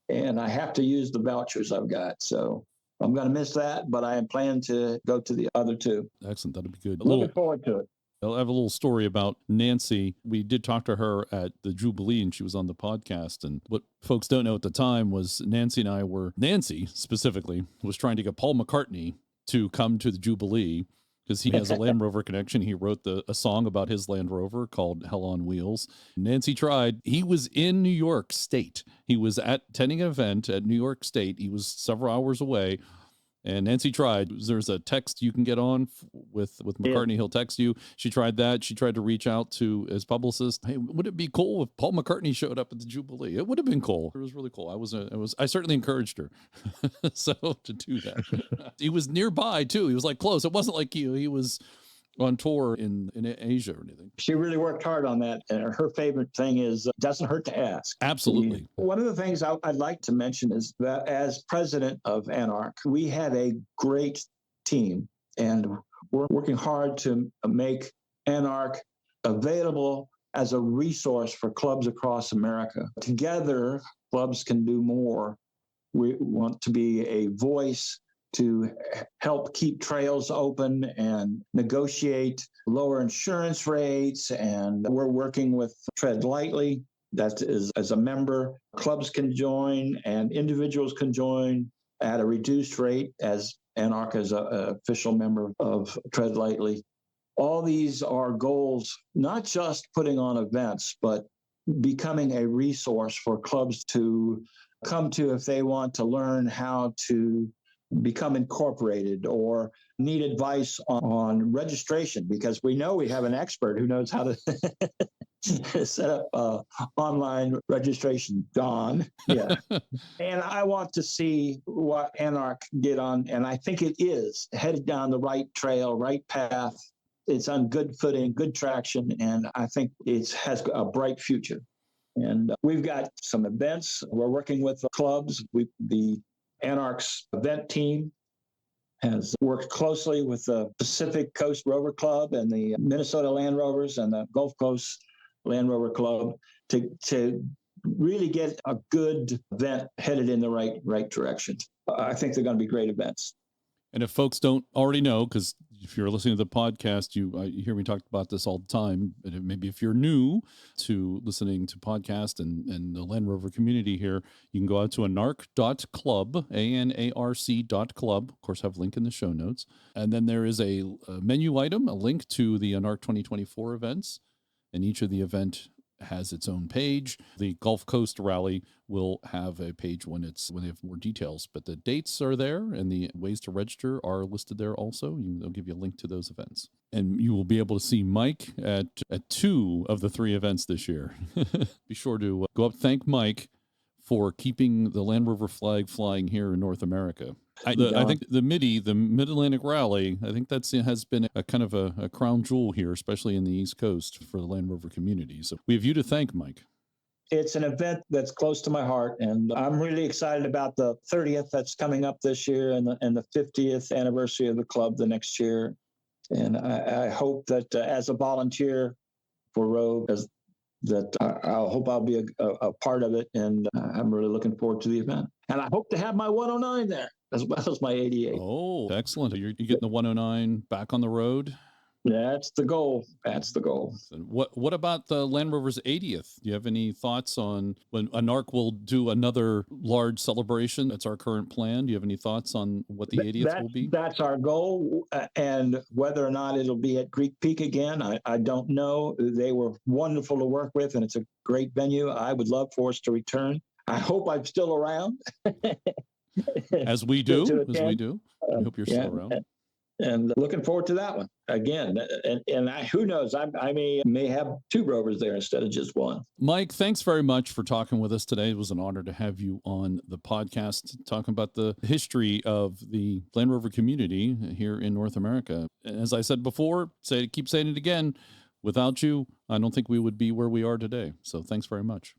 and I have to use the vouchers I've got. So I'm going to miss that, but I am planning to go to the other 2. Excellent. That'll be good. Looking forward to it. I have a little story about Nancy. We did talk to her at the Jubilee, and she was on the podcast. And what folks don't know at the time was Nancy specifically was trying to get Paul McCartney to come to the Jubilee because he has a Land Rover connection. He wrote a song about his Land Rover called Hell on Wheels. Nancy tried. He was in New York State. He was attending an event at New York State. He was several hours away. And Nancy tried. There's a text you can get on with McCartney. Yeah. He'll text you. She tried that. She tried to reach out to his publicist. Hey, would it be cool if Paul McCartney showed up at the Jubilee? It would have been cool. It was really cool. I certainly encouraged her so to do that. He was nearby too. He was like close. It wasn't like he was on tour in Asia or anything. She really worked hard on that. And her favorite thing is, doesn't hurt to ask. Absolutely. One of the things I'd like to mention is that as president of ANARC, we have a great team, and we're working hard to make ANARC available as a resource for clubs across America. Together, clubs can do more. We want to be a voice to help keep trails open and negotiate lower insurance rates. And we're working with Tread Lightly. That is, as a member, clubs can join and individuals can join at a reduced rate as ANARC is an official member of Tread Lightly. All these are goals, not just putting on events, but becoming a resource for clubs to come to if they want to learn how to become incorporated or need advice on registration, because we know we have an expert who knows how to set up online registration, Don. Yeah. And I want to see what ANARC did on, and I think it is headed down the right trail, right path. It's on good footing, good traction, and I think it has a bright future. And we've got some events. We're working with the clubs. The ANARC's event team has worked closely with the Pacific Coast Rover Club and the Minnesota Land Rovers and the Gulf Coast Land Rover Club to really get a good event headed in the right direction. I think they're going to be great events. And if folks don't already know, because if you're listening to the podcast, you hear me talk about this all the time. And maybe if you're new to listening to podcast and the Land Rover community here, you can go out to anarc.club, ANARC.club. Of course, I have a link in the show notes. And then there is a menu item, a link to the ANARC 2024 events. And each of the event has its own page. The Gulf Coast Rally will have a page when they have more details, but the dates are there and the ways to register are listed there also. They'll give you a link to those events. And you will be able to see Mike at 2 of the 3 events this year. Be sure to go up, thank Mike for keeping the Land Rover flag flying here in North America. I think the Mid-Atlantic Rally, I think has been a kind of a crown jewel here, especially in the East Coast for the Land Rover community. So we have you to thank, Mike. It's an event that's close to my heart, and I'm really excited about the 30th that's coming up this year and the 50th anniversary of the club the next year. And I hope that as a volunteer for ROAV, I hope I'll be a part of it, and I'm really looking forward to the event. And I hope to have my 109 there, as well as my 88. Oh, excellent. You're getting the 109 back on the road? That's the goal. That's the goal. And what about the Land Rover's 80th? Do you have any thoughts on when ANARC will do another large celebration? That's our current plan. Do you have any thoughts on what the 80th will be? That's our goal. And whether or not it'll be at Greek Peak again, I don't know. They were wonderful to work with, and it's a great venue. I would love for us to return. I hope I'm still around. As we do. I hope you're still around. And looking forward to that one again. And who knows? I may have 2 Rovers there instead of just 1. Mike, thanks very much for talking with us today. It was an honor to have you on the podcast, talking about the history of the Land Rover community here in North America. As I said before, keep saying it again, without you, I don't think we would be where we are today. So thanks very much.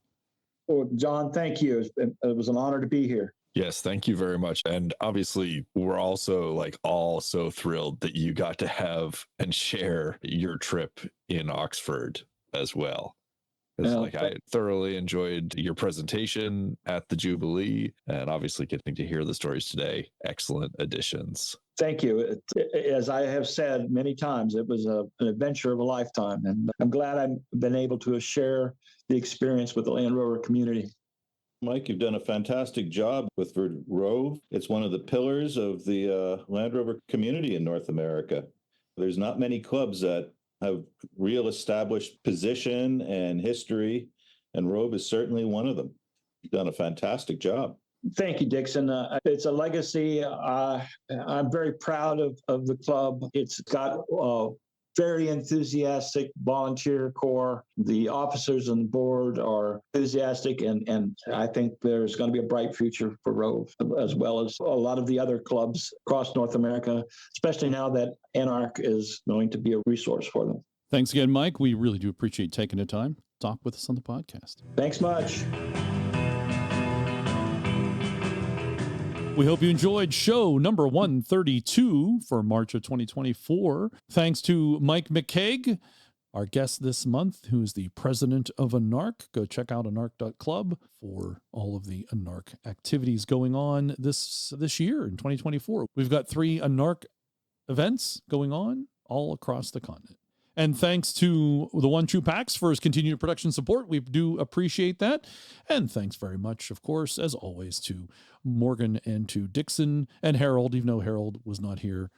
Well, John, thank you. It was an honor to be here. Yes, thank you very much. And obviously, we're also all so thrilled that you got to have and share your trip in Oxford as well. I thoroughly enjoyed your presentation at the Jubilee, and obviously getting to hear the stories today. Excellent additions. Thank you. As I have said many times, it was an adventure of a lifetime, and I'm glad I've been able to share the experience with the Land Rover community. Mike, you've done a fantastic job with ROAV. It's one of the pillars of the Land Rover community in North America. There's not many clubs that have real established position and history, and ROAV is certainly one of them. You've done a fantastic job. Thank you, Dixon. It's a legacy. I'm very proud of the club. It's got very enthusiastic volunteer corps. The officers on the board are enthusiastic, and I think there's going to be a bright future for ROAV, as well as a lot of the other clubs across North America, especially now that ANARC is going to be a resource for them. Thanks again, Mike. We really do appreciate taking the time to talk with us on the podcast. Thanks much. We hope you enjoyed show number 132 for March of 2024. Thanks to Mike Mccaig, our guest this month, who is the president of ANARC. Go check out anarc.club for all of the ANARC activities going on this year in 2024. We've got 3 ANARC events going on all across the continent. And thanks to the One True Packs for his continued production support. We do appreciate that. And thanks very much, of course, as always, to Morgan and to Dixon and Harold, even though Harold was not here.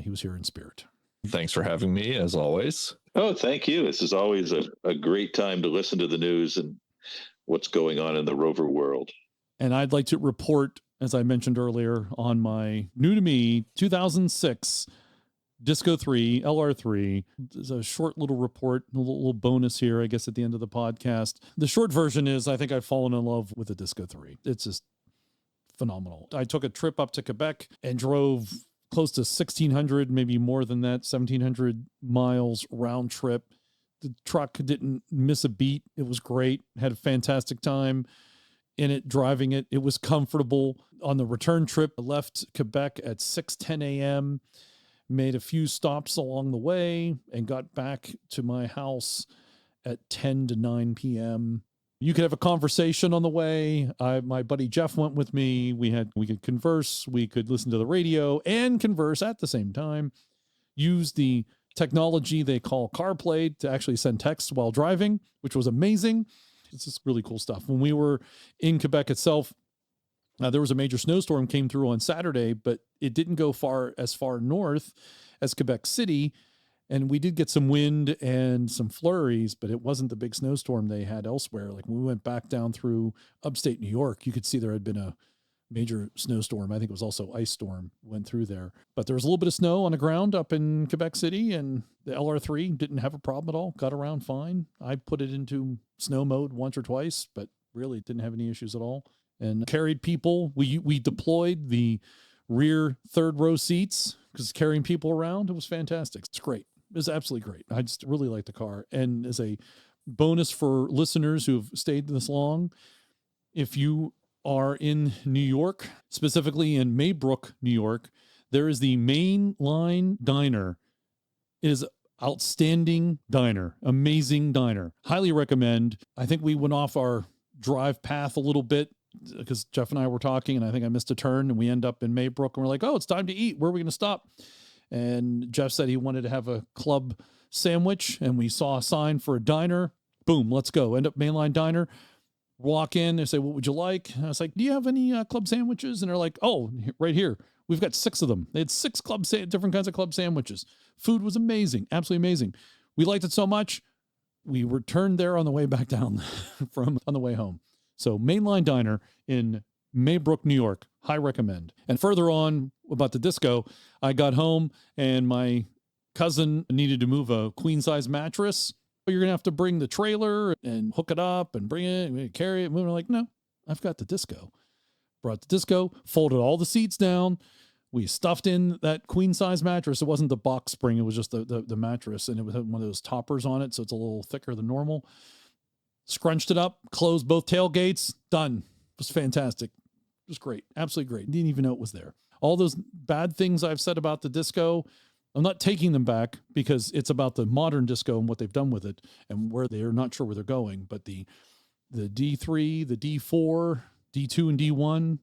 He was here in spirit. Thanks for having me, as always. Oh, thank you. This is always a great time to listen to the news and what's going on in the Rover world. And I'd like to report, as I mentioned earlier, on my new to me 2006 Disco 3, LR3. There's a short little report, a little bonus here, I guess, at the end of the podcast. The short version is I think I've fallen in love with the Disco 3. It's just phenomenal. I took a trip up to Quebec and drove close to 1,600, maybe more than that, 1,700 miles round trip. The truck didn't miss a beat. It was great. Had a fantastic time in it, driving it. It was comfortable. On the return trip, I left Quebec at 6:10 a.m., made a few stops along the way, and got back to my house at 10 to 9 p.m. You could have a conversation on the way. My buddy Jeff went with me. We could converse. We could listen to the radio and converse at the same time. Use the technology they call CarPlay to actually send texts while driving, which was amazing. It's just really cool stuff. When we were in Quebec itself, there was a major snowstorm came through on Saturday, but it didn't go as far north as Quebec City. And we did get some wind and some flurries, but it wasn't the big snowstorm they had elsewhere. Like when we went back down through upstate New York, you could see there had been a major snowstorm. I think it was also ice storm went through there. But there was a little bit of snow on the ground up in Quebec City, and the LR3 didn't have a problem at all. Got around fine. I put it into snow mode once or twice, but really didn't have any issues at all. And carried people. We deployed the rear third row seats because carrying people around, it was fantastic. It's great. It was absolutely great. I just really like the car. And as a bonus for listeners who have stayed this long, if you are in New York, specifically in Maybrook, New York, there is the Main Line Diner. It is outstanding diner, amazing diner. Highly recommend. I think we went off our drive path a little bit because Jeff and I were talking, and I think I missed a turn, and we end up in Maybrook, and we're like, oh, it's time to eat. Where are we going to stop? And Jeff said he wanted to have a club sandwich, and we saw a sign for a diner. Boom, let's go. End up Mainline Diner. Walk in, they say, what would you like? And I was like, do you have any club sandwiches? And they're like, oh, right here. We've got 6 of them. They had 6 different kinds of club sandwiches. Food was amazing, absolutely amazing. We liked it so much, we returned there on the way back down on the way home. So Mainline Diner in Maybrook, New York, high recommend. And further on about the disco, I got home and my cousin needed to move a queen size mattress. You're going to have to bring the trailer and hook it up and bring it and carry it. And we were like, no, I've got the disco. Brought the disco, folded all the seats down. We stuffed in that queen size mattress. It wasn't the box spring. It was just the mattress, and it had one of those toppers on it. So it's a little thicker than normal. Scrunched it up, closed both tailgates, done. It was fantastic. It was great. Absolutely great. Didn't even know it was there. All those bad things I've said about the disco, I'm not taking them back because it's about the modern disco and what they've done with it and where they're not sure where they're going. But the D3, the D4, D2 and D1,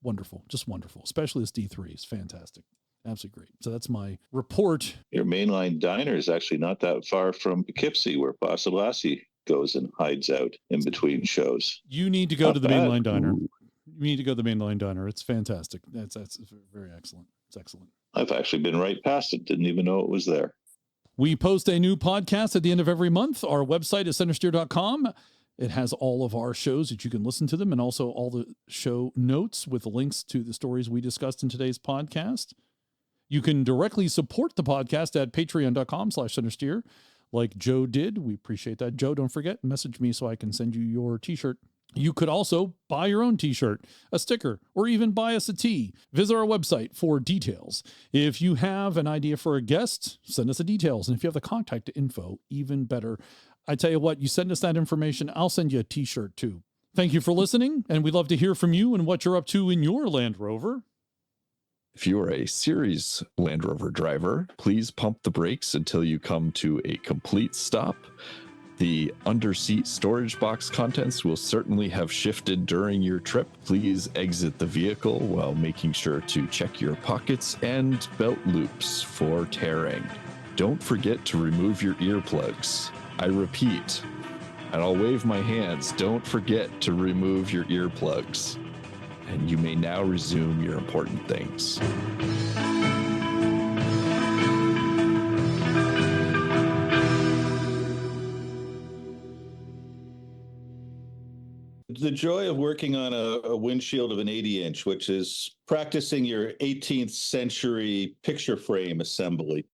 wonderful, just wonderful. Especially this D3 is fantastic. Absolutely great. So that's my report. Your Mainline Diner is actually not that far from Poughkeepsie, where Bossa Lassie goes and hides out in between shows. You need to go Not to the bad. Mainline Diner. Ooh. You need to go to the Mainline Diner. It's fantastic. That's very excellent. It's excellent. I've actually been right past it. Didn't even know it was there. We post a new podcast at the end of every month. Our website is centresteer.com. It has all of our shows that you can listen to them, and also all the show notes with links to the stories we discussed in today's podcast. You can directly support the podcast at patreon.com/Centresteer, like Joe did. We appreciate that. Joe, don't forget, message me so I can send you your t-shirt. You could also buy your own t-shirt, a sticker, or even buy us a tee. Visit our website for details. If you have an idea for a guest, send us the details. And if you have the contact info, even better. I tell you what, you send us that information, I'll send you a t-shirt too. Thank you for listening, and we'd love to hear from you and what you're up to in your Land Rover. If you are a series Land Rover driver, please pump the brakes until you come to a complete stop. The under-seat storage box contents will certainly have shifted during your trip. Please exit the vehicle while making sure to check your pockets and belt loops for tearing. Don't forget to remove your earplugs. I repeat, and I'll wave my hands, don't forget to remove your earplugs. And you may now resume your important things. The joy of working on a windshield of an 80-inch, which is practicing your 18th century picture frame assembly.